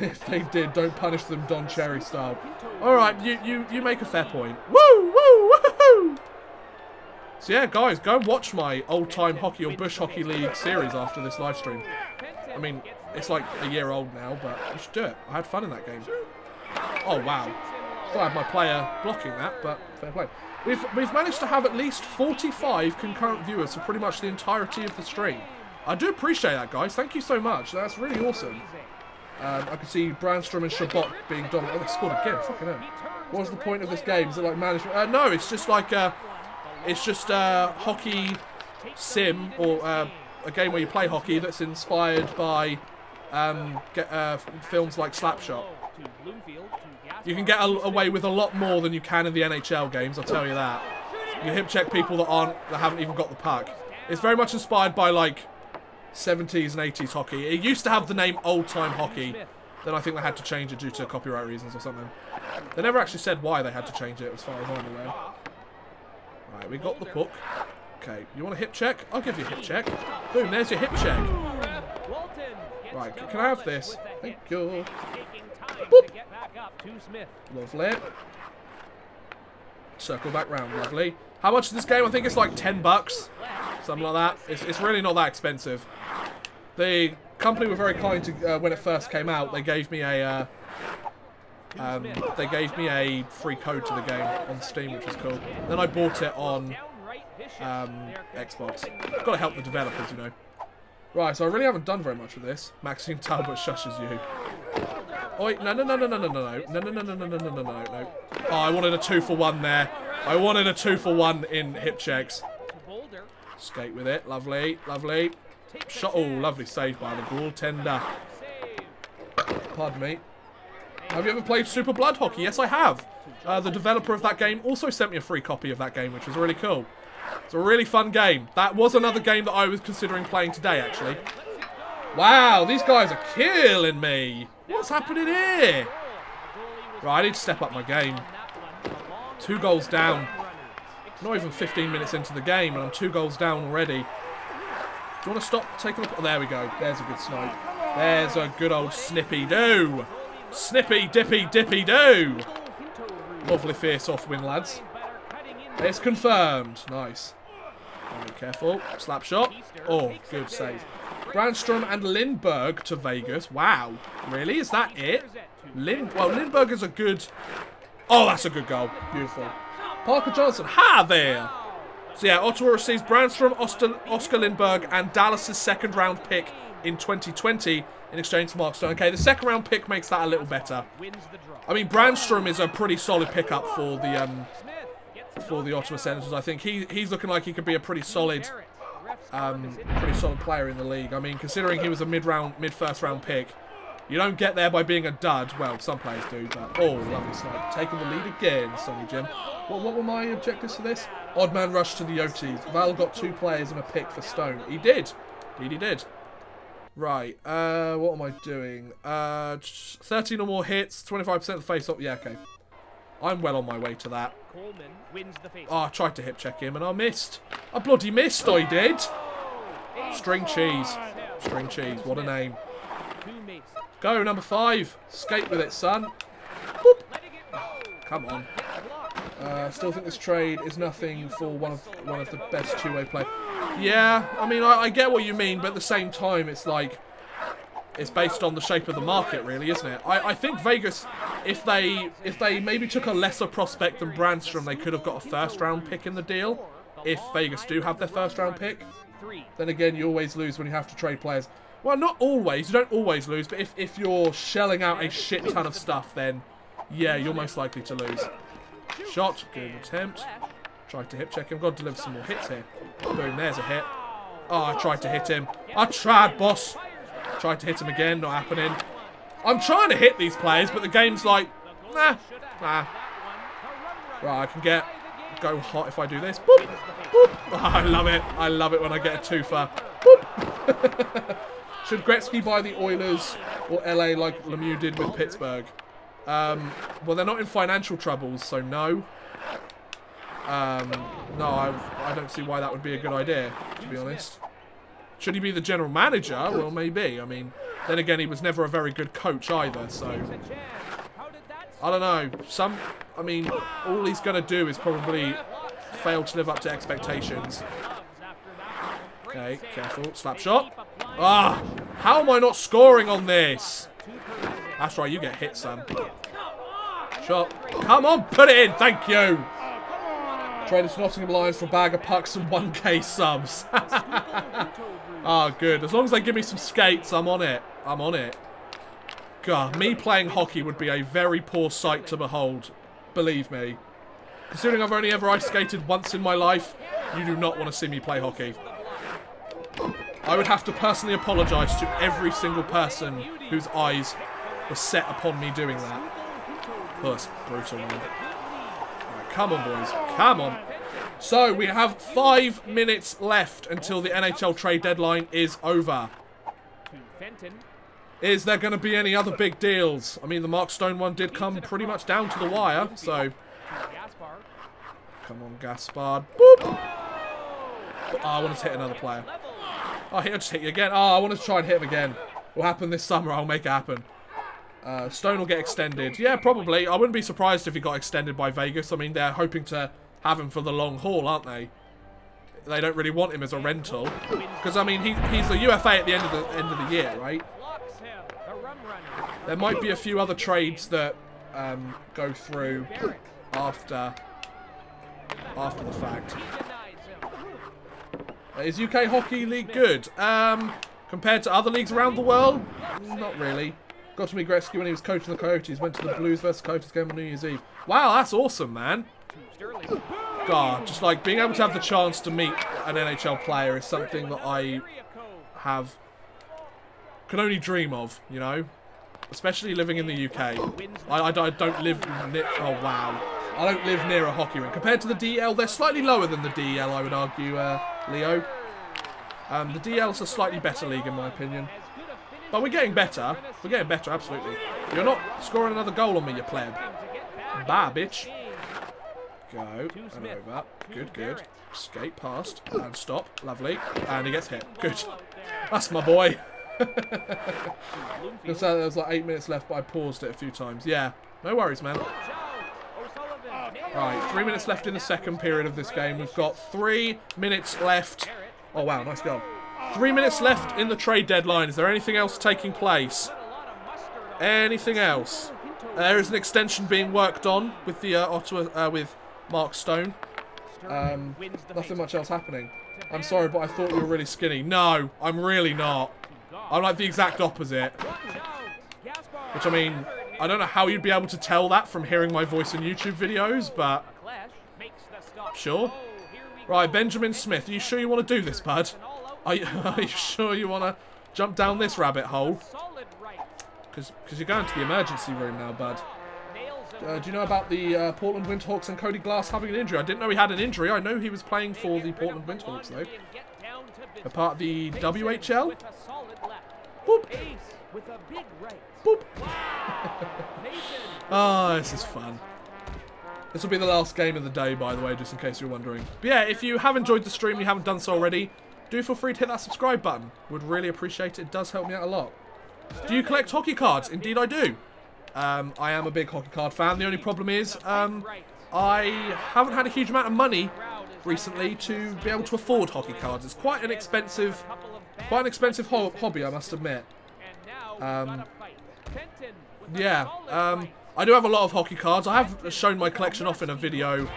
If they did, don't punish them Don Cherry style. Alright, you make a fair point. Woo! Woo! Woohoo! So yeah, guys, go and watch my old-time hockey or bush hockey league series after this live stream. I mean, it's like a year old now, but you should do it. I had fun in that game. Oh, wow. Thought I had my player blocking that, but fair play. We've managed to have at least 45 concurrent viewers for pretty much the entirety of the stream. I do appreciate that, guys. Thank you so much. That's really awesome. I can see Brandstrom and Shabbat being dominant. Oh, they scored again. Fucking hell. What was the point of this game? Is it like management? No, it's just like it's just a hockey sim or a game where you play hockey that's inspired by films like Slapshot. You can get away with a lot more than you can in the NHL games, I'll tell you that. You hip check people that haven't even got the puck. It's very much inspired by like 70s and 80s hockey. It used to have the name Old Time Hockey. Then I think they had to change it due to copyright reasons or something. They never actually said why they had to change it, as far as I'm aware. Right, we got the puck. Okay, you want a hip check? I'll give you a hip check. Boom, there's your hip check. Right, can I have this? Thank you. Boop. Lovely. Circle back round, lovely. How much is this game? I think it's like $10. Something like that. It's really not that expensive. The company were very kind to when it first came out. They gave me a free code to the game on Steam, which was cool. Then I bought it on Xbox. Got to help the developers, you know. Right, so I really haven't done very much with this. Maxime Talbot shushes you. Oi, no. Oh, I wanted a 2-for-1 there. I wanted a 2-for-1 in hip checks. Skate with it. Lovely, lovely. Shot. Oh, lovely save by the goaltender. Pardon me. Have you ever played Super Blood Hockey? Yes, I have. The developer of that game also sent me a free copy of that game, which was really cool. It's a really fun game. That was another game that I was considering playing today, actually. Wow, these guys are killing me. What's happening here? Right, I need to step up my game. 2 goals down. Not even 15 minutes into the game, and I'm 2 goals down already. Do you want to stop taking a... Oh, there we go. There's a good snipe. There's a good old snippy-doo. Snippy-dippy-dippy-doo. Lovely face-off win, lads. It's confirmed. Nice. Be careful. Slap shot. Oh, good save. Brandstrom and Lindbergh to Vegas. Wow. Really? Is that it? Well, Lindbergh is a good... Oh, that's a good goal. Beautiful. Parker Johnson. Ha there. So yeah, Ottawa receives Brandstrom, Oscar Lindbergh, and Dallas' second-round pick in 2020 in exchange for Mark Stone. Okay, the second-round pick makes that a little better. I mean, Brandstrom is a pretty solid pickup for the Ottawa Senators. I think he's looking like he could be a pretty solid player in the league. I mean, considering he was a mid-first round pick, you don't get there by being a dud. Well, some players do, but oh, lovely snipe. Taking the lead again, Sonny Jim. What were my objectives for this? Odd man rush to the OTs. Val got 2 players and a pick for Stone. He did. Indeed he did. Right, what am I doing? 13 or more hits, 25% of the face-off. Yeah, okay. I'm well on my way to that. Oh, I tried to hip check him and I missed. I bloody missed, I did. String cheese. String cheese, what a name. Go, number 5. Skate with it, son. Boop. Oh, come on. Still think this trade is nothing for one of the best two-way play. Yeah, I mean, I get what you mean, but at the same time, it's like... It's based on the shape of the market, really, isn't it? I think Vegas, if they maybe took a lesser prospect than Brandstrom, they could have got a first-round pick in the deal. If Vegas do have their first-round pick. Then again, you always lose when you have to trade players. Well, not always. You don't always lose, but if you're shelling out a shit ton of stuff, then, yeah, you're most likely to lose. Shot. Good attempt. Tried to hip check him. Got to deliver some more hits here. Boom, there's a hit. Oh, I tried to hit him. I tried, boss. Tried to hit him again, not happening. I'm trying to hit these players, but the game's like, nah. Right, I can go hot if I do this. Boop, boop. Oh, I love it. I love it when I get a twofer. Boop. Should Gretzky buy the Oilers or LA like Lemieux did with Pittsburgh? Well, they're not in financial troubles, so no. No, I don't see why that would be a good idea, to be honest. Should he be the general manager? Well, maybe. I mean, then again, he was never a very good coach either, so... I don't know. I mean, all he's going to do is probably fail to live up to expectations. Okay, careful. Slap shot. Ah! How am I not scoring on this? That's right, you get hit, son. Shot. Come on, put it in. Thank you. Traded to Nottingham Lions for a bag of pucks and 1k subs. Ah, good. As long as they give me some skates, I'm on it. I'm on it. God, me playing hockey would be a very poor sight to behold. Believe me. Considering I've only ever ice skated once in my life, you do not want to see me play hockey. I would have to personally apologise to every single person whose eyes were set upon me doing that. Oh, that's brutal, man. Right, come on, boys. Come on. So, we have 5 minutes left until the NHL trade deadline is over. Is there going to be any other big deals? I mean, the Mark Stone one did come pretty much down to the wire, so... Come on, Gaspard. Boop! Oh, I want to hit another player. Oh, he'll just hit you again. Oh, I want to try and hit him again. What will happen this summer, I'll make it happen. Stone will get extended. Yeah, probably. I wouldn't be surprised if he got extended by Vegas. I mean, they're hoping to have him for the long haul, aren't they? They don't really want him as a rental. Because, I mean, he's a UFA at the end of the year, right? There might be a few other trades that go through after the fact. Is UK Hockey League good? Compared to other leagues around the world? Not really. Got to meet Gretzky when he was coaching the Coyotes. Went to the Blues vs Coyotes game on New Year's Eve. Wow, that's awesome, man. God, just like being able to have the chance to meet an NHL player is something that I can only dream of, you know? Especially living in the UK. I don't live near... Oh, wow. I don't live near a hockey rink. Compared to the DL, they're slightly lower than the DL, I would argue, Leo. The DL's a slightly better league, in my opinion. But we're getting better. We're getting better, absolutely. You're not scoring another goal on me, you pleb. Bah, bitch. Go. And over. Good, good. Skate past. And stop. Lovely. And he gets hit. Good. That's my boy. So there was like 8 minutes left, but I paused it a few times. Yeah. No worries, man. Right, 3 minutes left in the second period of this game. We've got 3 minutes left. Oh, wow, nice goal. 3 minutes left in the trade deadline. Is there anything else taking place? Anything else? There is an extension being worked on with the Ottawa, with Mark Stone. Nothing much else happening. I'm sorry, but I thought you were really skinny. No, I'm really not. I'm like the exact opposite. Which, I mean, I don't know how you'd be able to tell that from hearing my voice in YouTube videos, but... Sure. Right, Benjamin Smith, are you sure you want to do this, bud? Are you sure you want to jump down this rabbit hole? Because you're going to the emergency room now, bud. Do you know about the Portland Windhawks and Cody Glass having an injury? I didn't know he had an injury. I know he was playing for the Portland Windhawks, though. A part of the WHL. Boop. Boop. Oh, this is fun. This will be the last game of the day, by the way, just in case you're wondering. But yeah, if you have enjoyed the stream and you haven't done so already, do feel free to hit that subscribe button. Would really appreciate it. It does help me out a lot. Do you collect hockey cards? Indeed I do. I am a big hockey card fan. The only problem is I haven't had a huge amount of money recently to be able to afford hockey cards. It's quite an expensive hobby, I must admit. Yeah, I do have a lot of hockey cards. I have shown my collection off in a video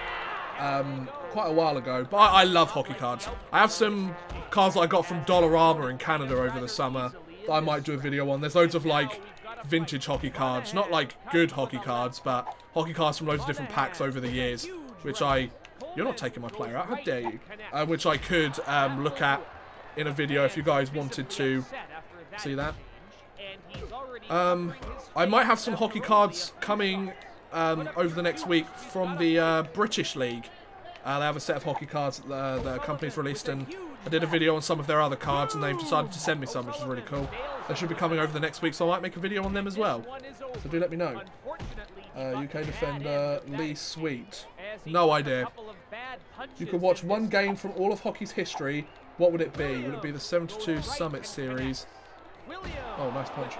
quite a while ago, but I love hockey cards. I have some cards that I got from Dollarama in Canada over the summer that I might do a video on. There's loads of like vintage hockey cards, not like good hockey cards, but hockey cards from loads of different packs over the years, which you're not taking my player out, how dare you? Which I could look at in a video if you guys wanted to see that. I might have some hockey cards coming over the next week from the British League. They have a set of hockey cards that the company's released, and I did a video on some of their other cards, and they've decided to send me some, which is really cool. They should be coming over the next week, so I might make a video on them as well. So do let me know. UK defender Lee Sweet. No idea. You could watch one game from all of hockey's history. What would it be? Would it be the 72 Summit Series? Oh, nice punch.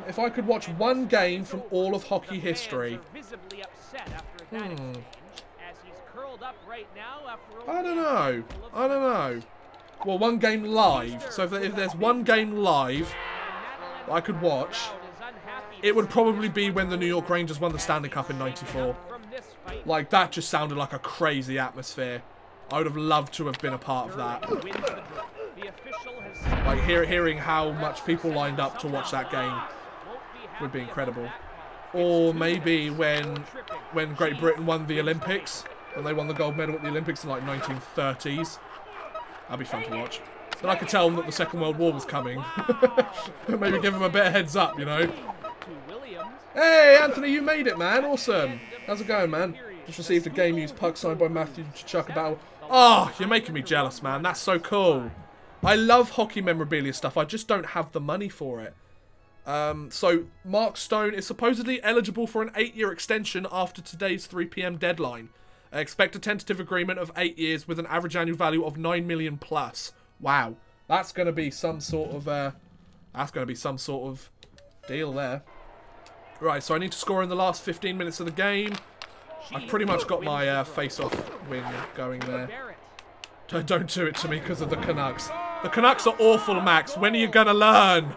If I could watch one game from all of hockey history. I don't know. I don't know. Well, one game live. So if there's one game live that I could watch, it would probably be when the New York Rangers won the Stanley Cup in '94. Like, that just sounded like a crazy atmosphere. I would have loved to have been a part of that. Like, hearing how much people lined up to watch that game would be incredible. Or maybe when Great Britain won the Olympics, when they won the gold medal at the Olympics in like 1930s. That'd be fun to watch. Then I could tell them that the Second World War was coming. Maybe give them a bit of heads up, you know. Hey, Anthony, you made it, man. Awesome. How's it going, man? Just received a game used puck signed by Matthew Chuckabout. Oh, you're making me jealous, man. That's so cool. I love hockey memorabilia stuff. I just don't have the money for it. So, Mark Stone is supposedly eligible for an 8-year extension after today's 3 PM deadline. Expect a tentative agreement of 8 years with an average annual value of 9 million plus. Wow, that's going to be some sort of deal there. Right, so I need to score in the last 15 minutes of the game. I've pretty much got my face-off win going there. Don't do it to me because of the Canucks. The Canucks are awful, Max. When are you going to learn?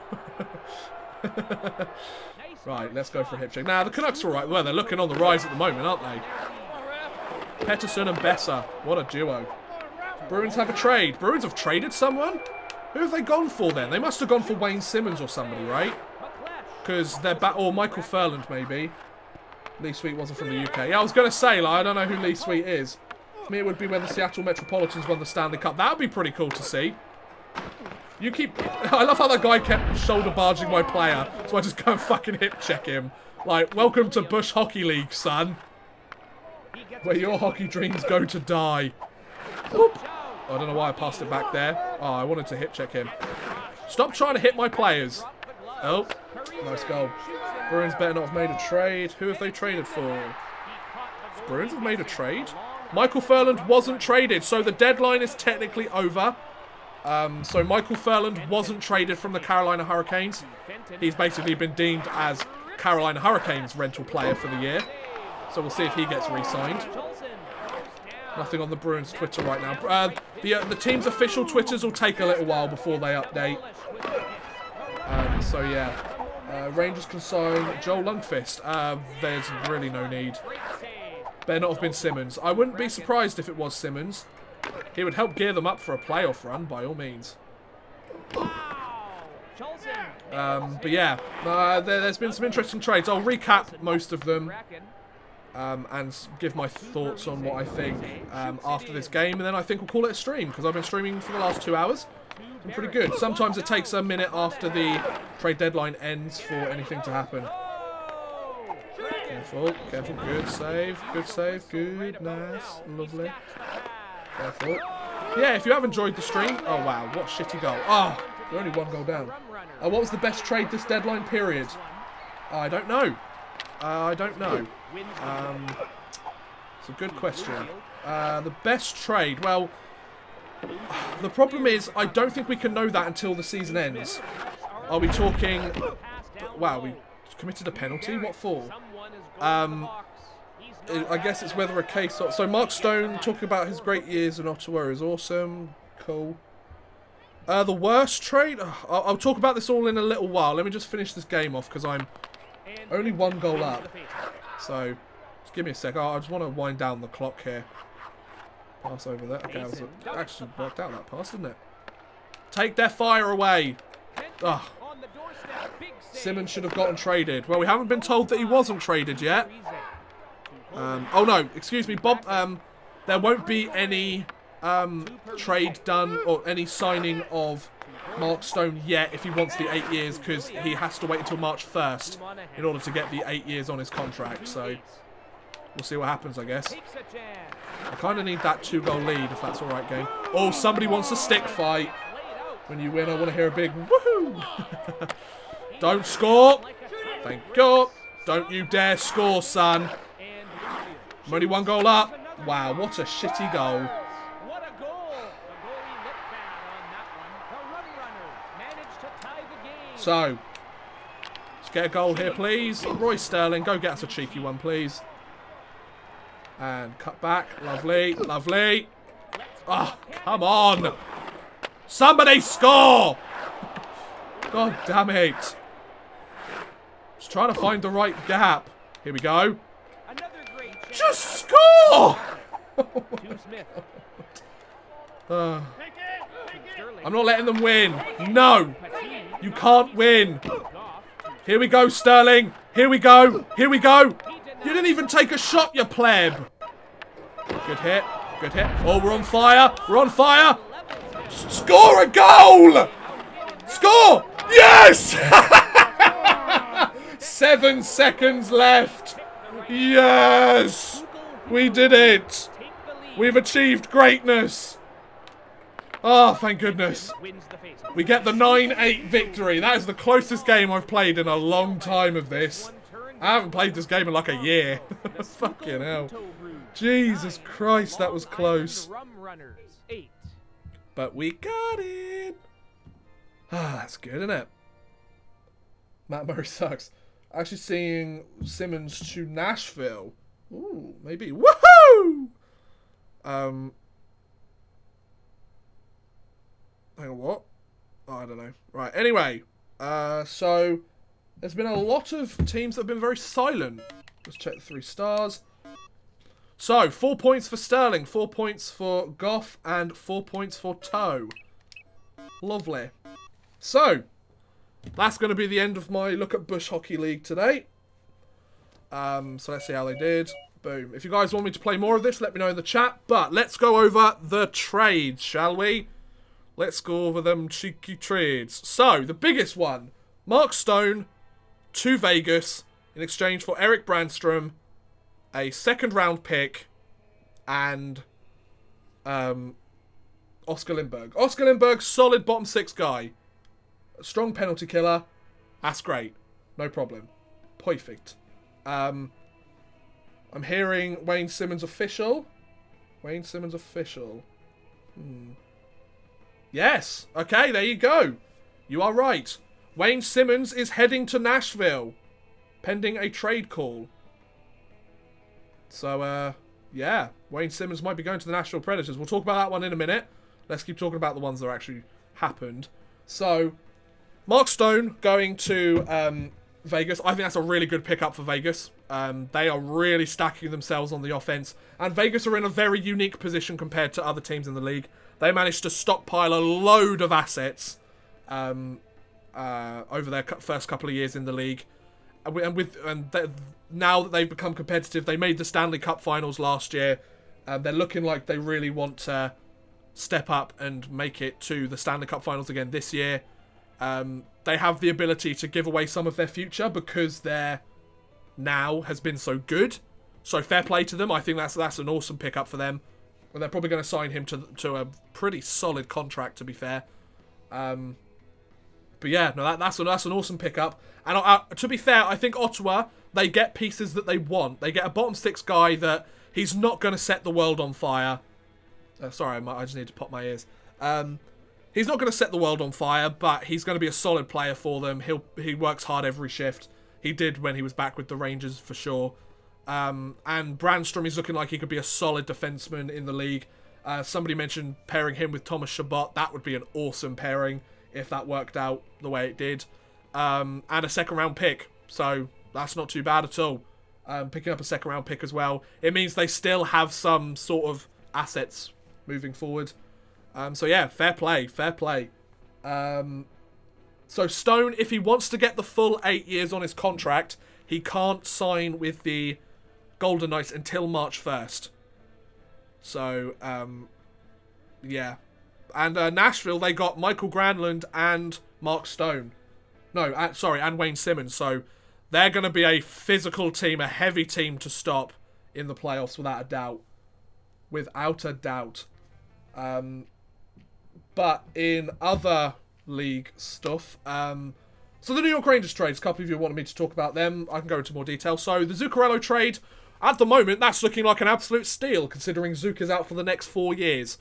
Right, let's go for a hip check. Now, the Canucks are alright. Well, they're looking on the rise at the moment, aren't they? Pettersson and Besser. What a duo. Bruins have a trade. Bruins have traded someone? Who have they gone for then? They must have gone for Wayne Simmons or somebody, right? Because they're back. Or Michael Furland, maybe. Lee Sweet wasn't from the UK. Yeah, I was going to say, like, I don't know who Lee Sweet is. For me, it would be when the Seattle Metropolitans won the Stanley Cup. That would be pretty cool to see. You keep... I love how that guy kept shoulder barging my player, so I just go and fucking hip check him. Like, welcome to Bush Hockey League, son. Where your hockey dreams go to die. Whoop. Oh, I don't know why I passed it back there. Oh, I wanted to hip check him. Stop trying to hit my players. Oh, nice goal. Bruins better not have made a trade. Who have they traded for? Bruins have made a trade? Michael Furland wasn't traded, so the deadline is technically over. So Michael Furland wasn't traded from the Carolina Hurricanes. He's basically been deemed as Carolina Hurricanes rental player for the year. So we'll see if he gets re-signed. Nothing on the Bruins Twitter right now. The team's official Twitters will take a little while before they update. So yeah. Rangers can sign Joel Lundqvist. There's really no need. Better not have been Simmons. I wouldn't be surprised if it was Simmons. He would help gear them up for a playoff run, by all means. But yeah, there's been some interesting trades. I'll recap most of them and give my thoughts on what I think after this game. And then I think we'll call it a stream, because I've been streaming for the last 2 hours. It's been pretty good. Sometimes it takes a minute after the trade deadline ends for anything to happen. Careful, careful, good save, good, nice, lovely. Careful. Yeah, if you have enjoyed the stream... Oh, wow, what a shitty goal. Oh, we're only 1 goal down. What was the best trade this deadline period? I don't know. I don't know. It's a good question. The best trade, well... The problem is, I don't think we can know that until the season ends. Are we talking... Wow, we committed a penalty? What for? I guess it's whether a case... So Mark Stone talking about his great years in Ottawa is awesome. Cool. The worst trade? I'll talk about this all in a little while. Let me just finish this game off because I'm only 1 goal up. So, just give me a sec. I just want to wind down the clock here. Pass over there. Okay, that actually worked out, that pass, didn't it? Take their fire away. Ugh. Simmons should have gotten traded. Well, we haven't been told that he wasn't traded yet. Oh no, excuse me, Bob. There won't be any trade done or any signing of Mark Stone yet if he wants the 8 years, because he has to wait until March 1st in order to get the 8 years on his contract. So we'll see what happens, I guess. I kind of need that 2-goal lead, if that's all right, game. Oh, somebody wants a stick fight. When you win, I want to hear a big woohoo. Don't score. Thank God. Don't you dare score, son. I'm only 1 goal up. Wow, what a shitty goal. So, let's get a goal here, please. Roy Sterling, go get us a cheeky one, please. And cut back. Lovely, lovely. Oh, come on. Somebody score! God damn it. Just trying to find the right gap. Here we go. Just score! I'm not letting them win. No. You can't win. Here we go, Sterling. Here we go. Here we go. You didn't even take a shot, you pleb. Good hit. Good hit. Oh, we're on fire. We're on fire. Score a goal. Score. Yes. 7 seconds left. Yes. We did it. We've achieved greatness. Oh, thank goodness. We get the 9-8 victory. That is the closest game I've played in a long time of this. I haven't played this game in like a year. Fucking hell. Jesus Christ, that was close. But we got it. Ah, that's good, isn't it? Matt Murray sucks. Actually seeing Simmons to Nashville. Ooh, maybe. Woohoo! Hang on, what? Oh, I don't know. Right, anyway. So, there's been a lot of teams that have been very silent. Let's check the 3 stars. So, 4 points for Sterling, 4 points for Goff, and 4 points for Toe. Lovely. So, that's going to be the end of my look at Bush Hockey League today. So let's see how they did. Boom. If you guys want me to play more of this, let me know in the chat. But let's go over the trades, shall we? Let's go over them cheeky trades. So, the biggest one. Mark Stone to Vegas in exchange for Eric Brandstrom, a 2nd round pick, and Oscar Lindbergh. Oscar Lindbergh, solid bottom 6 guy. A strong penalty killer. That's great. No problem. Perfect. I'm hearing Wayne Simmons official. Wayne Simmons official. Yes. Okay, there you go. You are right. Wayne Simmons is heading to Nashville. Pending a trade call. So, yeah. Wayne Simmons might be going to the Nashville Predators. We'll talk about that one in a minute. Let's keep talking about the ones that actually happened. So, Mark Stone going to Vegas. I think that's a really good pickup for Vegas. They are really stacking themselves on the offense. And Vegas are in a very unique position compared to other teams in the league. They managed to stockpile a load of assets over their first couple of years in the league. Now that they've become competitive, they made the Stanley Cup Finals last year. They're looking like they really want to step up and make it to the Stanley Cup Finals again this year. They have the ability to give away some of their future because their now has been so good. So fair play to them. I think that's an awesome pickup for them. And they're probably going to sign him to a pretty solid contract, to be fair. But yeah, no, that's an awesome pickup. And to be fair, I think Ottawa, they get pieces that they want. They get a bottom 6 guy that he's not going to set the world on fire. Sorry, I just need to pop my ears. He's not going to set the world on fire, but he's going to be a solid player for them. He works hard every shift. He did when he was back with the Rangers, for sure. And Brandstrom is looking like he could be a solid defenseman in the league. Somebody mentioned pairing him with Thomas Chabot. That would be an awesome pairing if that worked out the way it did. And a 2nd round pick. So that's not too bad at all. Picking up a 2nd round pick as well. It means they still have some sort of assets moving forward. So yeah, fair play, fair play. So Stone, if he wants to get the full 8 years on his contract, he can't sign with the Golden Knights until March 1st. So, yeah. And Nashville, they got Michael Granlund and Mark Stone. No, sorry, and Wayne Simmons. So they're going to be a physical team, a heavy team to stop in the playoffs without a doubt. Without a doubt. But in other league stuff, so the New York Rangers trades, a couple of you wanted me to talk about them. I can go into more detail. So the Zuccarello trade, at the moment, that's looking like an absolute steal, considering Zuc is out for the next 4 years.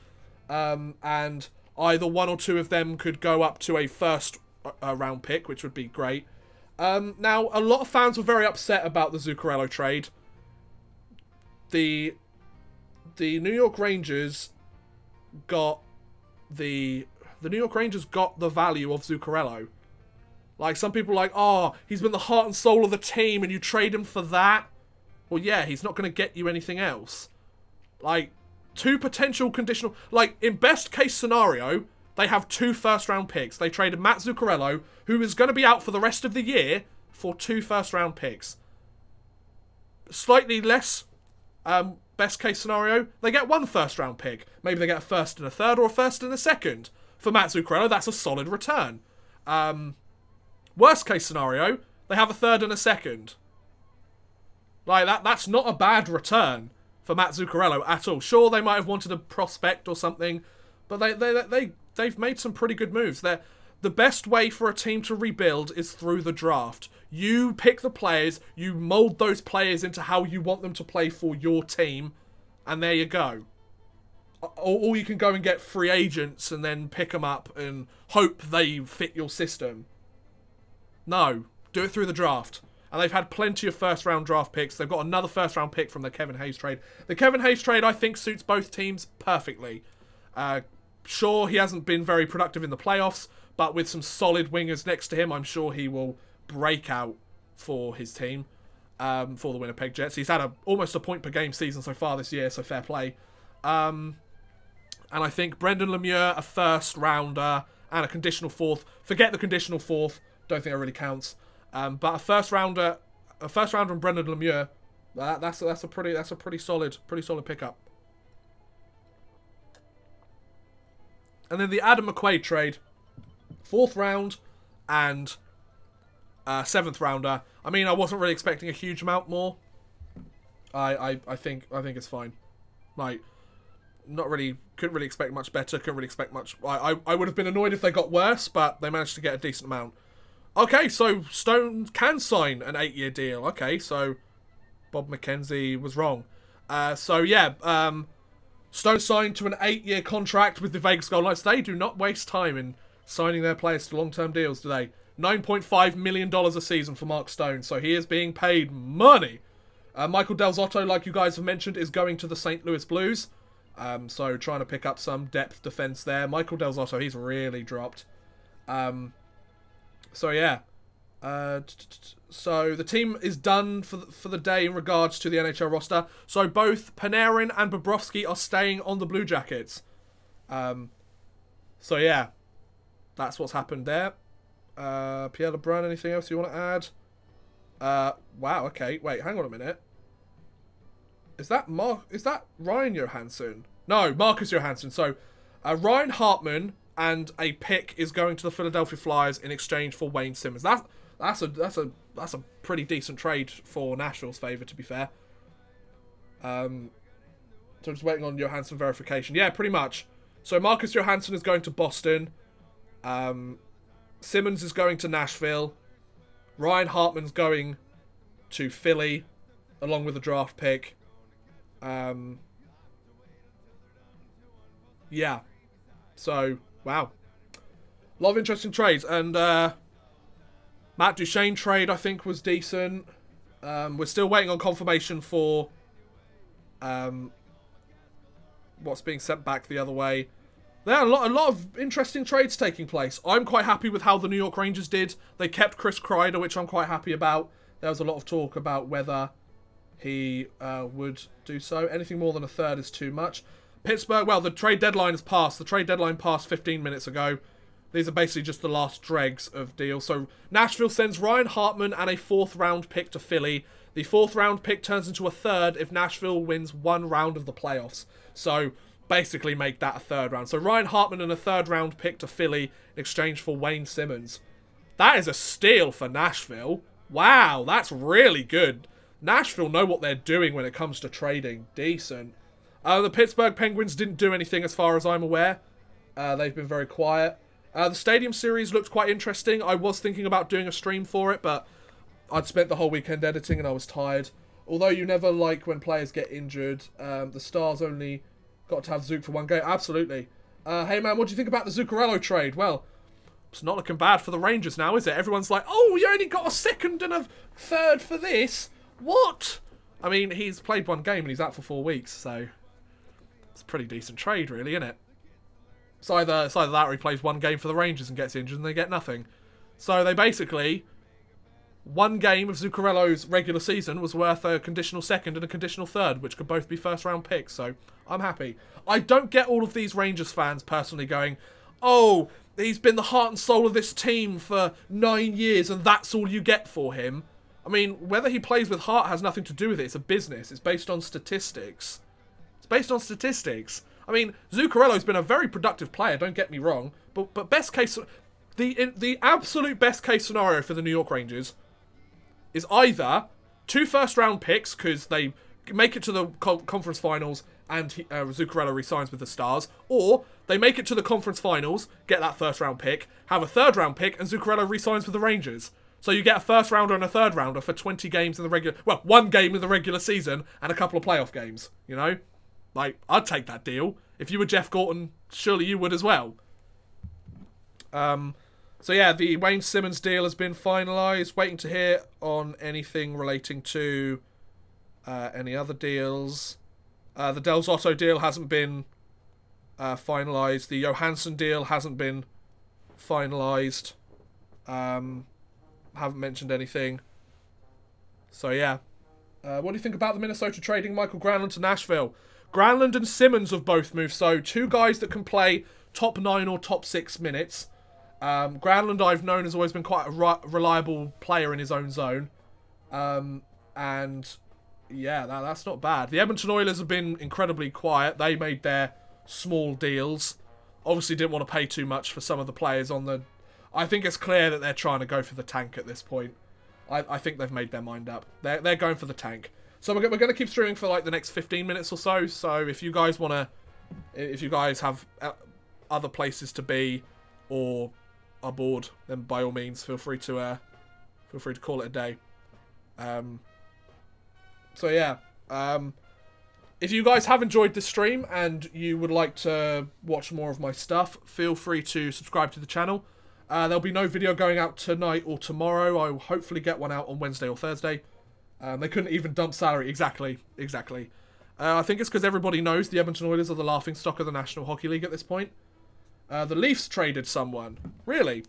And either one or two of them could go up to a 1st round pick, which would be great. Now, a lot of fans were very upset about the Zuccarello trade. The New York Rangers got the value of Zuccarello. Like, some people are like, oh, he's been the heart and soul of the team and you trade him for that? Well, yeah, he's not going to get you anything else. Like, 2 potential conditional... Like, in best case scenario, they have 2 first-round picks. They traded Matt Zuccarello, who is going to be out for the rest of the year, for 2 first-round picks. Slightly less best case scenario, they get 1 first-round pick. Maybe they get a first and a third or a first and a second. For Matt Zuccarello, that's a solid return. Worst case scenario, they have a third and a second. Like, that's not a bad return for Matt Zuccarello at all. Sure, they might have wanted a prospect or something, but they've made some pretty good moves. The best way for a team to rebuild is through the draft. You pick the players, you mould those players into how you want them to play for your team, and there you go. Or you can go and get free agents and then pick them up and hope they fit your system. No, do it through the draft. And they've had plenty of first-round draft picks. They've got another first-round pick from the Kevin Hayes trade. The Kevin Hayes trade, I think, suits both teams perfectly. Sure, he hasn't been very productive in the playoffs, but with some solid wingers next to him, I'm sure he will break out for his team, for the Winnipeg Jets. He's had almost a point-per-game season so far this year, so fair play. And I think Brendan Lemieux, a first-rounder, and a conditional 4th. Forget the conditional 4th. Don't think that really counts. But a first-rounder and Brendan Lemieux, that's a pretty solid pickup. And then the Adam McQuaid trade, 4th round and 7th rounder. I mean, I wasn't really expecting a huge amount more. I think it's fine. Like, couldn't really expect much better. Couldn't really expect much. I would have been annoyed if they got worse, but they managed to get a decent amount. Okay, so Stone can sign an 8-year deal. Okay, so Bob McKenzie was wrong. So yeah, Stone signed to an 8-year contract with the Vegas Golden Knights. They do not waste time in signing their players to long-term deals, do they? $9.5 million a season for Mark Stone, so he is being paid money. Michael Del Zotto, like you guys have mentioned, is going to the St. Louis Blues. So trying to pick up some depth defense there. Michael Del Zotto, he's really dropped. So yeah. So the team is done for the day in regards to the NHL roster. So both Panarin and Bobrovsky are staying on the Blue Jackets. So yeah. That's what's happened there. Pierre LeBrun, anything else you want to add? Wow, okay. Wait, hang on a minute. Is that Ryan Johansson? No, Marcus Johansson. So, Ryan Hartman and a pick is going to the Philadelphia Flyers in exchange for Wayne Simmons. That's a pretty decent trade for Nashville's favour, to be fair. So I'm just waiting on Johansson verification. Yeah, pretty much. So Marcus Johansson is going to Boston. Simmons is going to Nashville. Ryan Hartman's going to Philly, along with a draft pick. Yeah. So, wow. A lot of interesting trades. And Matt Duchene trade, I think, was decent. We're still waiting on confirmation for what's being sent back the other way. There are a lot of interesting trades taking place. I'm quite happy with how the New York Rangers did. They kept Chris Kreider, which I'm quite happy about. There was a lot of talk about whether he would do so. Anything more than a third is too much. Pittsburgh, well, the trade deadline has passed. The trade deadline passed 15 minutes ago. These are basically just the last dregs of deals. So Nashville sends Ryan Hartman and a 4th round pick to Philly. The 4th round pick turns into a 3rd if Nashville wins 1 round of the playoffs. So basically make that a 3rd round. So Ryan Hartman and a 3rd round pick to Philly in exchange for Wayne Simmons. That is a steal for Nashville. Wow, that's really good. Nashville know what they're doing when it comes to trading. Decent. The Pittsburgh Penguins didn't do anything as far as I'm aware. They've been very quiet. The Stadium Series looked quite interesting. I was thinking about doing a stream for it, but I'd spent the whole weekend editing and I was tired. Although you never like when players get injured. The Stars only got to have Zook for 1 game. Absolutely. Hey man, what do you think about the Zuccarello trade? Well, it's not looking bad for the Rangers now, is it? Everyone's like, oh, you only got a 2nd and a 3rd for this? What? I mean, he's played 1 game and he's out for 4 weeks, so it's a pretty decent trade, really, isn't it? It's either that or he plays 1 game for the Rangers and gets injured and they get nothing. So they basically, 1 game of Zuccarello's regular season was worth a conditional 2nd and a conditional 3rd, which could both be 1st round picks, so I'm happy. I don't get all of these Rangers fans personally going, oh, he's been the heart and soul of this team for 9 years and that's all you get for him. I mean, whether he plays with heart has nothing to do with it. It's a business. It's based on statistics. It's based on statistics. I mean, Zuccarello's been a very productive player, don't get me wrong. But best case... The absolute best case scenario for the New York Rangers is either 2 first-round picks, because they make it to the conference finals and Zuccarello resigns with the Stars, or they make it to the conference finals, get that first-round pick, have a third-round pick, and Zuccarello resigns with the Rangers. So you get a first-rounder and a third-rounder for 20 games in the regular... Well, 1 game in the regular season and a couple of playoff games, you know? Like, I'd take that deal. If you were Jeff Gorton, surely you would as well. So yeah, the Wayne Simmons deal has been finalised. Waiting to hear on anything relating to any other deals. The Del Zotto deal hasn't been finalised. The Johansson deal hasn't been finalised. Haven't mentioned anything. So yeah. What do you think about the Minnesota trading Michael Granlund to Nashville? Granlund and Simmons have both moved. So 2 guys that can play top 9 or top 6 minutes. Granlund, I've known, has always been quite a reliable player in his own zone. And yeah, that's not bad. The Edmonton Oilers have been incredibly quiet. They made their small deals. Obviously didn't want to pay too much for some of the players on the... I think it's clear that they're trying to go for the tank at this point. I think they've made their mind up. They're going for the tank. So we're going to keep streaming for like the next 15 minutes or so. So if you guys want to... If you guys have other places to be or are bored, then by all means feel free to call it a day. So yeah, if you guys have enjoyed this stream and you would like to watch more of my stuff, feel free to subscribe to the channel. There'll be no video going out tonight or tomorrow. I will hopefully get one out on Wednesday or Thursday. They couldn't even dump salary. Exactly. I think it's because everybody knows the Edmonton Oilers are the laughingstock of the National Hockey League at this point. The Leafs traded someone. Really?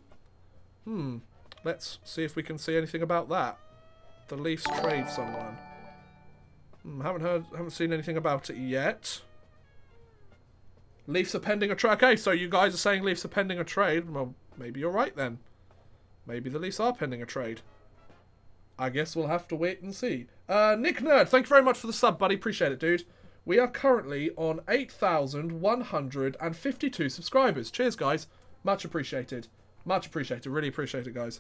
Let's see if we can see anything about that. The Leafs trade someone. Haven't seen anything about it yet. Leafs are pending a trade. Okay, so you guys are saying Leafs are pending a trade. Well, maybe you're right then. Maybe the Leafs are pending a trade. I guess we'll have to wait and see. Nick Nerd, thank you very much for the sub, buddy. Appreciate it, dude. We are currently on 8,152 subscribers. Cheers, guys. Much appreciated. Much appreciated. Really appreciate it, guys.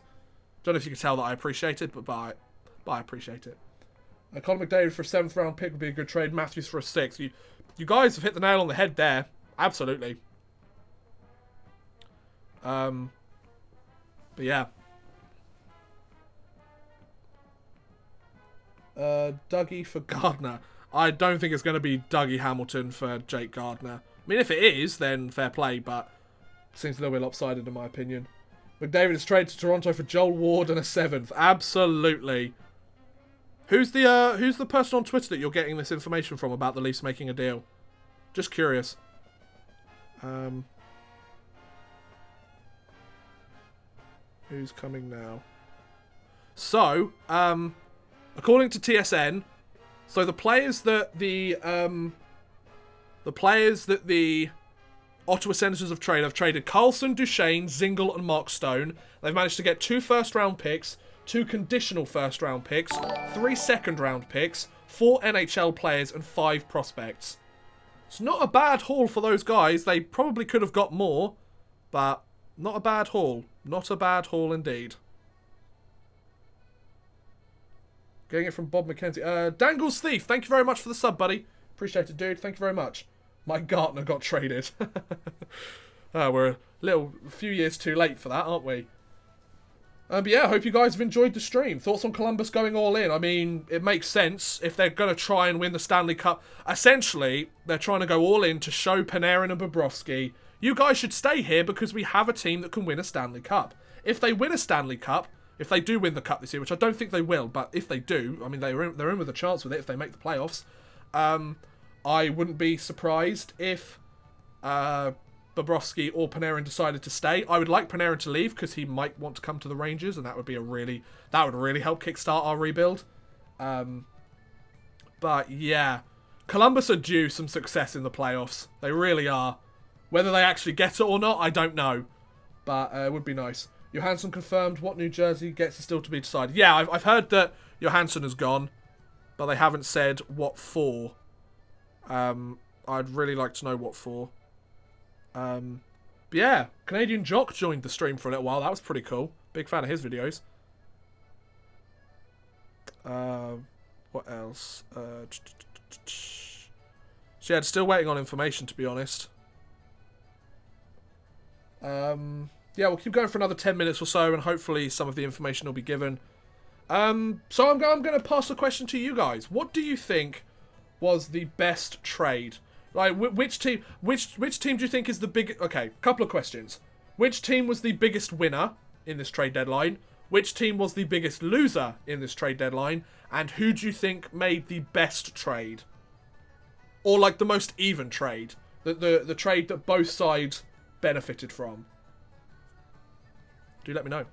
Don't know if you can tell that I appreciate it, but I appreciate it. Conor McDavid for a 7th round pick would be a good trade. Matthews for a 6th. You guys have hit the nail on the head there. Absolutely. But yeah. Dougie for Gardner. I don't think it's going to be Dougie Hamilton for Jake Gardner. I mean, if it is, then fair play, but it seems a little bit lopsided in my opinion. McDavid is traded to Toronto for Joel Ward and a 7th. Absolutely. Who's the person on Twitter that you're getting this information from about the Leafs making a deal? Just curious. Who's coming now? So, according to TSN, so the players that the Ottawa Senators have traded Carlson, Duchesne, Zingle, and Mark Stone. They've managed to get 2 first-round picks, 2 conditional first-round picks, 3 second-round picks, 4 NHL players, and 5 prospects. It's not a bad haul for those guys. They probably could have got more, but not a bad haul. Not a bad haul indeed. Getting it from Bob McKenzie. Dangles Thief, thank you very much for the sub, buddy. Appreciate it, dude. Thank you very much. Mike Gartner got traded. We're a few years too late for that, aren't we? But yeah, I hope you guys have enjoyed the stream. Thoughts on Columbus going all in? I mean, it makes sense if they're going to try and win the Stanley Cup. Essentially, they're trying to go all in to show Panarin and Bobrovsky, you guys should stay here because we have a team that can win a Stanley Cup. If they win a Stanley Cup, if they do win the Cup this year, which I don't think they will, but if they do, I mean, they're in with a chance with it if they make the playoffs. I wouldn't be surprised if Bobrovsky or Panarin decided to stay. I would like Panarin to leave because he might want to come to the Rangers, and that would be really help kickstart our rebuild. But yeah, Columbus are due some success in the playoffs. They really are. Whether they actually get it or not, I don't know. But it would be nice. Johansson confirmed what New Jersey gets is still to be decided. Yeah, I've heard that Johansson has gone, but they haven't said what for. I'd really like to know what for. But yeah, Canadian Jock joined the stream for a little while. That was pretty cool. Big fan of his videos. What else? So yeah, still waiting on information, to be honest. Yeah, we'll keep going for another 10 minutes or so, and hopefully some of the information will be given. So I'm going to pass the question to you guys. What do you think was the best trade? Like, which team do you think is the biggest? Okay, couple of questions. Which team was the biggest winner in this trade deadline? Which team was the biggest loser in this trade deadline? And who do you think made the best trade? Or like the most even trade? The trade that both sides benefited from? Do let me know.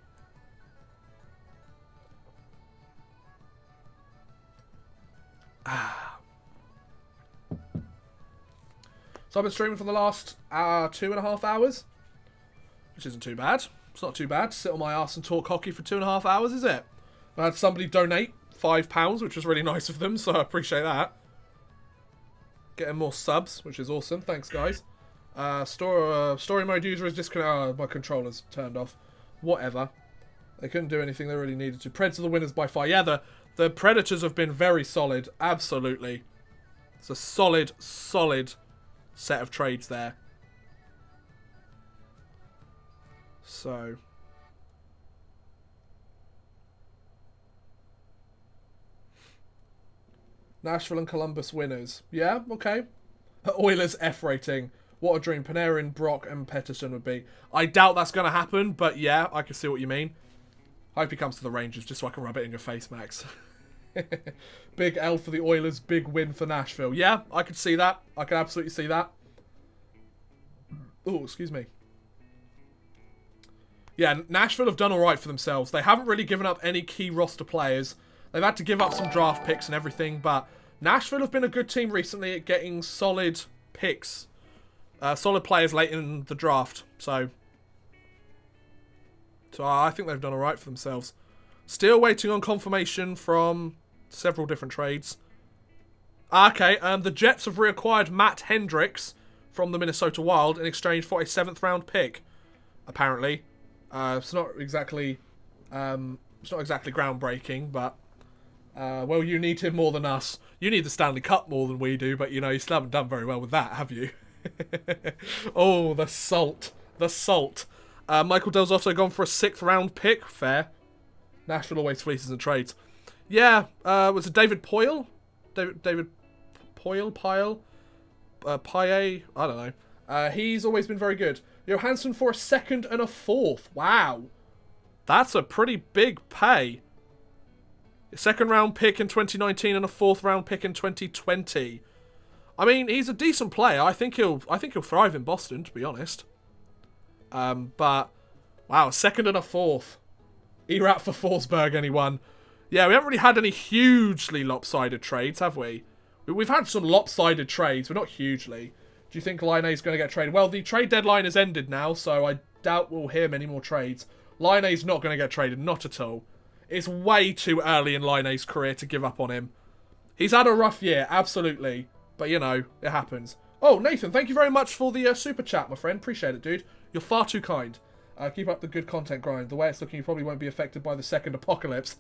So I've been streaming for the last 2.5 hours, which isn't too bad. It's not too bad to sit on my arse and talk hockey for 2.5 hours, is it? I had somebody donate £5, which was really nice of them, so I appreciate that. Getting more subs, which is awesome. Thanks, guys. Story mode user is disconnected. My controller's turned off. Whatever. They couldn't do anything they really needed to. Preds are the winners by far. Yeah, the Predators have been very solid. Absolutely. It's a solid set of trades there. So. Nashville and Columbus winners. Yeah, okay. Oilers F rating. What a dream Panarin, Brock, and Pettersson would be. I doubt that's going to happen, but yeah, I can see what you mean. I hope he comes to the Rangers just so I can rub it in your face, Max. Big L for the Oilers, big win for Nashville. Yeah, I could see that. I can absolutely see that. Oh, excuse me. Yeah, Nashville have done alright for themselves. They haven't really given up any key roster players. They've had to give up some draft picks and everything, but Nashville have been a good team recently at getting solid picks. Solid players late in the draft, so I think they've done alright for themselves. Still waiting on confirmation from several different trades. Okay, the Jets have reacquired Matt Hendricks from the Minnesota Wild in exchange for a 7th round pick. Apparently, it's not exactly groundbreaking, but well, you need him more than us. You need the Stanley Cup more than we do, but you know you still haven't done very well with that, have you? Oh, the salt. The salt. Michael Del Zotto gone for a 6th round pick. Fair. Nashville always fleeces and trades. Yeah, was it David Poyle? David Poyle? Pyle? Paye? I don't know. He's always been very good. Johansson for a 2nd and a 4th. Wow. That's a pretty big pay. A 2nd round pick in 2019 and a 4th round pick in 2020. I mean, he's a decent player. I think he'll thrive in Boston, to be honest. But wow, a 2nd and a 4th. Erat for Forsberg, anyone? Yeah, we haven't really had any hugely lopsided trades, have we? We've had some lopsided trades, but not hugely. Do you think Laine's going to get traded? Well, the trade deadline has ended now, so I doubt we'll hear many more trades. Laine's not going to get traded, not at all. It's way too early in Laine's career to give up on him. He's had a rough year, absolutely. But, you know, it happens. Oh, Nathan, thank you very much for the super chat, my friend. Appreciate it, dude. You're far too kind. Keep up the good content grind. The way it's looking, you probably won't be affected by the 2nd apocalypse.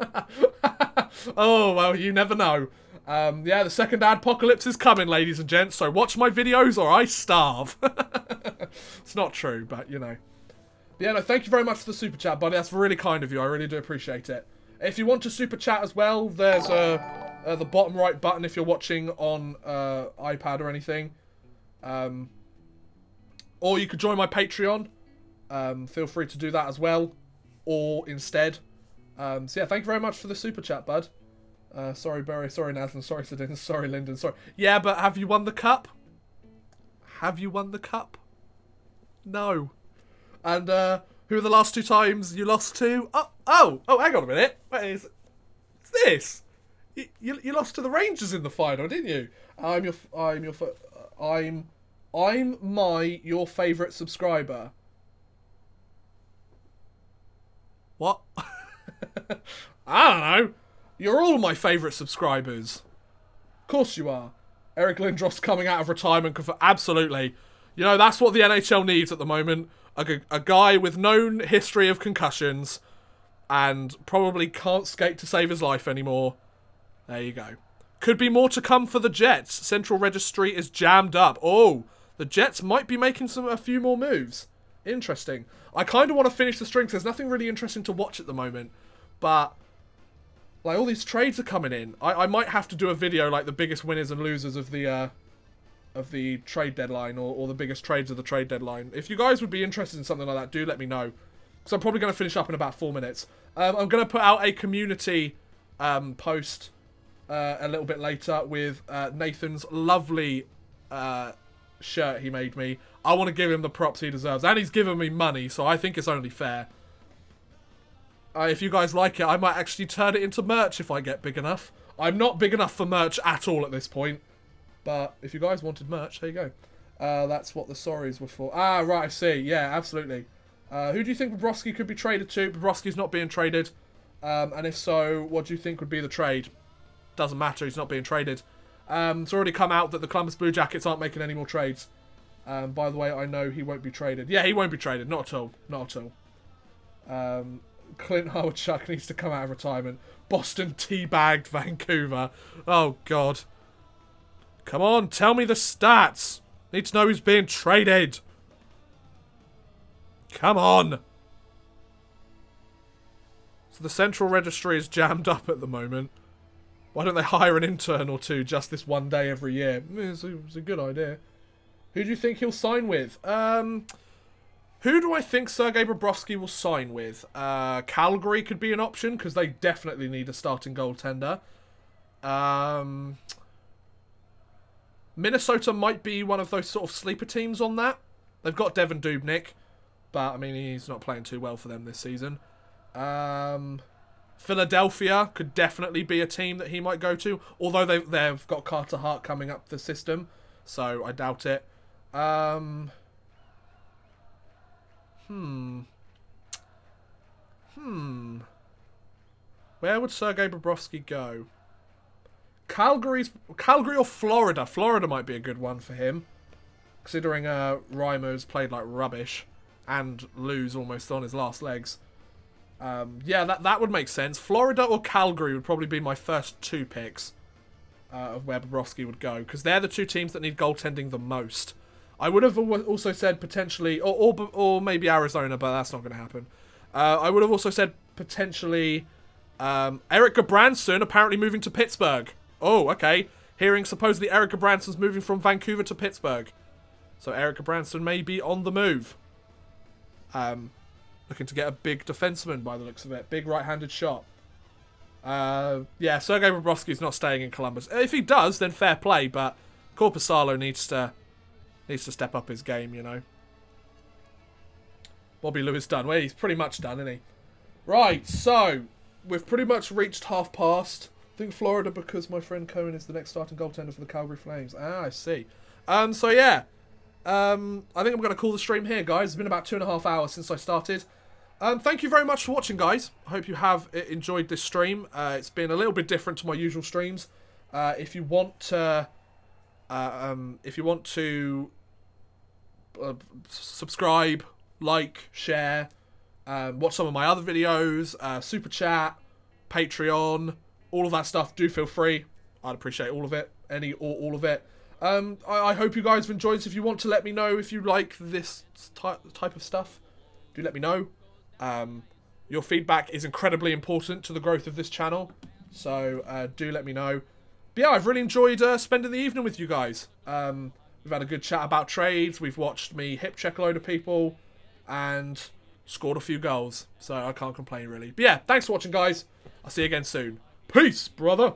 Oh, well, you never know. Yeah, the 2nd apocalypse is coming, ladies and gents, so watch my videos or I starve. It's not true, but, you know. But yeah, no, thank you very much for the super chat, buddy. That's really kind of you. I really do appreciate it. If you want to super chat as well, there's the bottom right button if you're watching on iPad or anything. Or you could join my Patreon. Feel free to do that as well. Or instead. So yeah, thank you very much for the super chat, bud. Sorry, Barry. Sorry, Nathan. Sorry, Sedin. Sorry, Lyndon. Sorry. Yeah, but have you won the cup? Have you won the cup? No. And who are the last 2 times you lost to? Oh, hang on a minute. What's this? You lost to the Rangers in the final, didn't you? I'm your favourite subscriber. What? I don't know. You're all my favourite subscribers. Of course you are. Eric Lindros coming out of retirement. Absolutely. You know, that's what the NHL needs at the moment. A guy with known history of concussions and probably can't skate to save his life anymore. There you go. Could be more to come for the Jets. Central Registry is jammed up. Oh, the Jets might be making a few more moves. Interesting. I kind of want to finish the string. There's nothing really interesting to watch at the moment. But, like, all these trades are coming in. I might have to do a video, like, the biggest winners and losers of the trade deadline, or the biggest trades of the trade deadline. If you guys would be interested in something like that, do let me know. Because I'm probably going to finish up in about 4 minutes. I'm going to put out a community post a little bit later with Nathan's lovely shirt he made me. I want to give him the props he deserves. And he's given me money, so I think it's only fair. If you guys like it, I might actually turn it into merch if I get big enough. I'm not big enough for merch at all at this point. But if you guys wanted merch, there you go. That's what the sorries were for. Ah, right, I see. Yeah, absolutely. Who do you think Bobrovsky could be traded to? Bobrovsky's not being traded. And if so, what do you think would be the trade? Doesn't matter, he's not being traded. It's already come out that the Columbus Blue Jackets aren't making any more trades. By the way, I know he won't be traded. Yeah, he won't be traded. Not at all. Not at all. Clint Howard-Chuck needs to come out of retirement. Boston teabagged Vancouver. Oh, God. Come on, tell me the stats. Need to know who's being traded. Come on. So the Central Registry is jammed up at the moment. Why don't they hire an intern or two just this one day every year? It's a good idea. Who do you think he'll sign with? Who do I think Sergei Bobrovsky will sign with? Calgary could be an option because they definitely need a starting goaltender. Minnesota might be one of those sort of sleeper teams on that. They've got Devin Dubnyk, but I mean he's not playing too well for them this season. Philadelphia could definitely be a team that he might go to, although they've got Carter Hart coming up the system, so I doubt it. Where would Sergei Bobrovsky go? Calgary or Florida? Florida might be a good one for him, considering Reimer's played like rubbish and lose almost on his last legs. Yeah, that would make sense. Florida or Calgary would probably be my first two picks of where Bobrovsky would go, because they're the two teams that need goaltending the most. I would have also said potentially, or maybe Arizona, but that's not going to happen. I would have also said potentially Eric Gudbranson apparently moving to Pittsburgh. Oh, okay. Hearing supposedly Eric Gudbranson's moving from Vancouver to Pittsburgh. So Eric Gudbranson may be on the move. Looking to get a big defenseman by the looks of it. Big right-handed shot. Yeah, Sergei Bobrovsky's not staying in Columbus. If he does, then fair play, but Korpisalo needs to step up his game, you know. Bobby Lewis done. Well, he's pretty much done, isn't he? Right, so we've pretty much reached half past. I think Florida because my friend Cohen is the next starting goaltender for the Calgary Flames. Ah, I see. So yeah. I think I'm going to call the stream here, guys. It's been about 2.5 hours since I started. Thank you very much for watching, guys. I hope you have enjoyed this stream. It's been a little bit different to my usual streams. If you want to subscribe, like, share, watch some of my other videos, Super Chat, Patreon, all of that stuff, do feel free. I'd appreciate all of it, any or all of it. I hope you guys have enjoyed this. If you want to let me know if you like this type of stuff, do let me know. Your feedback is incredibly important to the growth of this channel, so do let me know. But yeah, I've really enjoyed spending the evening with you guys. We've had a good chat about trades. We've watched me hip check a load of people and scored a few goals, so I can't complain really. But yeah, thanks for watching, guys. I'll see you again soon. Peace, brother.